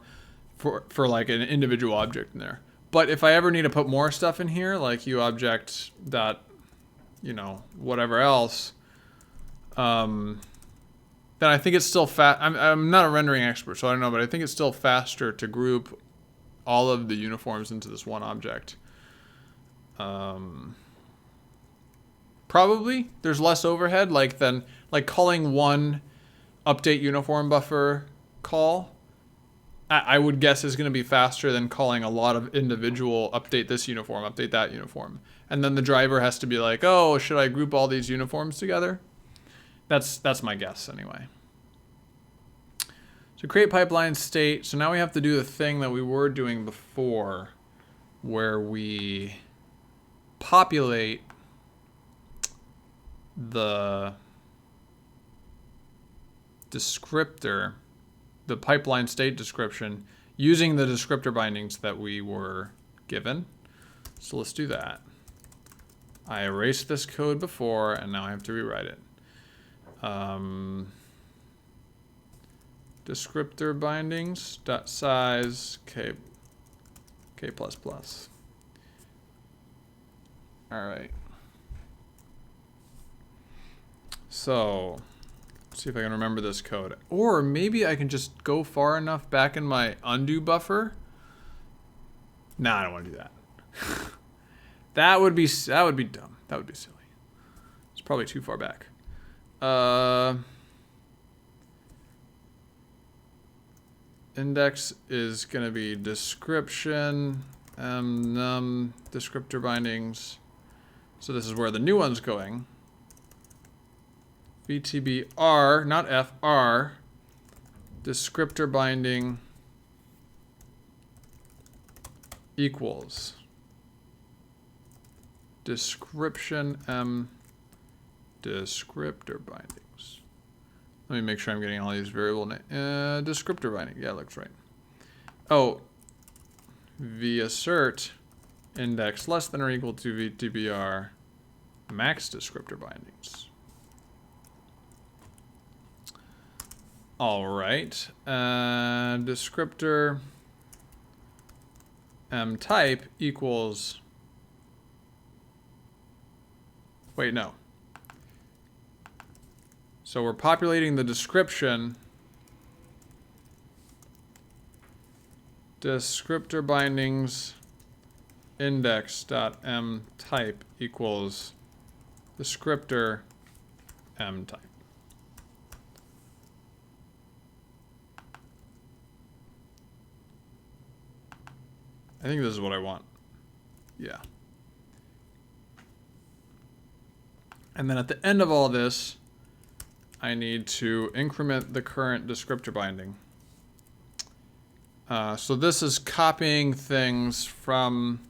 for like an individual object in there. But if I ever need to put more stuff in here, like UObject dot, whatever else, then I think it's still I'm not a rendering expert, so I don't know, but I think it's still faster to group all of the uniforms into this one object. Probably there's less overhead, like calling one update uniform buffer call, I would guess is going to be faster than calling a lot of individual update this uniform, update that uniform. And then the driver has to be like, oh, should I group all these uniforms together? That's my guess anyway. So create pipeline state. So now we have to do the thing that we were doing before where we populate the descriptor, the pipeline state description, using the descriptor bindings that we were given. So let's do that. I erased this code before, and now I have to rewrite it. Descriptor bindings dot size k plus plus. All right. So see if I can remember this code. Or maybe I can just go far enough back in my undo buffer. Nah, I don't want to do that. That would be dumb. That would be silly. It's probably too far back. Index is going to be description, num descriptor bindings. So this is where the new one's going. VTBR, not FR, descriptor binding equals. description descriptor bindings. Let me make sure I'm getting all these variable descriptor binding. Yeah, looks right. Oh, vassert index less than or equal to VTBR max descriptor bindings. All right, descriptor type equals, wait, no. So we're populating the description. Descriptor bindings index.m type equals descriptor m type. I think this is what I want. Yeah. And then at the end of all this, I need to increment the current descriptor binding. So this is copying things from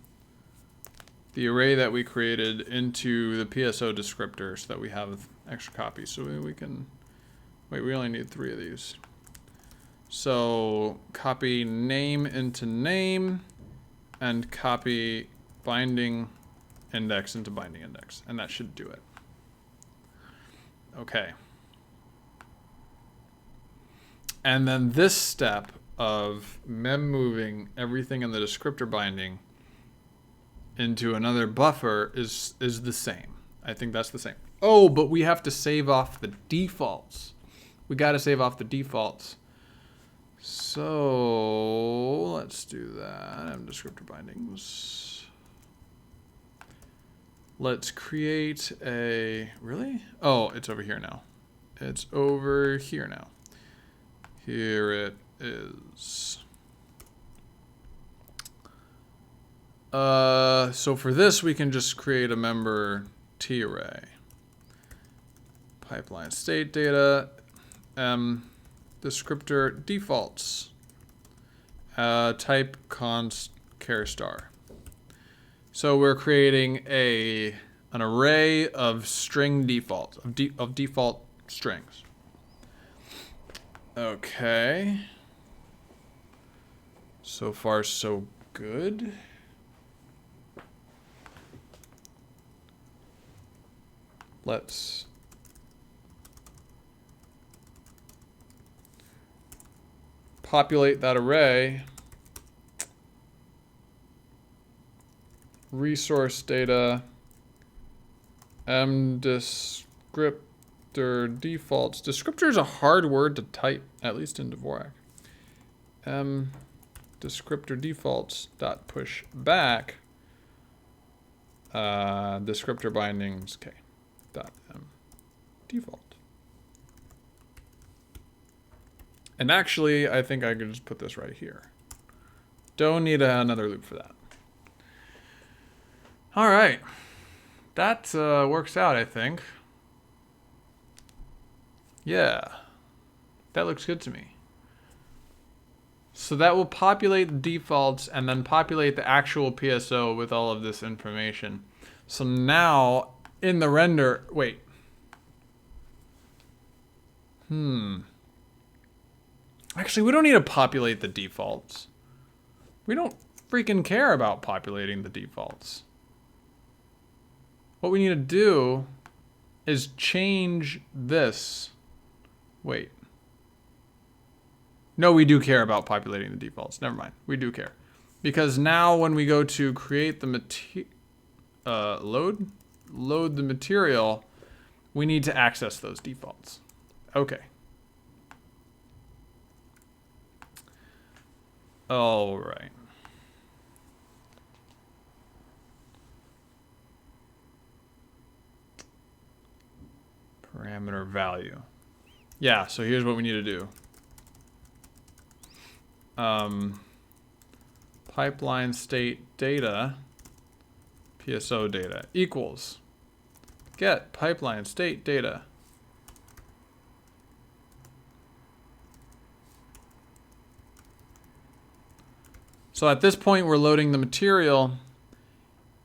the array that we created into the PSO descriptor so that we have extra copies. So we can, wait, we only need 3 of these. So copy name into name and copy binding index into binding index. And that should do it. Okay. And then this step of mem moving everything in the descriptor binding into another buffer is the same. I think that's the same. Oh, but we have to save off the defaults. We got to save off the defaults. So let's do that. Descriptor bindings. Let's create a, really? Oh, it's over here now. It's over here now. Here it is. So for this, we can just create a member T array. Pipeline state data, descriptor defaults, type const char star. So we're creating an array of string defaults, of default strings. Okay. So far, so good. Let's populate that array. Resource data, descriptor defaults. Descriptor is a hard word to type, at least in Dvorak. Descriptor defaults dot push back descriptor bindings k dot default. And actually, I think I could just put this right here. Don't need another loop for that. All right, that works out, I think. Yeah, that looks good to me. So that will populate the defaults and then populate the actual PSO with all of this information. So now in the render, wait. Actually, we don't need to populate the defaults. We don't freaking care about populating the defaults. What we need to do is change this. Wait. No, we do care about populating the defaults. Never mind. We do care. Because now when we go to create the load the material, we need to access those defaults. Okay. All right. Parameter value. Yeah, so here's what we need to do. Pipeline state data, PSO data equals get pipeline state data. So at this point, we're loading the material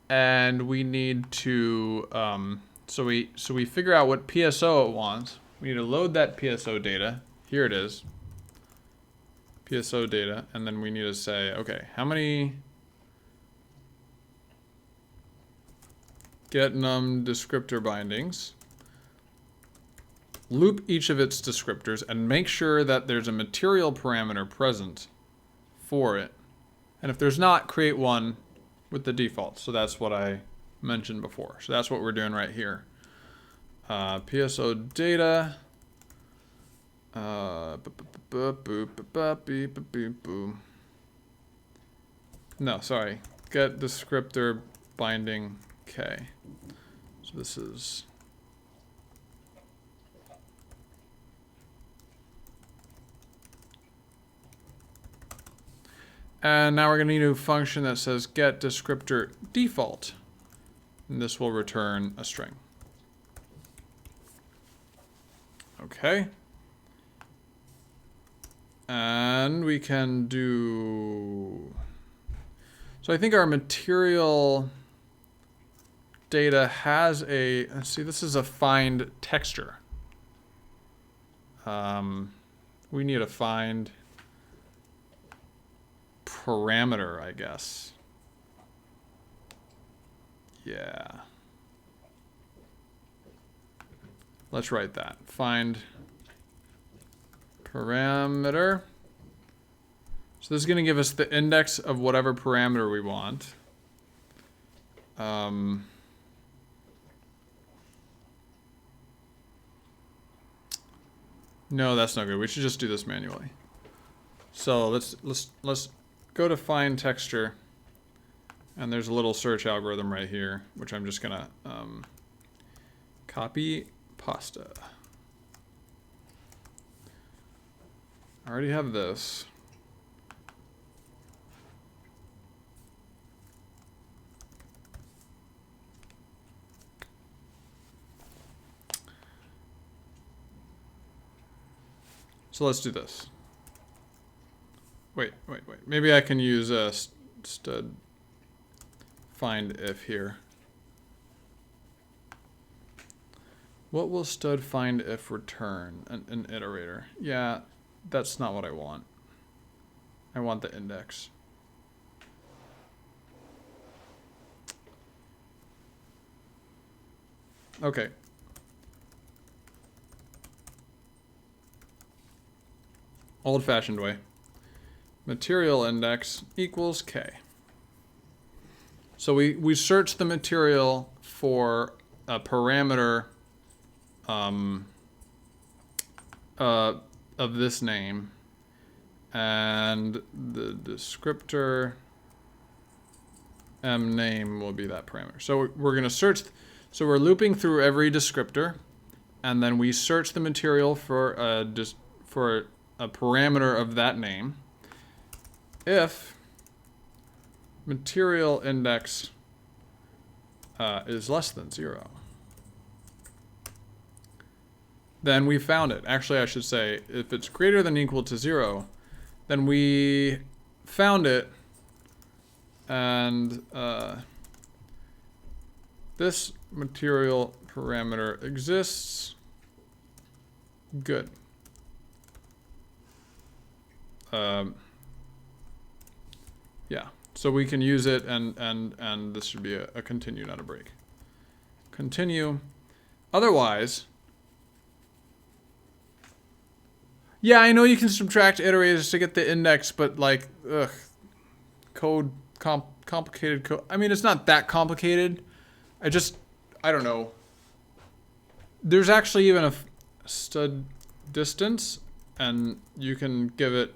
and we need to so we figure out what PSO it wants. We need to load that PSO data. Here it is. PSO data, and then we need to say, okay, how many get num descriptor bindings, loop each of its descriptors, and make sure that there's a material parameter present for it. And if there's not, create one with the default. So that's what I mentioned before. So that's what we're doing right here. PSO data. No, sorry. Get descriptor binding K. So this is and now we're going to need a function that says get descriptor default. And this will return a string. Okay. And we can do... So I think our material data has a... Let's see, this is a find texture. We need a find parameter, I guess. Yeah. Let's write that. Find parameter. So this is going to give us the index of whatever parameter we want. No, that's not good. We should just do this manually. So let's go to find texture, and there's a little search algorithm right here, which I'm just gonna copy pasta. I already have this. So let's do this. Wait. Maybe I can use a stud find if here. What will stud find if return? An iterator. Yeah, that's not what I want. I want the index. Okay. Old-fashioned way. Material index equals K. So we search the material for a parameter of this name, and the descriptor name will be that parameter. So we're going to search. So we're looping through every descriptor, and then we search the material for a parameter of that name. If material index is less than 0, then we found it. Actually, I should say, if it's greater than or equal to 0, then we found it, and this material parameter exists. Good. Yeah, so we can use it, and this should be a continue, not a break. Continue. Otherwise, yeah, I know you can subtract iterators to get the index, but like, ugh, complicated code. I mean, it's not that complicated. I don't know. There's actually even a stud distance, and you can give it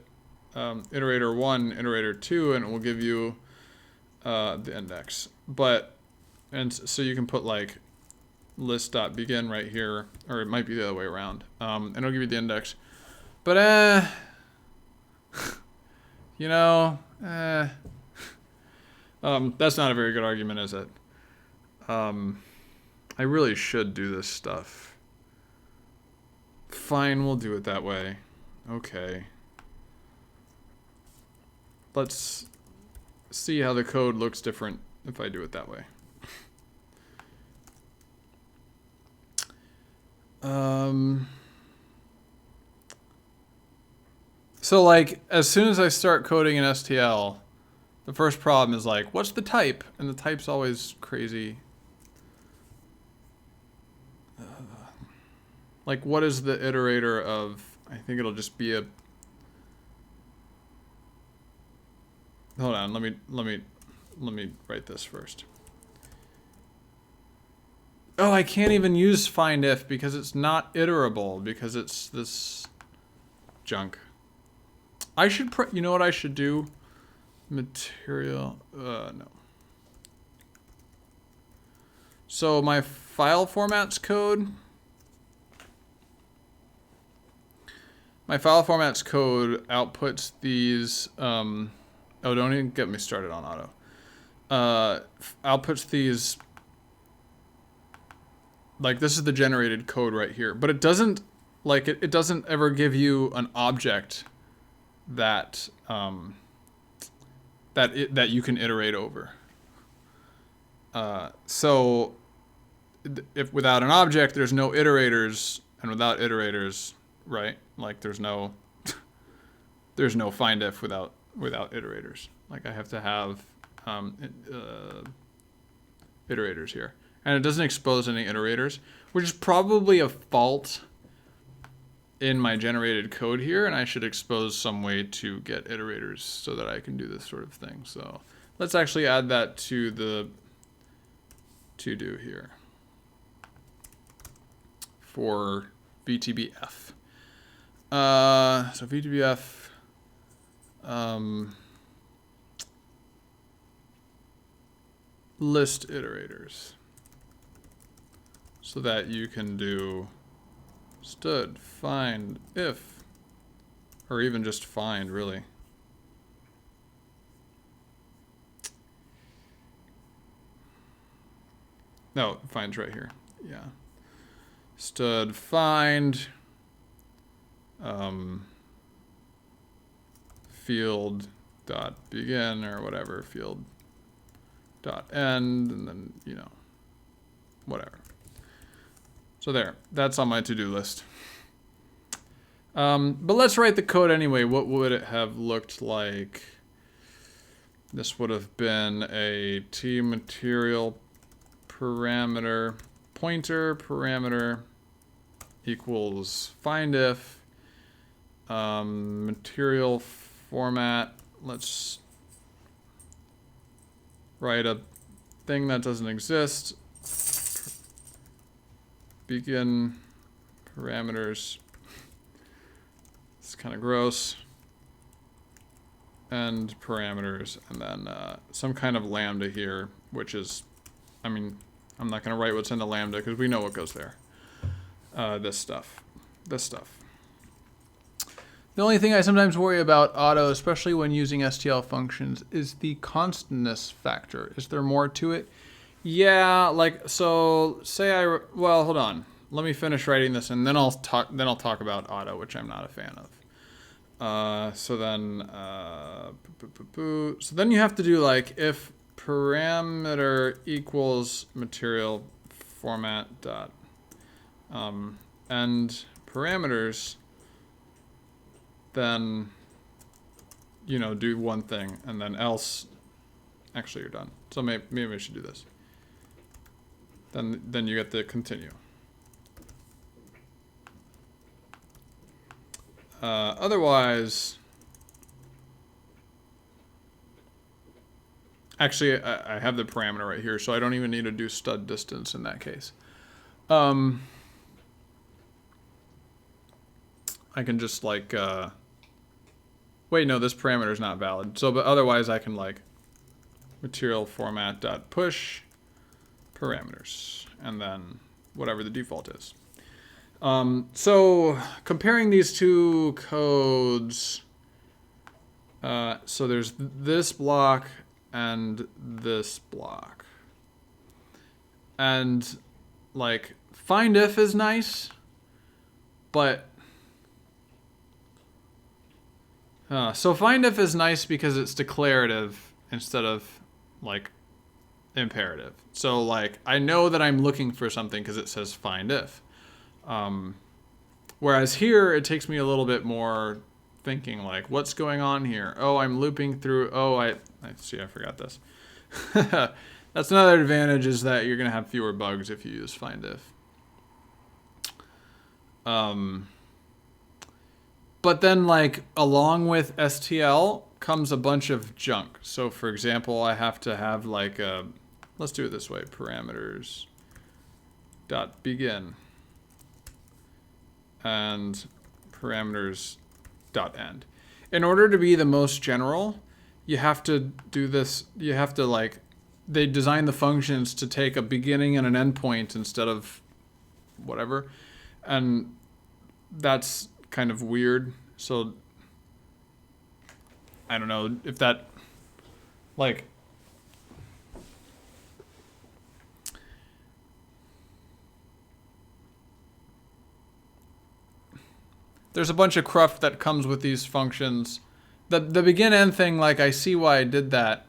iterator 1, iterator 2, and it will give you the index. And so you can put like list.begin right here, or it might be the other way around, and it'll give you the index. But you know, that's not a very good argument, is it? I really should do this stuff. Fine, we'll do it that way. Okay. Let's see how the code looks different if I do it that way. So like as soon as I start coding in STL, the first problem is like, what's the type? And the type's always crazy. Like what is the iterator of, I think it'll just be a, hold on, let me write this first. Oh, I can't even use find if because it's not iterable because it's this junk. I should, you know what I should do? Material, no. So my file formats code. My file formats code outputs these, oh, don't even get me started on auto. Outputs these, like this is the generated code right here, but it doesn't, like it doesn't ever give you an object that, that you can iterate over. So if without an object, there's no iterators, and without iterators, right? Like there's no find if without iterators. Like I have to have iterators here, and it doesn't expose any iterators, which is probably a fault in my generated code here, and I should expose some way to get iterators so that I can do this sort of thing. So let's actually add that to the to do here for VTBF. So VTBF, list iterators so that you can do stud, find, if, or even just find, really. No, find's right here. Yeah. Stud, find, field dot begin or whatever, field dot end, and then, you know, whatever. So there, that's on my to-do list. But let's write the code anyway. What would it have looked like? This would have been a T material parameter, pointer parameter equals find if, material format. Let's write a thing that doesn't exist. Begin parameters. It's kind of gross. End parameters, and then some kind of lambda here, which is, I mean, I'm not going to write what's in the lambda because we know what goes there. This stuff. The only thing I sometimes worry about auto, especially when using STL functions, is the constantness factor. Is there more to it? Yeah, like, so say well, hold on. Let me finish writing this and then I'll talk about auto, which I'm not a fan of. So then you have to do like if parameter equals material format dot end parameters, then, you know, do one thing and then else. Actually, you're done. So maybe we should do this. Then you get to continue. Otherwise, actually, I have the parameter right here, so I don't even need to do stud distance in that case. I can just like, wait, no, this parameter is not valid. So, but otherwise I can like material format dot push parameters, and then whatever the default is. So comparing these two codes, so there's this block and this block, and like find if is nice, but so find if is nice because it's declarative instead of like imperative. So like I know that I'm looking for something because it says find if. Whereas here, it takes me a little bit more thinking, like, what's going on here? Oh, I'm looping through. Oh, I see, I forgot this. That's another advantage, is that you're going to have fewer bugs if you use findIf. But then, like, along with STL comes a bunch of junk. So, for example, I have to have, like, let's do it this way, parameters dot begin and parameters dot end. In order to be the most general, you have to do this. You have to, like, they design the functions to take a beginning and an endpoint instead of whatever. And that's kind of weird. So I don't know if that, like, there's a bunch of cruft that comes with these functions. The begin end thing, like, I see why I did that,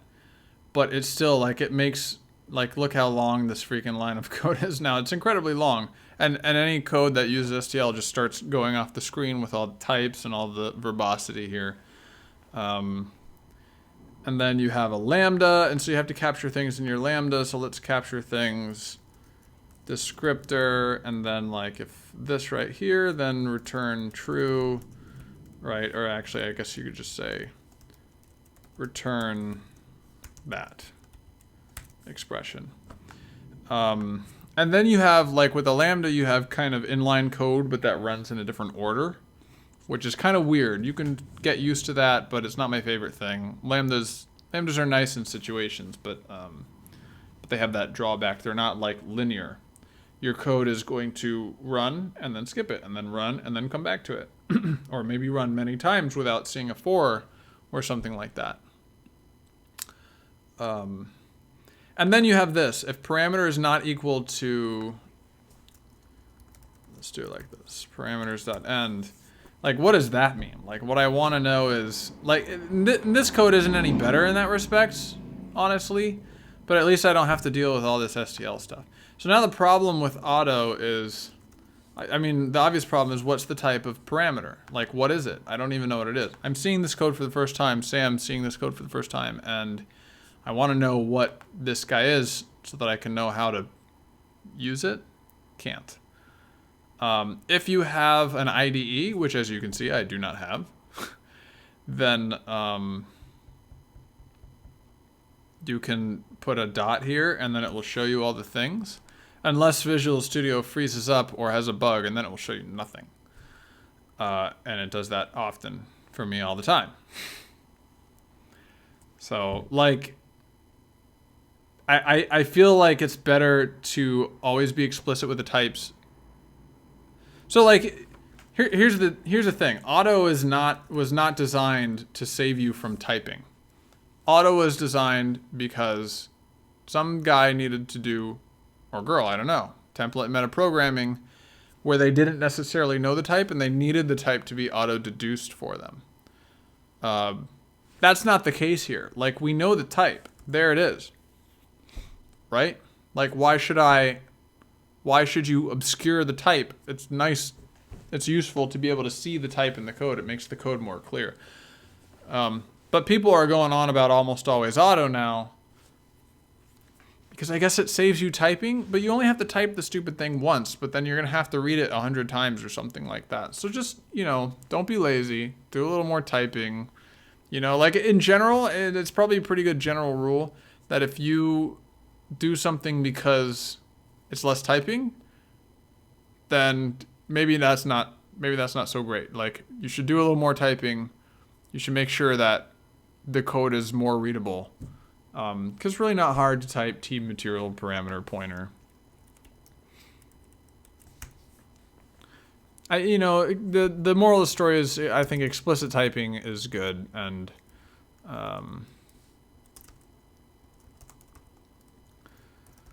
but it's still, like, it makes, like, look how long this freaking line of code is now. It's incredibly long. And any code that uses STL just starts going off the screen with all the types and all the verbosity here. And then you have a lambda, and so you have to capture things in your lambda. So let's capture things, descriptor, and then, like, if this right here, then return true, right? Or actually, I guess you could just say return that expression. And then you have, like, with a lambda, you have kind of inline code, but that runs in a different order, which is kind of weird. You can get used to that, but it's not my favorite thing. Lambdas are nice in situations, but they have that drawback. They're not, like, linear. Your code is going to run and then skip it, and then run and then come back to it. Or maybe run many times without seeing a for or something like that. And then you have this. If parameter is not equal to, let's do it like this, parameters.end. Like, what does that mean? Like, what I want to know is, like, this code isn't any better in that respect, honestly, but at least I don't have to deal with all this STL stuff. So now the problem with auto is, I mean, the obvious problem is, what's the type of parameter? Like, what is it? I don't even know what it is. I'm seeing this code for the first time. Sam's seeing this code for the first time, and I want to know what this guy is so that I can know how to use it. Can't. If you have an IDE, which, as you can see, I do not have, then you can put a dot here, and then it will show you all the things. Unless Visual Studio freezes up or has a bug, and then it will show you nothing. And it does that often for me all the time. So, like, I feel like it's better to always be explicit with the types. So, like, here's the thing. Auto was not designed to save you from typing. Auto was designed because some guy needed to do, or girl, I don't know, template metaprogramming, where they didn't necessarily know the type and they needed the type to be auto-deduced for them. That's not the case here. Like, we know the type. There it is. Right? Like, why should you obscure the type? It's nice. It's useful to be able to see the type in the code. It makes the code more clear. But people are going on about almost always auto now, because I guess it saves you typing, but you only have to type the stupid thing once, but then you're going to have to read it 100 times or something like that. So just, don't be lazy. Do a little more typing. Like, in general, it's probably a pretty good general rule that if you do something because it's less typing, then maybe that's not so great. Like, you should do a little more typing. You should make sure that the code is more readable. Because it's really not hard to type T material parameter pointer. The moral of the story is, I think explicit typing is good, and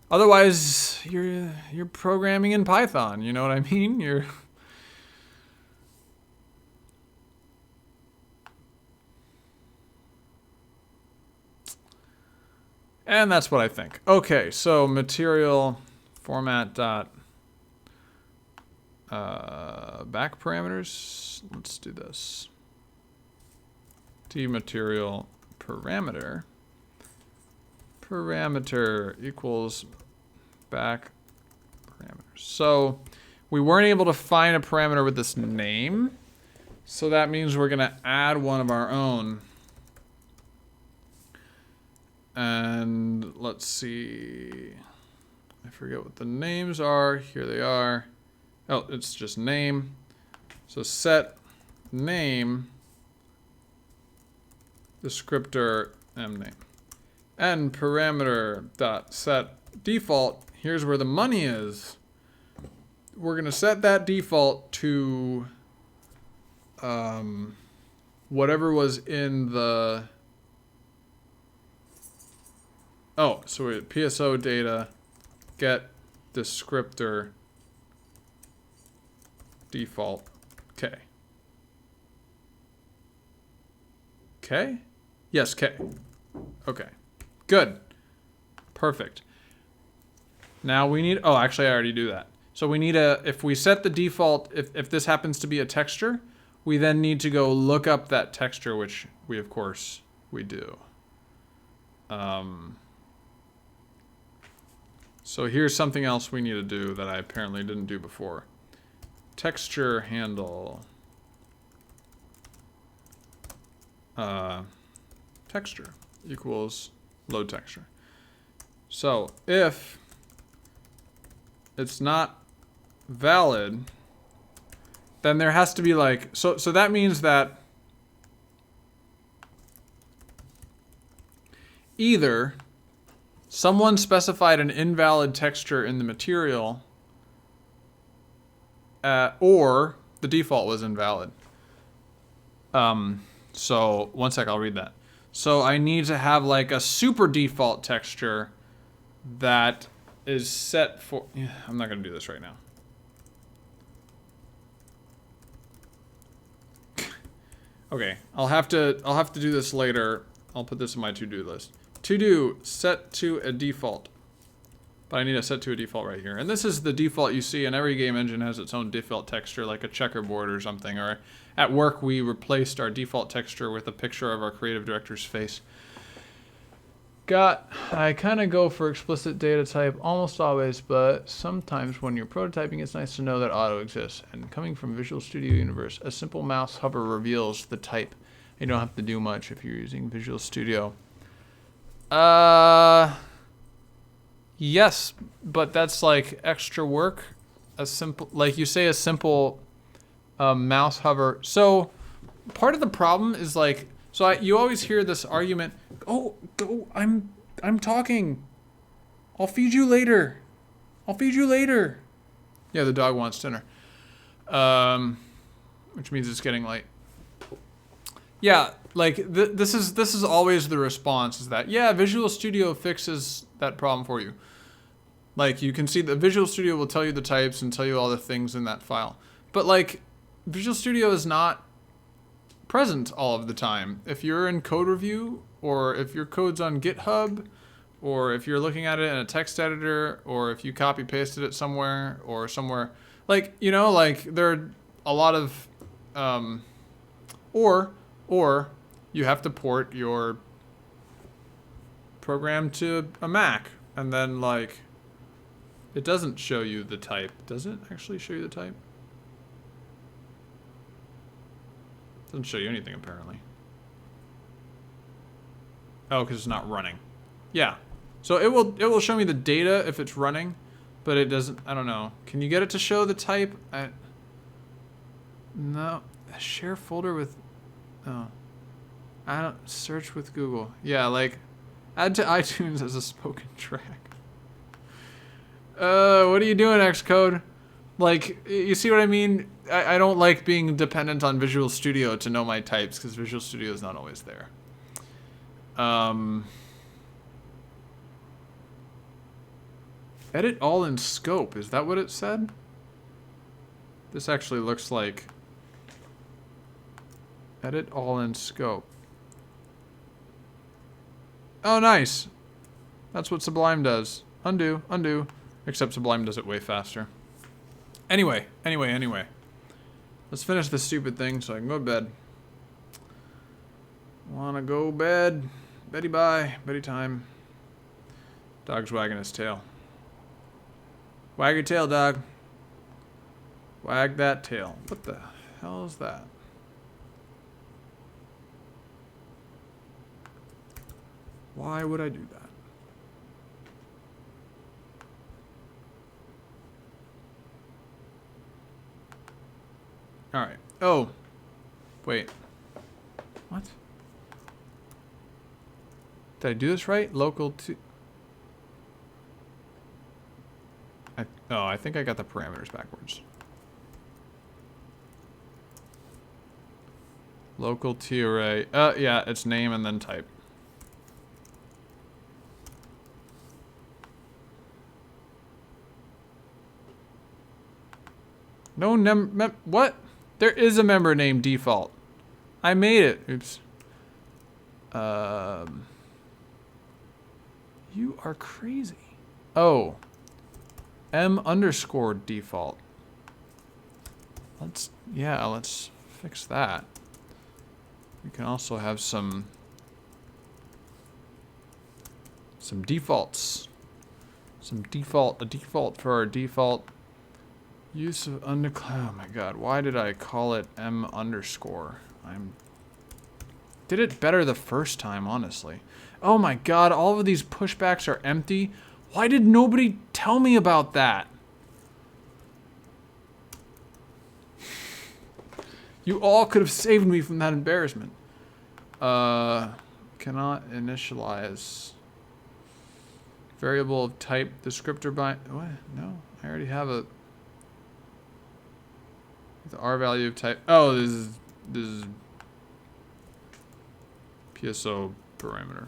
otherwise you're programming in Python. You know what I mean? And that's what I think. Okay, so material format dot Back parameters. Let's do this. Material parameter. Parameter equals back parameters. So we weren't able to find a parameter with this name. So that means we're going to add one of our own. And let's see. I forget what the names are. Here they are. Oh, it's just name. So set name descriptor mname. And parameter dot set default. Here's where the money is. We're going to set that default to whatever was in the... Oh, so we had PSO data, get descriptor default K. K? Yes, K. Okay. Good. Perfect. Now we need... Oh, actually, I already do that. So we need a... If we set the default... If this happens to be a texture, we then need to go look up that texture, which we, of course, we do. So here's something else we need to do that I apparently didn't do before. Texture handle. Texture equals load texture. So if it's not valid, then there has to be like, so that means that either someone specified an invalid texture in the material, or the default was invalid. So one sec, I'll read that. So I need to have like a super default texture that is set for... Yeah, I'm not going to do this right now. Okay, I'll have to do this later. I'll put this in my to-do list. To do, set to a default. But I need to set to a default right here. And this is the default you see, and every game engine has its own default texture, like a checkerboard or something. Or at work, we replaced our default texture with a picture of our creative director's face. I kind of go for explicit data type almost always, but sometimes when you're prototyping, it's nice to know that auto exists. And coming from Visual Studio Universe, a simple mouse hover reveals the type. You don't have to do much if you're using Visual Studio. Yes, but that's like extra work. A simple, like you say, a simple mouse hover. So part of the problem is like, you always hear this argument. Oh, go! I'm talking. I'll feed you later. I'll feed you later. Yeah, the dog wants dinner. Which means it's getting late. Yeah, like this is always the response, is that yeah, Visual Studio fixes that problem for you. Like you can see that Visual Studio will tell you the types and tell you all the things in that file. But like Visual Studio is not present all of the time. If you're in code review, or if your code's on GitHub, or if you're looking at it in a text editor, or if you copy pasted it somewhere, or somewhere, like, you know, like there are a lot of, or you have to port your program to a Mac, and then like, it doesn't show you the type. Does it actually show you the type? Doesn't show you anything apparently. Oh, because it's not running. Yeah. So it will show me the data if it's running, but it doesn't. I don't know. Can you get it to show the type? No. Share folder with. Oh. I don't search with Google. Yeah, like add to iTunes as a spoken track. What are you doing, Xcode? Like, you see what I mean? I don't like being dependent on Visual Studio to know my types, because Visual Studio is not always there. Edit all in scope. Is that what it said? This actually looks like edit all in scope. Oh, nice. That's what Sublime does. Undo, undo. Except Sublime does it way faster. Anyway. Let's finish this stupid thing so I can go to bed. Wanna go bed? Betty bye. Betty time. Dog's wagging his tail. Wag your tail, dog. Wag that tail. What the hell is that? Why would I do that? Alright. Oh. Wait. What? Did I do this right? Local to... I think I got the parameters backwards. Local T array. Yeah, it's name and then type. No what? There is a member name default. I made it. Oops. You are crazy. Oh. M underscore default. Let's fix that. We can also have some defaults. A default for our default use of oh my god, why did I call it M underscore? Did it better the first time, honestly. Oh my god, all of these pushbacks are empty. Why did nobody tell me about that? You all could have saved me from that embarrassment. Cannot initialize. Variable of type descriptor by... What? No, I already have a... The R value of type... Oh, this is PSO parameter.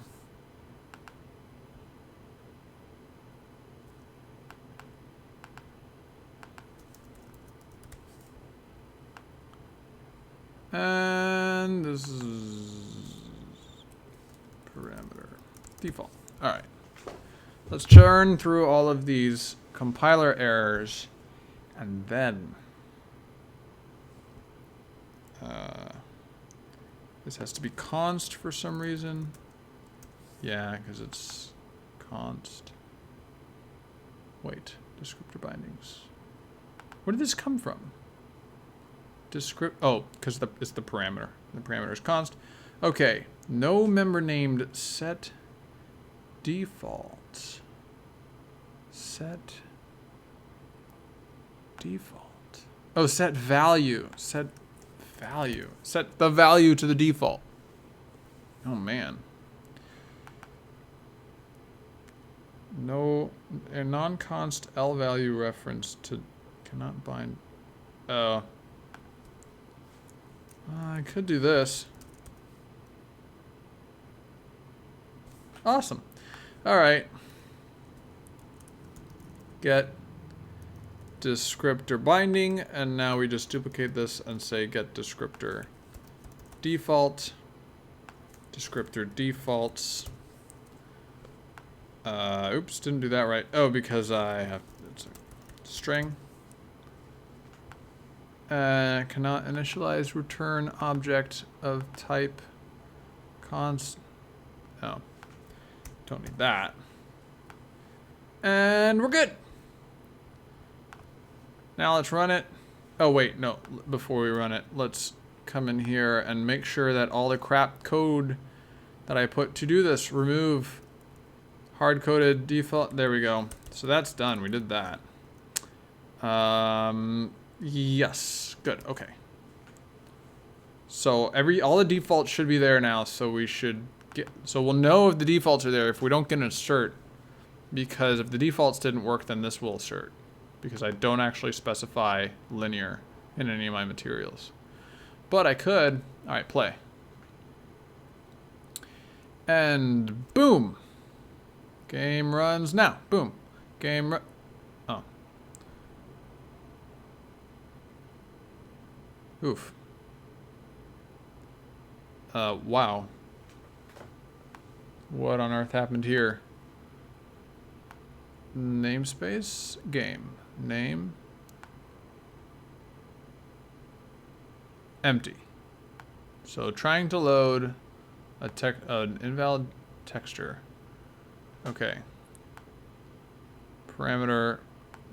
And this is parameter default. All right. Let's churn through all of these compiler errors and then this has to be const for some reason. Yeah, because it's const. Wait, descriptor bindings. Where did this come from? Oh, because it's the parameter. The parameter is const. Okay, no member named set default. Set default. Oh, set value. Set value. Set the value to the default. Oh man. No, a non-const L value reference to cannot bind. Oh. I could do this. Awesome. All right. Get descriptor binding, and now we just duplicate this and say get descriptor default. Descriptor defaults. Oops, didn't do that right. Oh, because I have it's a string. Cannot initialize return object of type const. Oh, don't need that. And we're good. Now let's run it. Oh wait, no, before we run it, let's come in here and make sure that all the crap code that I put to do this, remove hard-coded default, there we go. So that's done, we did that. Yes, good, okay. So all the defaults should be there now, so we'll know if the defaults are there if we don't get an assert, because if the defaults didn't work, then this will assert, because I don't actually specify linear in any of my materials. But I could, all right, play. And boom. Game runs now, boom. Oh. Oof. Wow. What on earth happened here? Namespace, game, name, empty. So trying to load an invalid texture. Okay. Parameter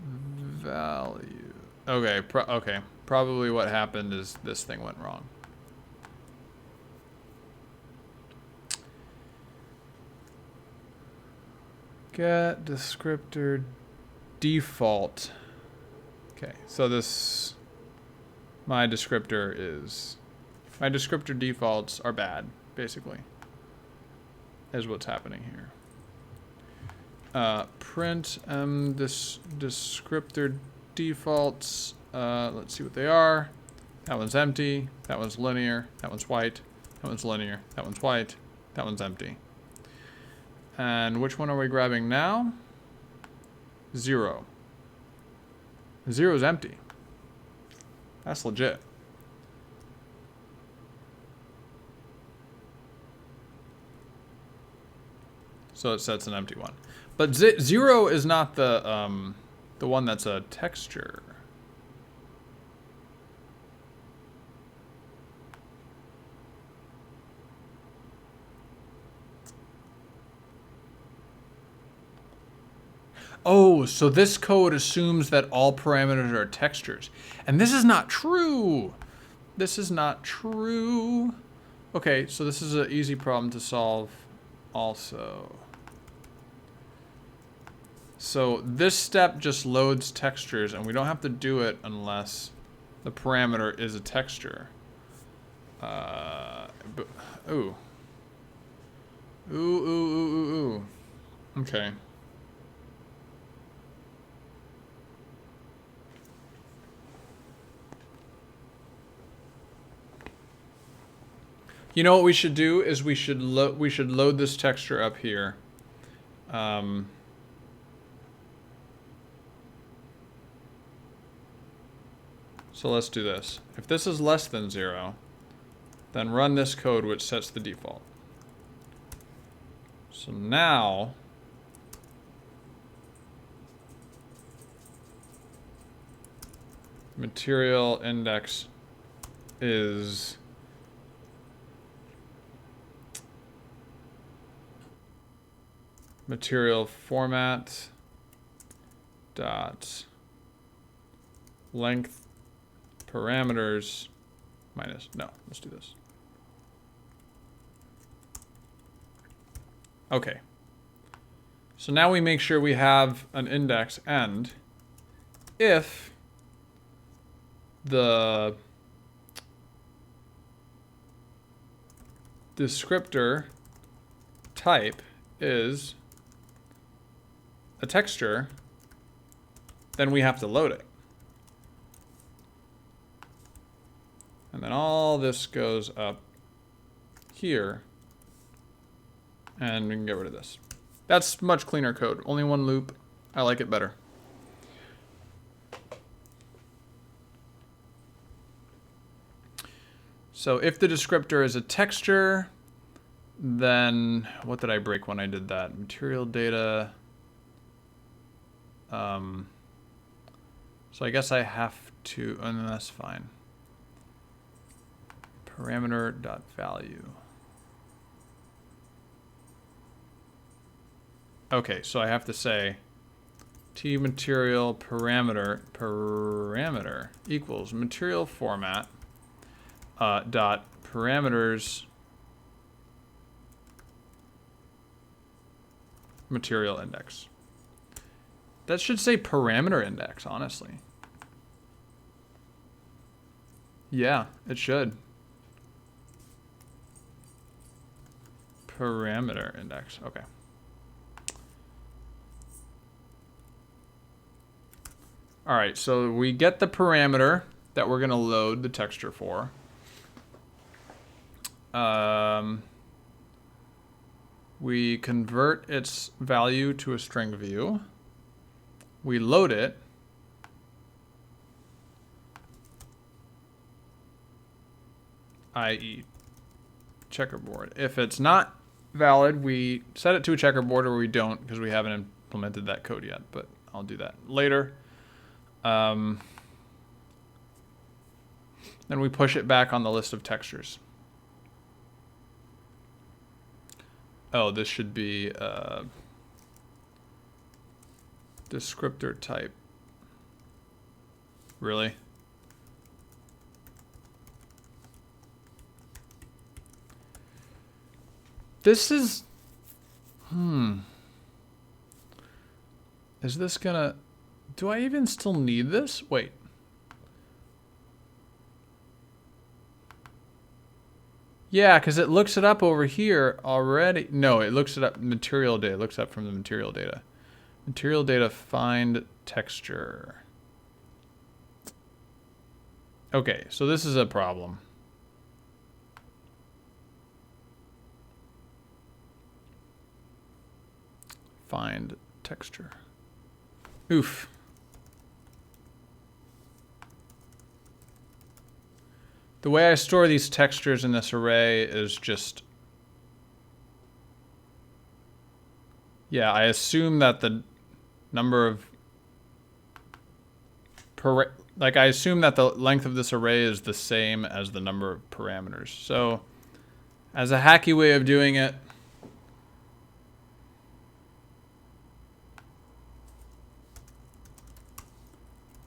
value. Okay, okay. Probably what happened is this thing went wrong. Get descriptor default. Okay, so my descriptor defaults are bad, basically, is what's happening here. Print this descriptor defaults. Let's see what they are. That one's empty. That one's linear. That one's white. That one's linear. That one's white. That one's empty. And which one are we grabbing now? 0. 0 is empty. That's legit. So it sets an empty one. But 0 is not the one that's a texture. Oh, so this code assumes that all parameters are textures. And this is not true. This is not true. Okay, so this is an easy problem to solve also. So this step just loads textures, and we don't have to do it unless the parameter is a texture. Ooh. Ooh. Okay. You know what we should do is we should load this texture up here. So let's do this. If this is less than 0, then run this code which sets the default. So now material index is material format dot length parameters minus, no, let's do this. Okay. So now we make sure we have an index end if the descriptor type is a texture, then we have to load it. And then all this goes up here, and we can get rid of this. That's much cleaner code. Only one loop. I like it better. So if the descriptor is a texture, then what did I break when I did that? Material data. So I guess I have to, and that's fine. Parameter.value. Okay, so I have to say t material parameter equals material format dot parameters material index. That should say parameter index, honestly. Yeah, it should. Parameter index, okay. All right, so we get the parameter that we're gonna load the texture for. We convert its value to a string view. We load it. I.e. checkerboard. If it's not valid, we set it to a checkerboard, or we don't because we haven't implemented that code yet, but I'll do that later. Then we push it back on the list of textures. Oh, this should be descriptor type. Really? This is... Is this gonna... Do I even still need this? Wait. Yeah, because it looks it up over here already. No, it looks it up material data. It looks up from the material data. Material data, find texture. Okay, so this is a problem. Find texture. Oof. The way I store these textures in this array is just... Yeah, I assume that the number of... I assume that the length of this array is the same as the number of parameters. So, as a hacky way of doing it,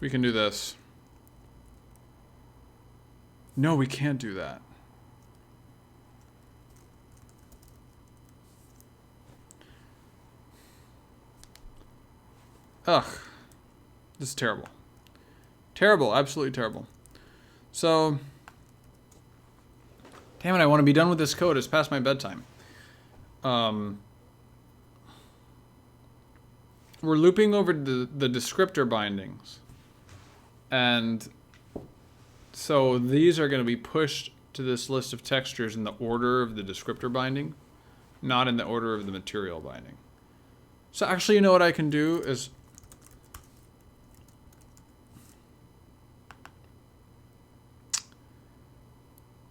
we can do this. No, we can't do that. Ugh. This is terrible. Terrible, absolutely terrible. So, damn it, I want to be done with this code. It's past my bedtime. We're looping over the descriptor bindings. And so these are going to be pushed to this list of textures in the order of the descriptor binding, not in the order of the material binding. So actually, you know what I can do is...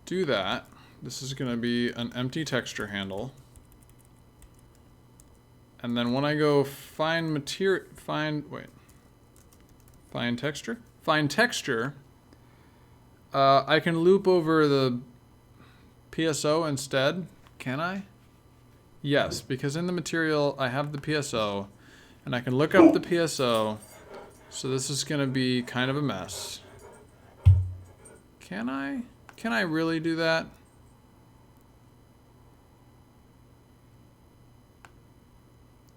do that. This is going to be an empty texture handle. And then when I go find material, find texture, I can loop over the PSO instead. Can I? Yes, because in the material I have the PSO and I can look up the PSO. So this is going to be kind of a mess. Can I? Can I really do that?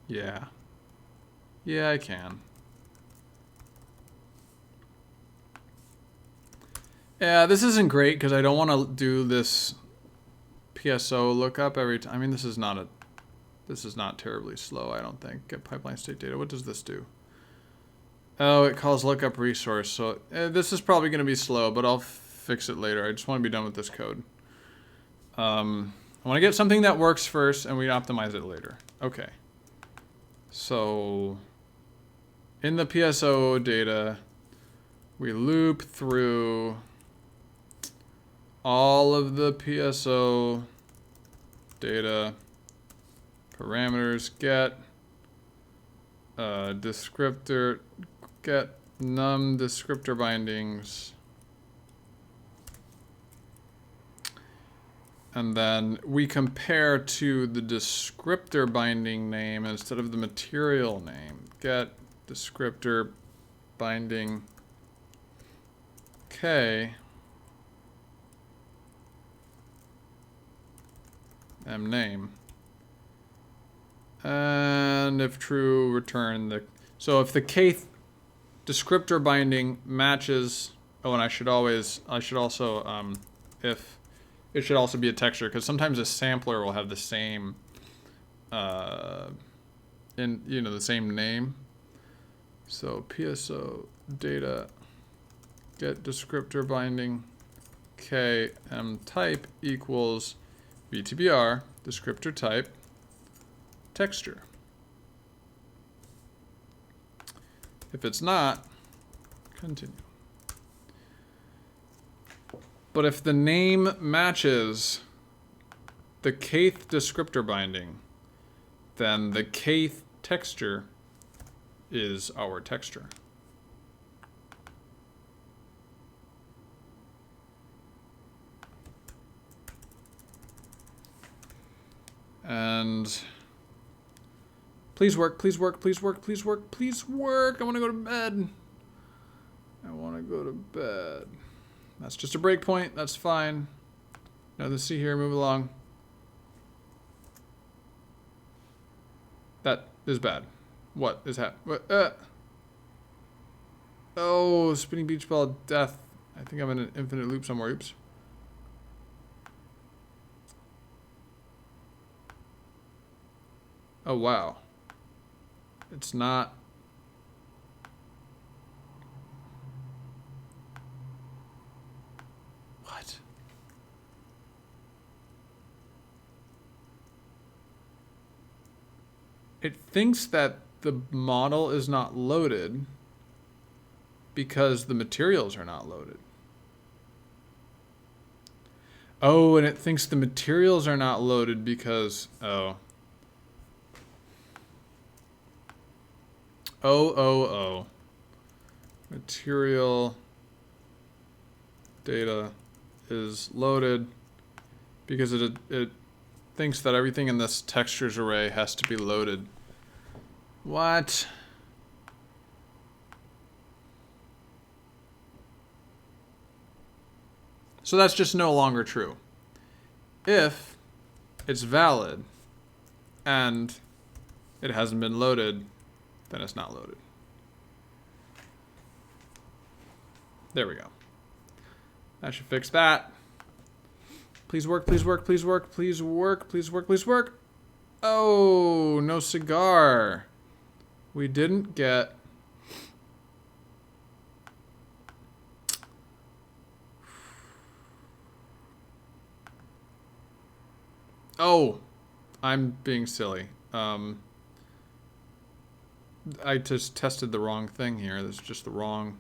Yeah. Yeah, I can. Yeah, this isn't great because I don't want to do this PSO lookup every time. I mean, this is not terribly slow, I don't think. Get pipeline state data. What does this do? Oh, it calls lookup resource. So this is probably going to be slow, but I'll fix it later. I just want to be done with this code. I want to get something that works first, and we optimize it later. Okay. So in the PSO data, we loop through all of the PSO data parameters, get descriptor, get num descriptor bindings, and then we compare to the descriptor binding name instead of the material name. Get descriptor binding K M name. And if true, return the... So if the kth descriptor binding matches... Oh, and I should also, if... It should also be a texture, because sometimes a sampler will have the same, the same name. So PSO data, get descriptor binding, K M type equals VTBR, descriptor type, texture. If it's not, continue. But if the name matches the kth descriptor binding, then the kth texture is our texture. And please work, please work, please work, please work, please work. I want to go to bed. I want to go to bed. That's just a breakpoint. That's fine. Nothing to see here. Move along. That is bad. What is happening? Oh, spinning beach ball of death. I think I'm in an infinite loop somewhere. Oops. Oh, wow. It's not. What? It thinks that the model is not loaded because the materials are not loaded. Oh, and it thinks the materials are not loaded because, oh. Oh. Material data is loaded because it thinks that everything in this textures array has to be loaded. What? So that's just no longer true. If it's valid and it hasn't been loaded, then it's not loaded. There we go. That should fix that. Please work, please work, please work, please work, please work, please work. Oh, no cigar. We didn't get... Oh, I'm being silly. I just tested the wrong thing here. This is just the wrong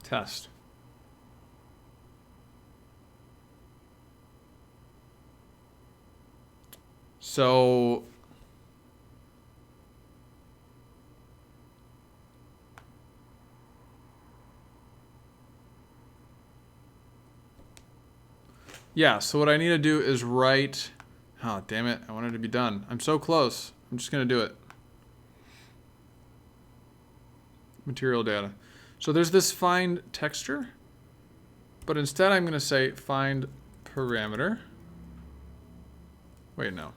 test. So yeah, so what I need to do is write, oh damn it, I wanted to be done. I'm so close. I'm just gonna do it. Material data. So there's this find texture, but instead I'm gonna say find parameter. Wait, no.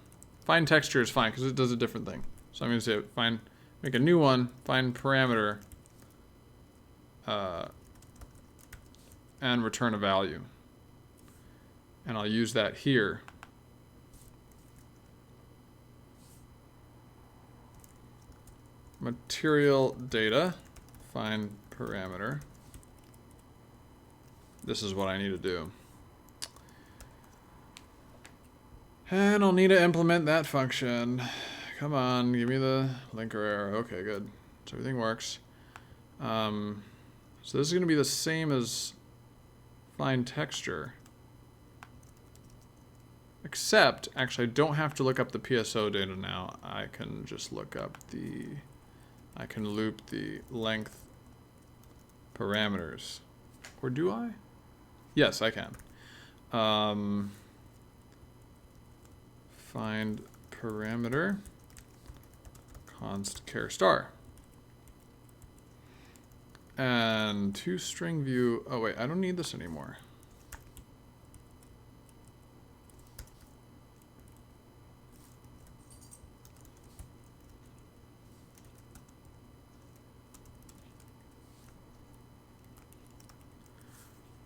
Find texture is fine because it does a different thing. So I'm gonna say find, make a new one, find parameter, and return a value. And I'll use that here. Material data, find parameter. This is what I need to do. And I'll need to implement that function. Come on, give me the linker error. Okay, good. So everything works. So this is going to be the same as find texture. Except, actually, I don't have to look up the PSO data now. I can just look up the... I can loop the length parameters. Or do I? Yes, I can. Find parameter const char star. And to string view, oh wait, I don't need this anymore.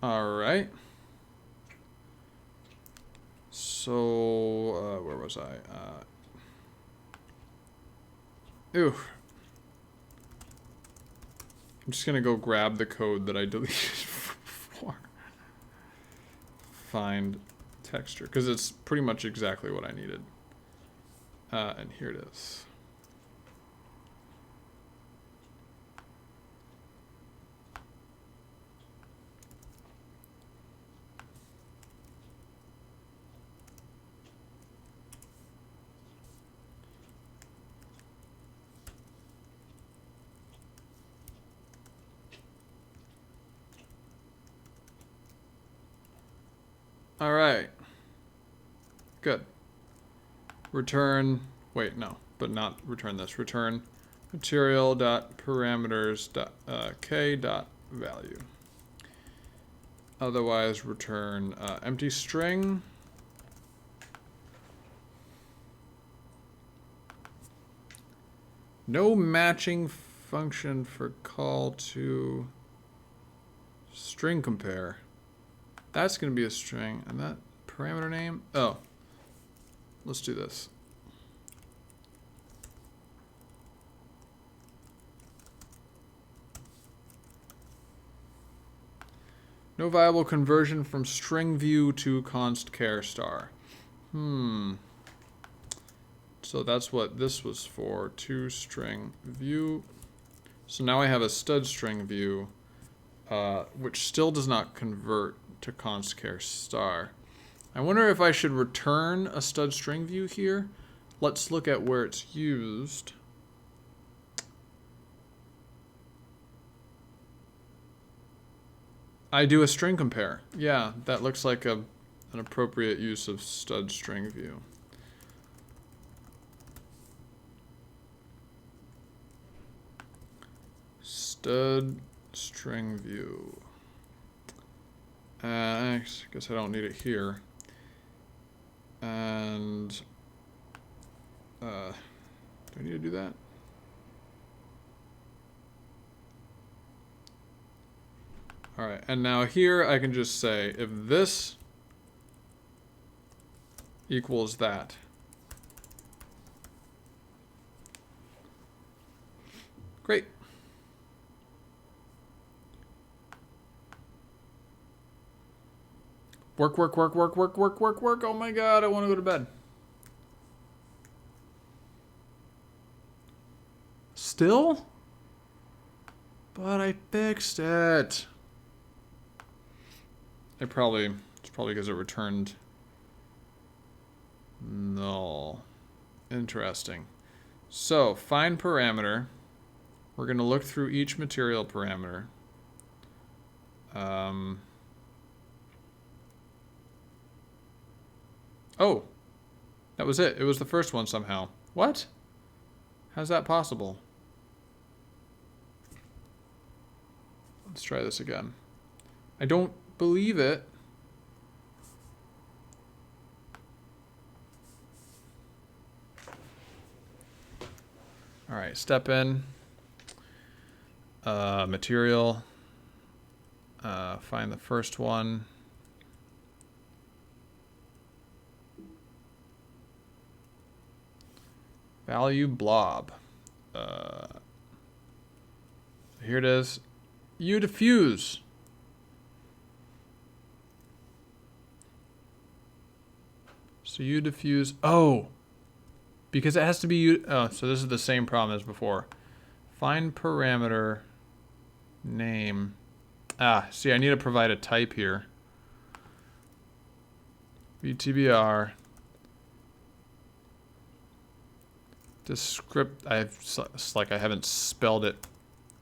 All right. So, where was I? Oof. I'm just gonna go grab the code that I deleted before. Find texture, because it's pretty much exactly what I needed. And here it is. All right. Good. return, wait, no, but not return this. Return material.parameters.k.value. Otherwise, return empty string. No matching function for call to string compare. That's going to be a string. And that parameter name? Oh. Let's do this. No viable conversion from string view to const char star. So that's what this was for, to string view. So now I have a stud string view, which still does not convert to const char star. I wonder if I should return a stud string view here. Let's look at where it's used. I do a string compare. Yeah, that looks like an appropriate use of stud string view. Stud string view. I guess I don't need it here. And do I need to do that? All right, and now here I can just say if this equals that. Great. Work, work, work, work, work, work, work, work. Oh my God, I want to go to bed. Still? But I fixed it. It's probably because it returned null. Interesting. So find parameter. We're going to look through each material parameter. Oh, that was it. It was the first one somehow. What? How's that possible? Let's try this again. I don't believe it. All right, step in. Material. Find the first one. Value blob. Here it is. Udiffuse. So udiffuse. Oh, because it has to be. Oh, so this is the same problem as before. Find parameter name. Ah, see, I need to provide a type here. VTBR. Descript. It's like I haven't spelled it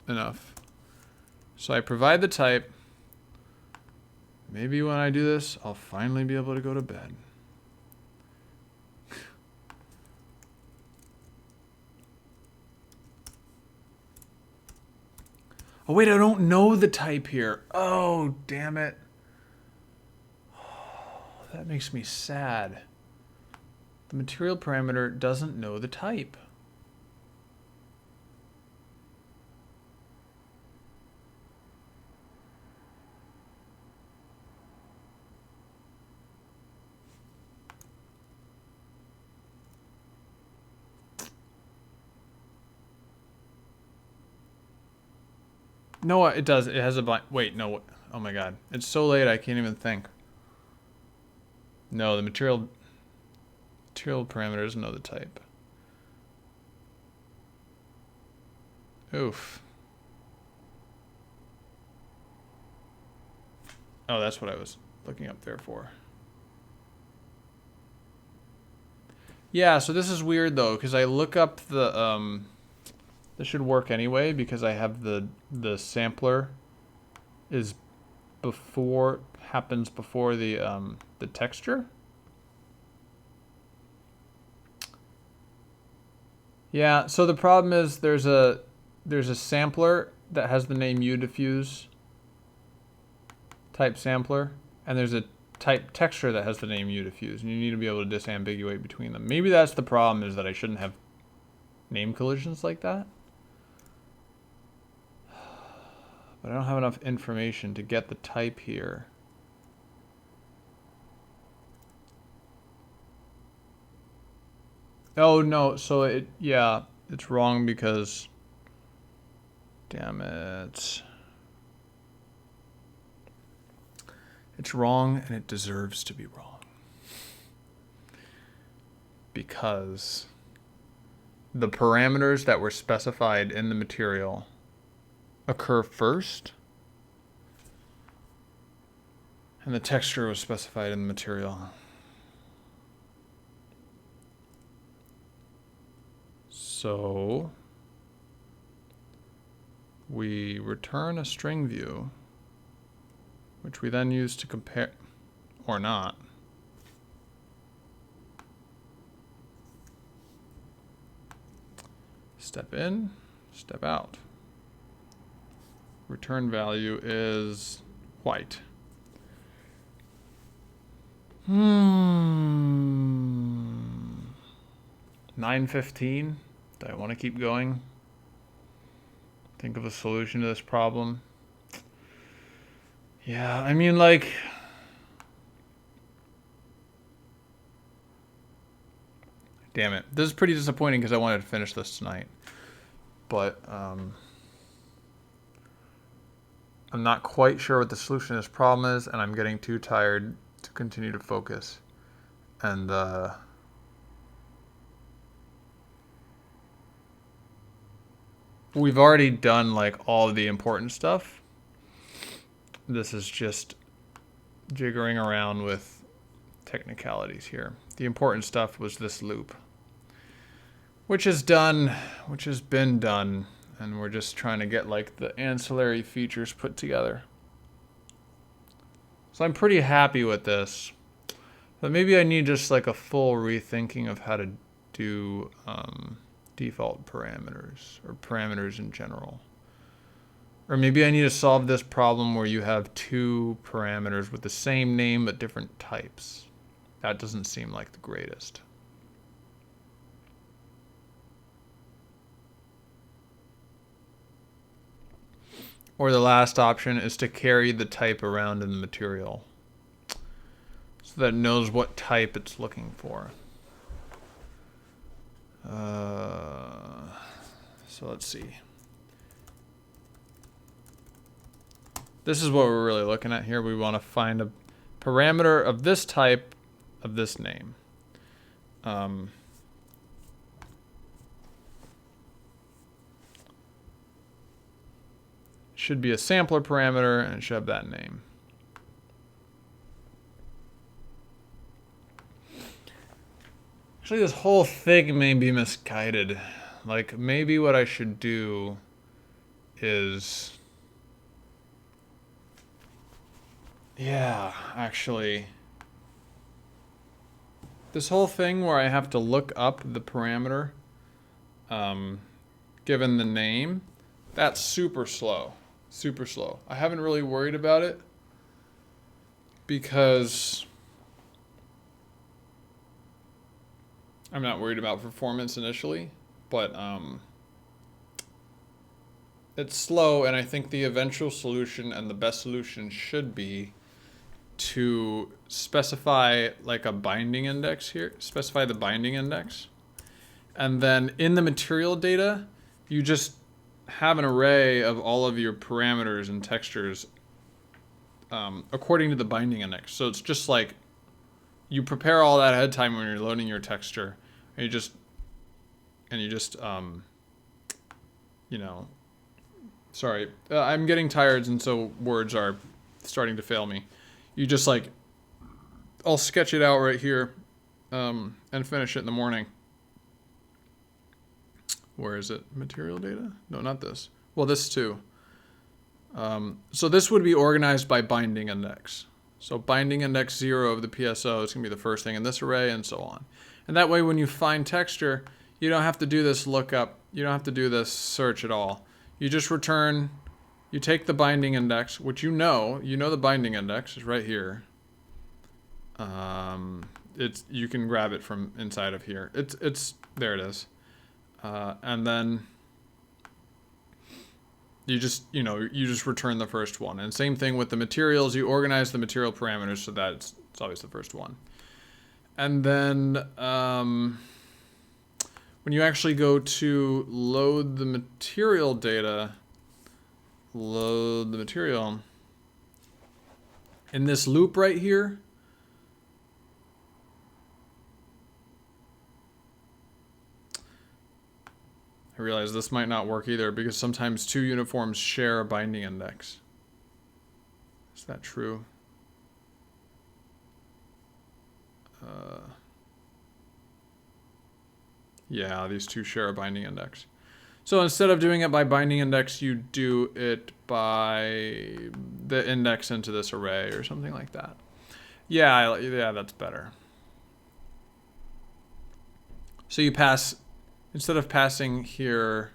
enough. So I provide the type. Maybe when I do this, I'll finally be able to go to bed. Oh wait, I don't know the type here. Oh, damn it. Oh, that makes me sad. The material parameter doesn't know the type. No, it does. It has a blank. Wait, no. Oh my God. It's so late I can't even think. No, the material parameters know the type. Oof. Oh, that's what I was looking up there for. Yeah, so this is weird though, because I look up the this should work anyway because I have the sampler is happens before the texture. Yeah, so the problem is there's a sampler that has the name UDiffuse type sampler, and there's a type texture that has the name UDiffuse, and you need to be able to disambiguate between them. Maybe that's the problem, is that I shouldn't have name collisions like that. But I don't have enough information to get the type here. Oh no, so it's wrong because, damn it. It's wrong and it deserves to be wrong. Because the parameters that were specified in the material occur first, and the texture was specified in the material. So we return a string view, which we then use to compare, or not. Step in, step out. Return value is white. 9:15. Do I want to keep going? Think of a solution to this problem. Yeah, I mean, like, damn it. This is pretty disappointing because I wanted to finish this tonight. But I'm not quite sure what the solution to this problem is, and I'm getting too tired to continue to focus. And we've already done like all of the important stuff. This is just jiggering around with technicalities here. The important stuff was this loop, which is done, which has been done, and we're just trying to get like the ancillary features put together. So I'm pretty happy with this, but maybe I need just like a full rethinking of how to do default parameters or parameters in general. Or maybe I need to solve this problem where you have two parameters with the same name but different types. That doesn't seem like the greatest. Or the last option is to carry the type around in the material so that it knows what type it's looking for. So let's see. This is what we're really looking at here. We want to find a parameter of this type of this name. Should be a sampler parameter, and it should have that name. Actually, this whole thing may be misguided. Like, maybe what I should do is... Yeah, actually. This whole thing where I have to look up the parameter, given the name, that's super slow. Super slow. I haven't really worried about it because I'm not worried about performance initially, but it's slow, and I think the eventual solution and the best solution should be to specify like a binding index here, specify the binding index, and then in the material data, you just have an array of all of your parameters and textures according to the binding index. So it's just like you prepare all that ahead of time when you're loading your texture, and you just you know, sorry, I'm getting tired, and so words are starting to fail me. You just like, I'll sketch it out right here and finish it in the morning. Where is it? Material data? No, not this. Well, this too. So this would be organized by binding index. So binding index 0 of the PSO is going to be the first thing in this array, and so on. And that way, when you find texture, you don't have to do this lookup. You don't have to do this search at all. You just return, you take the binding index, which you know the binding index is right here. You can grab it from inside of here. It's there it is. And then you just return the first one. And same thing with the materials. You organize the material parameters so that it's always the first one. And then when you actually go to load the material data, load the material in this loop right here, I realize this might not work either because sometimes two uniforms share a binding index. Is that true? Yeah, these two share a binding index. So instead of doing it by binding index, you do it by the index into this array or something like that. Yeah, that's better. So you pass, instead of passing here,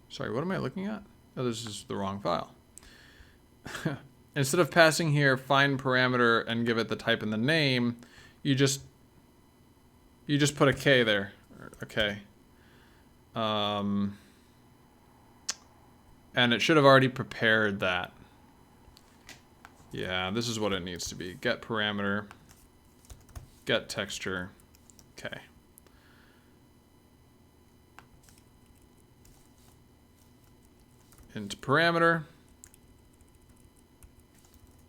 sorry, what am I looking at? Oh, this is the wrong file. Instead of passing here find parameter and give it the type and the name, you just put a K there. Okay. And it should have already prepared that. Yeah, this is what it needs to be. Get parameter, get texture, okay. Into parameter,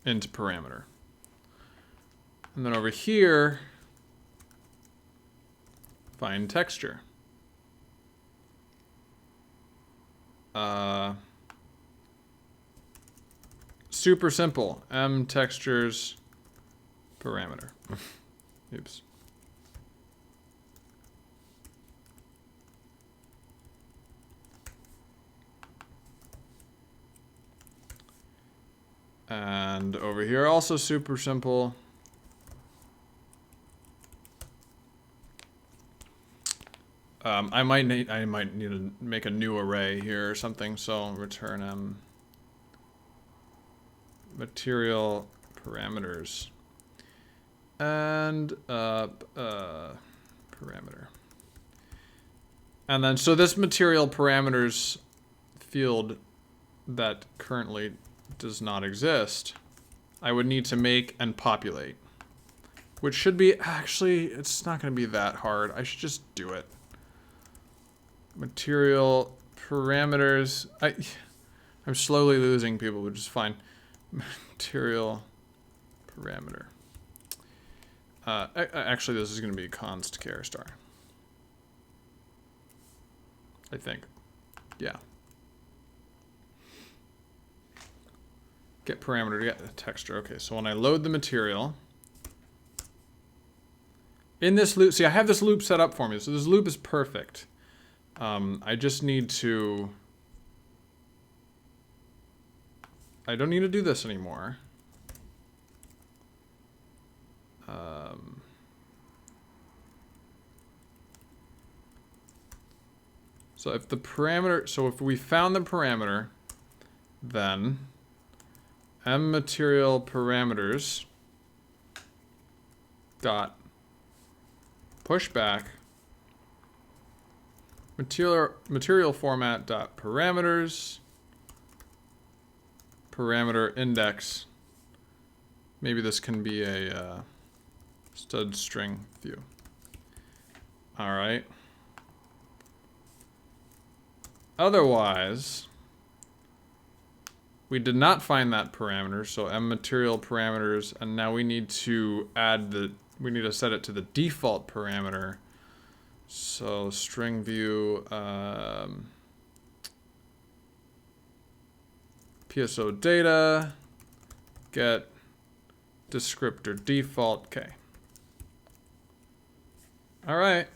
into parameter. And then over here, find texture. Super simple. M textures parameter. Oops. And over here also super simple. I might need to make a new array here or something, so return material parameters and parameter. And then so this material parameters field that currently does not exist, I would need to make and populate, which should be, actually, it's not going to be that hard. I should just do it. Material parameters. I'm slowly losing people, which is fine. Material parameter. Actually, this is going to be const char star. I think. Yeah. Get parameter to get the texture. Okay, so when I load the material, in this loop, see, I have this loop set up for me, so this loop is perfect. I just need to, I don't need to do this anymore. So if the parameter, so if we found the parameter, then material parameters dot pushback material format dot parameters parameter index. Maybe this can be a stud string view. All right. Otherwise, we did not find that parameter, so material parameters, and now we need to add we need to set it to the default parameter. So string view, PSO data, get descriptor default, okay. All right.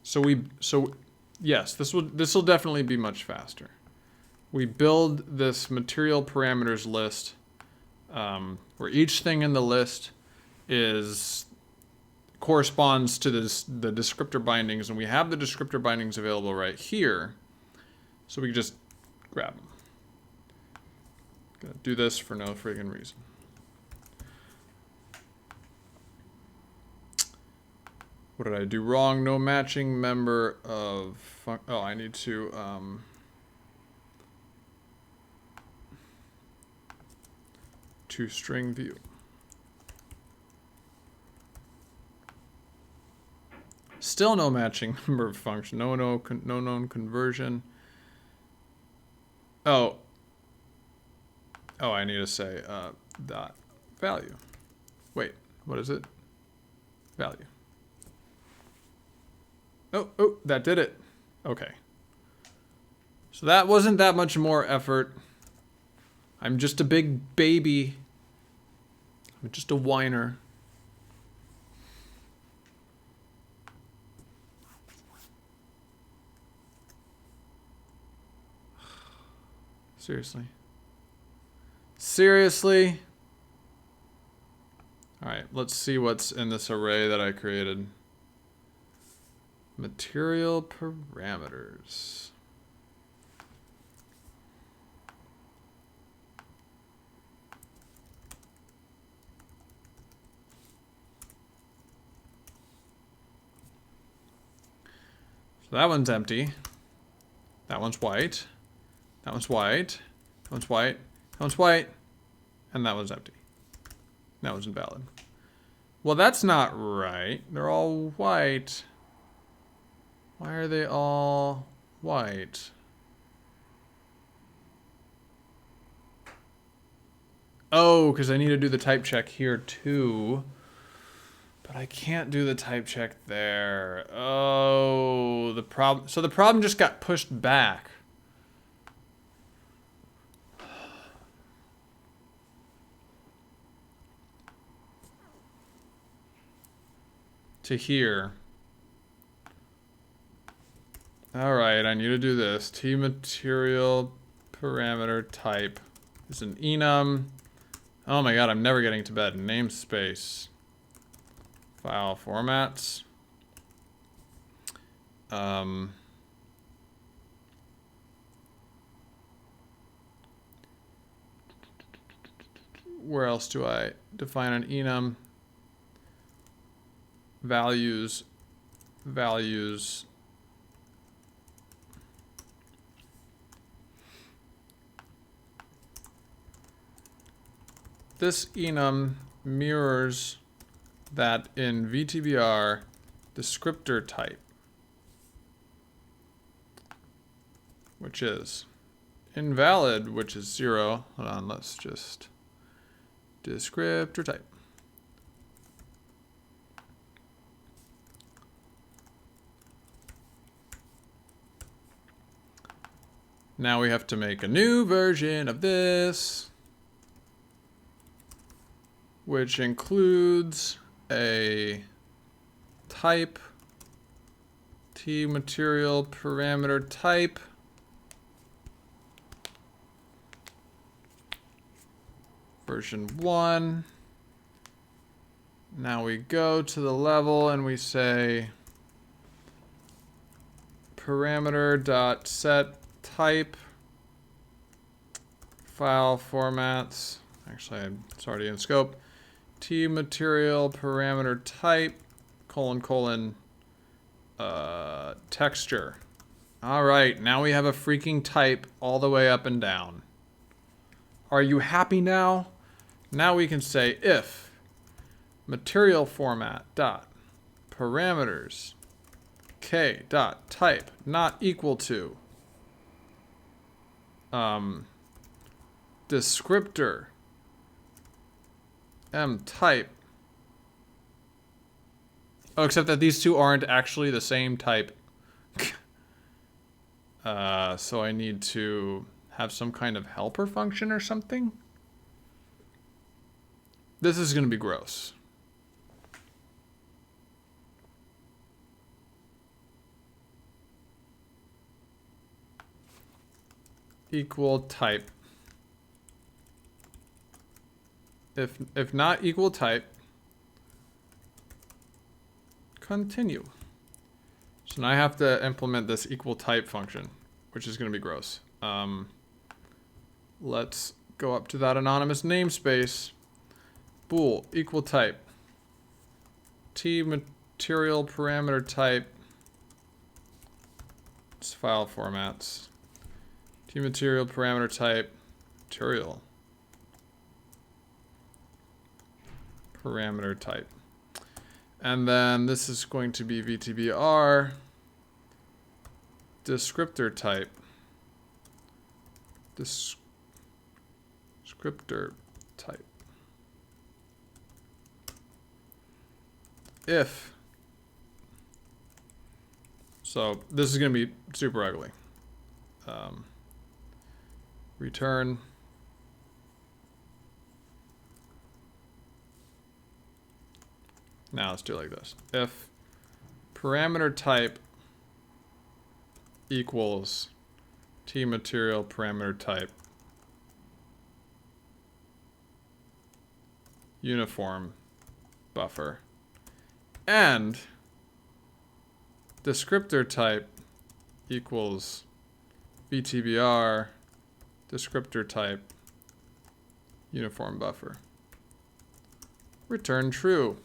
So yes, this will definitely be much faster. We build this material parameters list where each thing in the list corresponds to the descriptor bindings, and we have the descriptor bindings available right here, so we can just grab them. Gonna do this for no friggin' reason. What did I do wrong? No matching member of oh, I need to string view. Still no matching member of function. No known conversion. Oh, I need to say dot value. Wait, what is it? Value. Oh, that did it. Okay. So that wasn't that much more effort. I'm just a big baby. I'm just a whiner. Seriously. Seriously? Alright, let's see what's in this array that I created. Material parameters. So that one's empty. That one's white. That one's white. That one's white. That one's white. And that one's empty. That one's invalid. Well, that's not right. They're all white. Why are they all white? Oh, because I need to do the type check here too. But I can't do the type check there. Oh, the problem. So the problem just got pushed back. To here. Alright, I need to do this. T material parameter type is an enum. Oh my god, I'm never getting to bed. Namespace. File formats. Where else do I define an enum? Values. This enum mirrors that in VTBR descriptor type, which is invalid, which is 0. Hold on, let's just descriptor type. Now we have to make a new version of this, which includes a type, T material parameter type, version 1. Now we go to the level and we say parameter dot set type file formats. Actually, it's already in scope. T material parameter type texture. All right, now we have a freaking type all the way up and down. Are you happy now? Now we can say if material format dot parameters k dot type not equal to descriptor m type. Oh, except that these two aren't actually the same type. So I need to have some kind of helper function or something. This is going to be gross. Equal type. If not equal type, continue. So now I have to implement this equal type function, which is going to be gross. Let's go up to that anonymous namespace. Bool equal type. T material parameter type. It's file formats. T material parameter type. Material parameter type. And then this is going to be VTBR descriptor type. Descriptor type. If. So this is going to be super ugly. Return. Now let's do it like this. If parameter type equals T material parameter type uniform buffer and descriptor type equals VTBR descriptor type uniform buffer. Return true.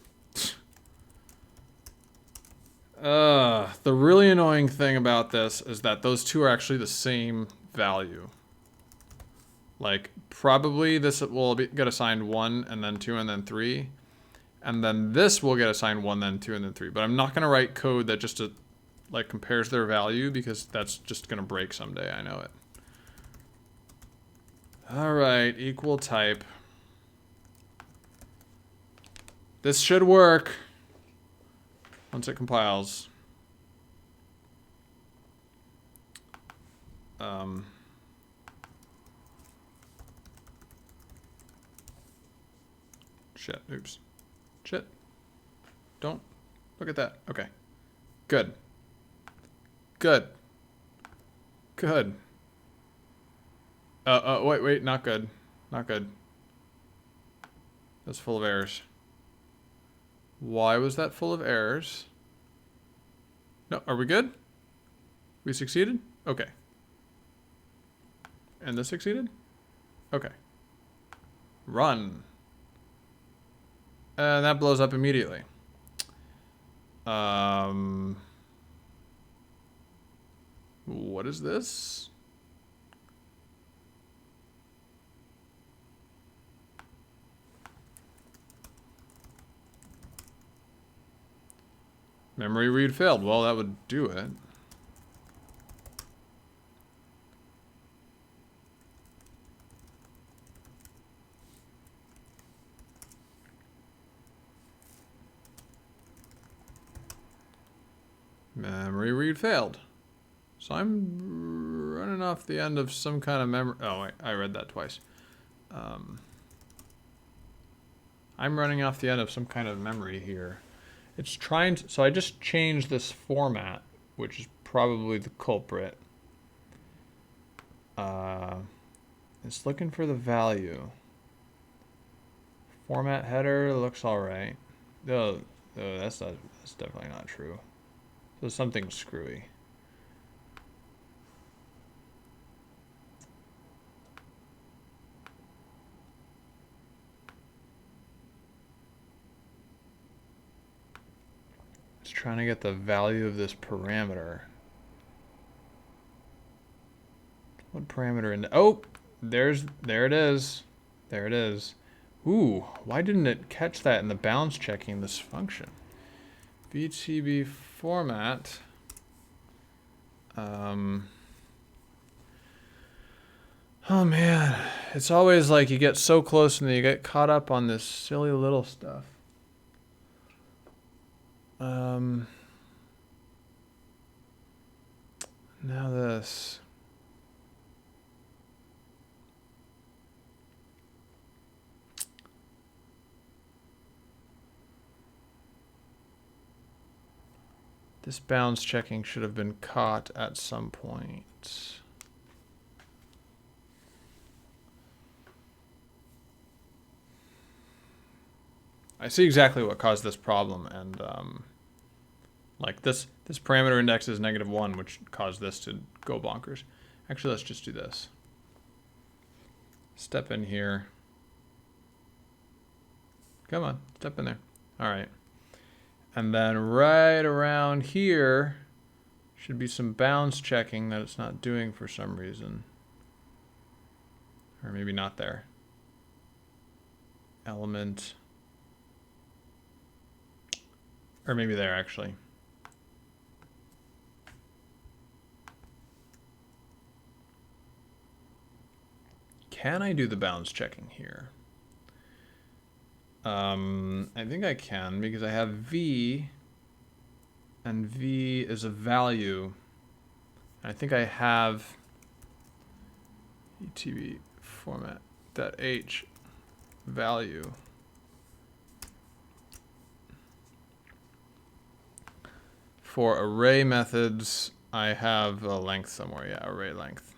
The really annoying thing about this is that those two are actually the same value. Like, probably this will get assigned 1, and then 2, and then 3. And then this will get assigned 1, then 2, and then 3. But I'm not going to write code that just like compares their value, because that's just going to break someday. I know it. Alright, equal type. This should work once it compiles. Shit, oops. Shit. Don't look at that. Okay. Good. Good. Good. Wait, not good. Not good. That's full of errors. Why was that full of errors? No, are we good? We succeeded? Okay. And this succeeded? Okay. Run. And that blows up immediately. What is this? Memory read failed. Well, that would do it. Memory read failed. So I'm running off the end of some kind of memory. Oh, wait, I read that twice. I'm running off the end of some kind of memory here. It's trying to, so I just changed this format, which is probably the culprit. It's looking for the value. Format header looks all right. Oh, that's definitely not true. So something's screwy. It's trying to get the value of this parameter. What parameter in the, oh, there it is. There it is. Ooh, why didn't it catch that in the bounds checking this function? VTB format. Oh man, it's always like you get so close and then you get caught up on this silly little stuff. Now this. This bounds checking should have been caught at some point. I see exactly what caused this problem, and like this parameter index is -1, which caused this to go bonkers. Actually, let's just do this. Step in here. Come on, step in there. All right. And then right around here should be some bounds checking that it's not doing for some reason. Or maybe not there. Element. Or maybe there, actually. Can I do the bounds checking here? I think I can because I have V, and V is a value. I think I have ETB format .h value. For array methods, I have a length somewhere. Yeah, array length.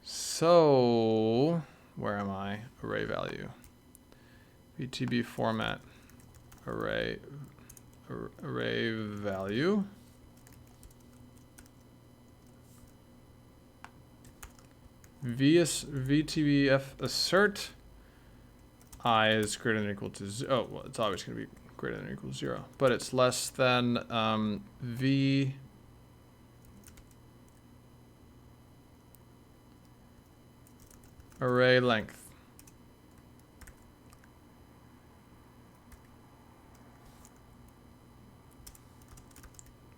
So, where am I? Array value. VTB format array value. VTBF assert I is greater than or equal to 0. Oh, well, it's always going to be greater than or equal to 0, but it's less than V array length.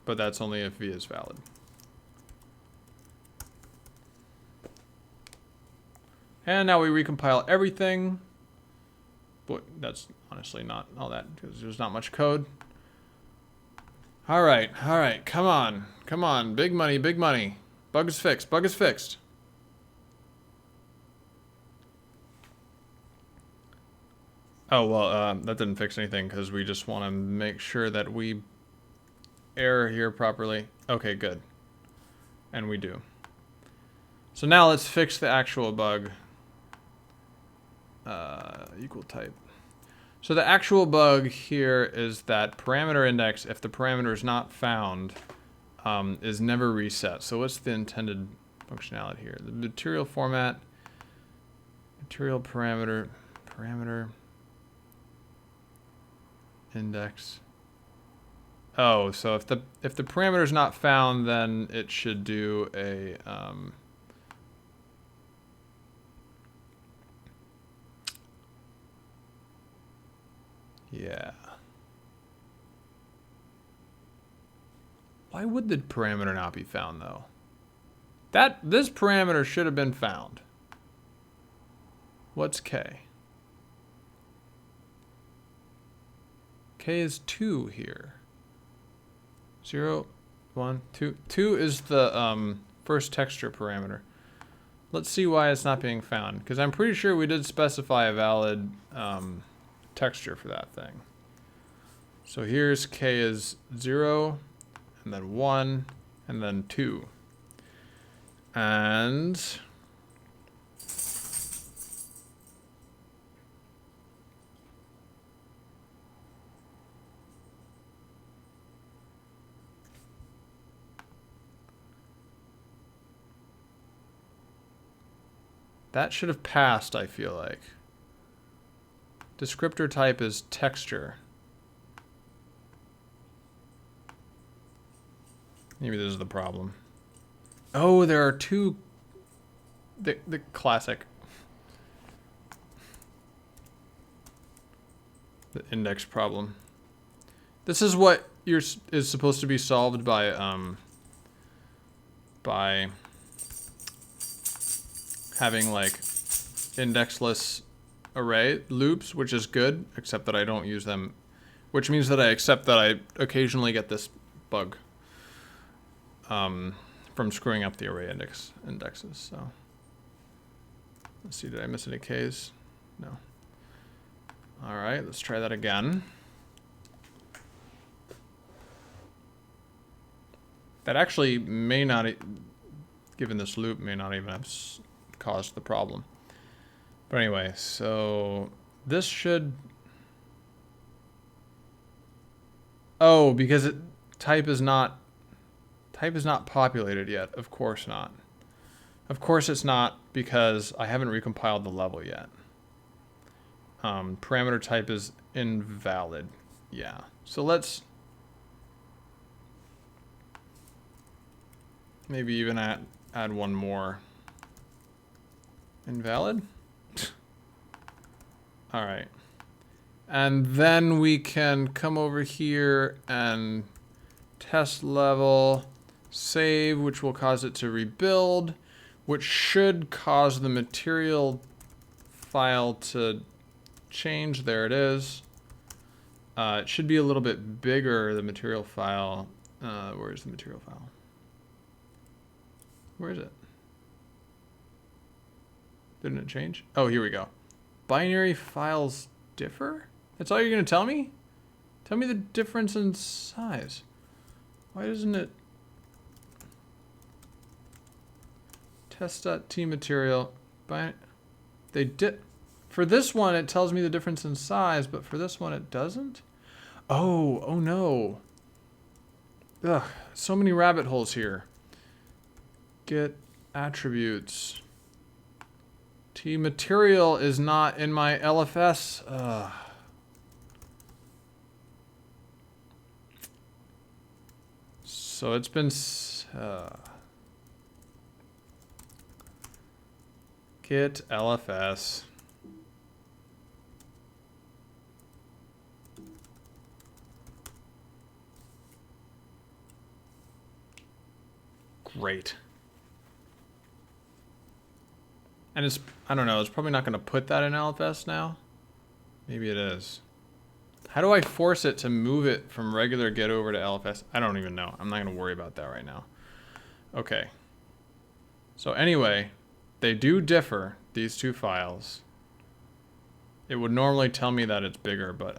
But that's only if V is valid. And now we recompile everything. But that's honestly not all that because there's not much code. All right, come on, big money, big money. Bug is fixed, bug is fixed. Oh, well, that didn't fix anything because we just want to make sure that we error here properly. Okay, good. And we do. So now let's fix the actual bug. Equal type. So the actual bug here is that parameter index, if the parameter is not found, is never reset. So what's the intended functionality here? The material format, material parameter index. Oh, so if the parameter is not found, then it should do a yeah. Why would the parameter not be found though? This parameter should have been found. What's K? K is 2 here. 0, 1, 2. 2 is the first texture parameter. Let's see why it's not being found, because I'm pretty sure we did specify a valid texture for that thing. So here's K is 0, and then 1, and then 2. And that should have passed, I feel like. Descriptor type is texture. Maybe this is the problem. Oh, there are two. The classic. The index problem. This is what is supposed to be solved by having like indexless array loops, which is good, except that I don't use them, which means that I accept that I occasionally get this bug from screwing up the array indexes. So let's see, did I miss any K's? No. All right, let's try that again. That actually may not, given this loop, may not even have caused the problem. But anyway, so this should, Oh, because type is not populated yet. Of course not. Of course it's not, because I haven't recompiled the level yet. Parameter type is invalid. Yeah. So let's maybe even add one more. Invalid? All right. And then we can come over here and test level, save, which will cause it to rebuild, which should cause the material file to change. There it is. It should be a little bit bigger, the material file. Where's the material file? Where is it? Didn't it change? Oh, here we go. Binary files differ? That's all you're going to tell me? Tell me the difference in size. Why doesn't it... Test.t material. They did... For this one, it tells me the difference in size, but for this one, it doesn't? Oh no. Ugh, so many rabbit holes here. Get attributes. T material is not in my LFS. Ugh. So it's been... Get LFS. Great. And it's, I don't know, it's probably not going to put that in LFS now. Maybe it is. How do I force it to move it from regular get over to LFS? I don't even know. I'm not going to worry about that right now. Okay. So anyway, they do differ, these two files. It would normally tell me that it's bigger, but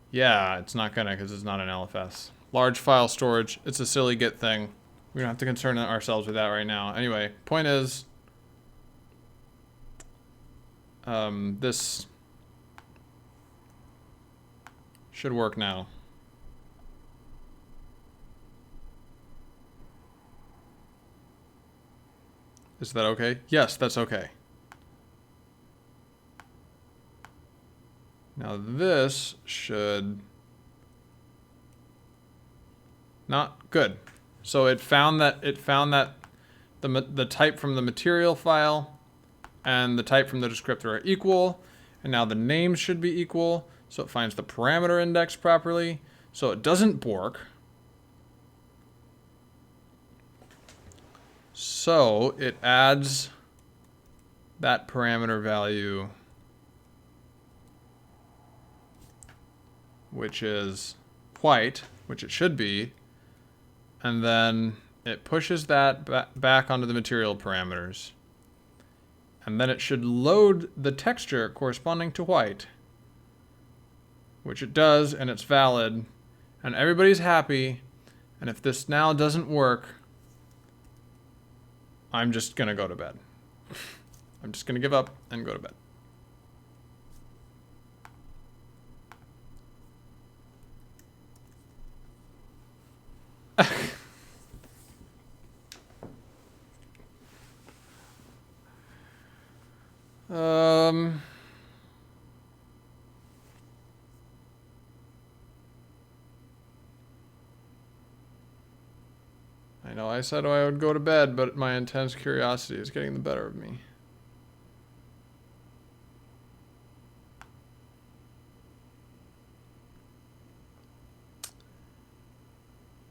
yeah, it's not gonna, because it's not an LFS. Large file storage, it's a silly Git thing. We don't have to concern ourselves with that right now. Anyway, point is, this should work now. Is that okay? Yes, that's okay. Now this should... Not good. So it found that the type from the material file and the type from the descriptor are equal, and now the names should be equal, so it finds the parameter index properly, so it doesn't bork. So it adds that parameter value, which is white, which it should be, and then it pushes that back onto the material parameters. And then it should load the texture corresponding to white, which it does, and it's valid, and everybody's happy. And if this now doesn't work, I'm just gonna go to bed. I'm just gonna give up and go to bed. I know I said I would go to bed, but my intense curiosity is getting the better of me.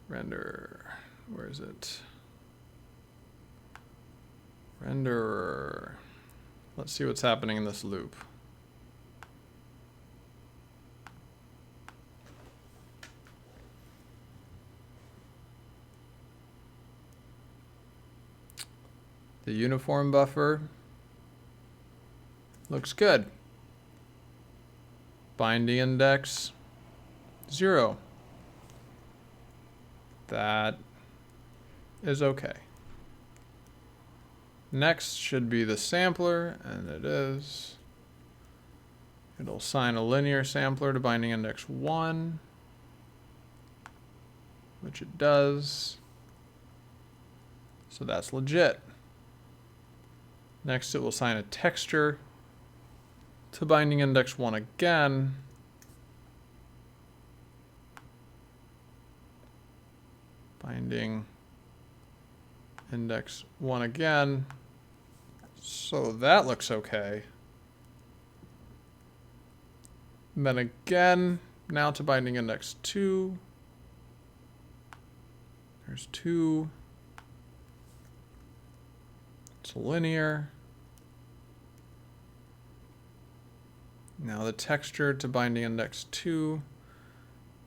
Render, where is it? Renderer. Let's see what's happening in this loop. The uniform buffer looks good. Binding index 0. That is okay. Next should be the sampler, and it is. It'll assign a linear sampler to binding index 1, which it does. So that's legit. Next, it will assign a texture to binding index 1 again. Binding index 1 again. So that looks okay. And then again, now to binding index 2. There's 2. It's linear. Now the texture to binding index 2.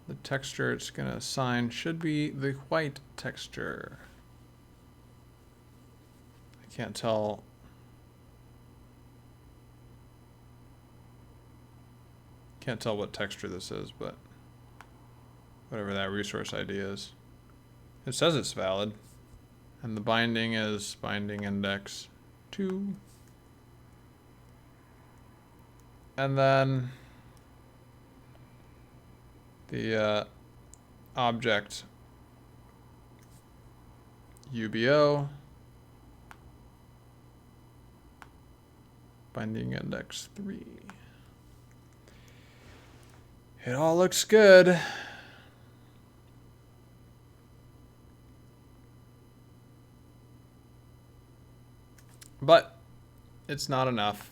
The texture it's going to assign should be the white texture. I can't tell. Can't tell what texture this is, but whatever that resource ID is. It says it's valid. And the binding is binding index 2. And then the object UBO, binding index 3. It all looks good. But it's not enough.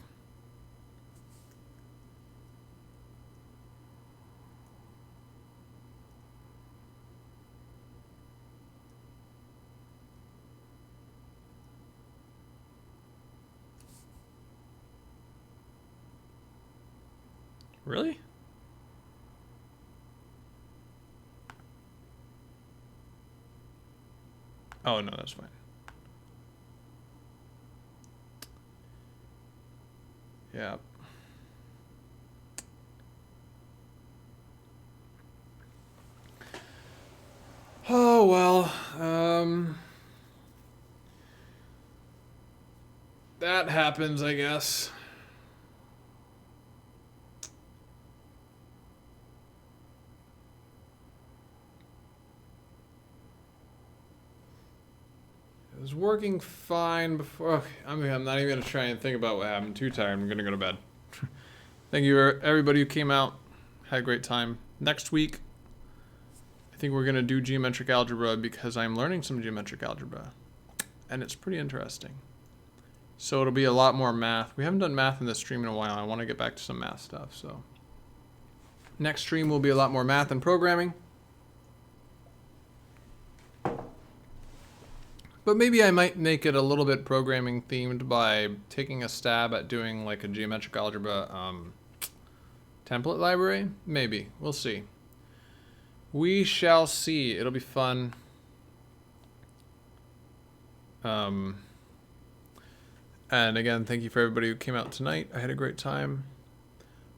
Really? Oh, no, that's fine. Yeah. Oh, well, that happens, I guess. It was working fine before. Okay, I'm not even going to try and think about what happened. I'm too tired. I'm going to go to bed. Thank you, everybody who came out. Had a great time. Next week, I think we're going to do geometric algebra because I'm learning some geometric algebra. And it's pretty interesting. So it'll be a lot more math. We haven't done math in this stream in a while. I want to get back to some math stuff. So next stream will be a lot more math and programming. But maybe I might make it a little bit programming themed by taking a stab at doing like a geometric algebra template library. Maybe. We'll see. We shall see. It'll be fun. And again, thank you for everybody who came out tonight. I had a great time.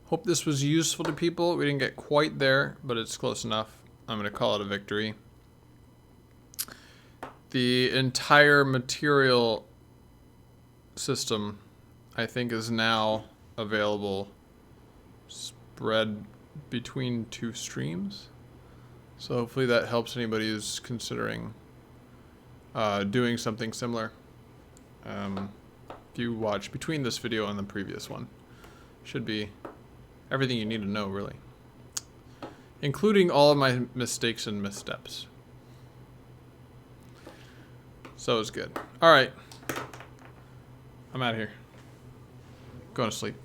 Hope this was useful to people. We didn't get quite there, but it's close enough. I'm going to call it a victory. The entire material system, I think, is now available spread between 2 streams. So hopefully that helps anybody who's considering doing something similar. If you watch between this video and the previous one, should be everything you need to know, really. Including all of my mistakes and missteps. So it's good. All right. I'm out of here. Going to sleep.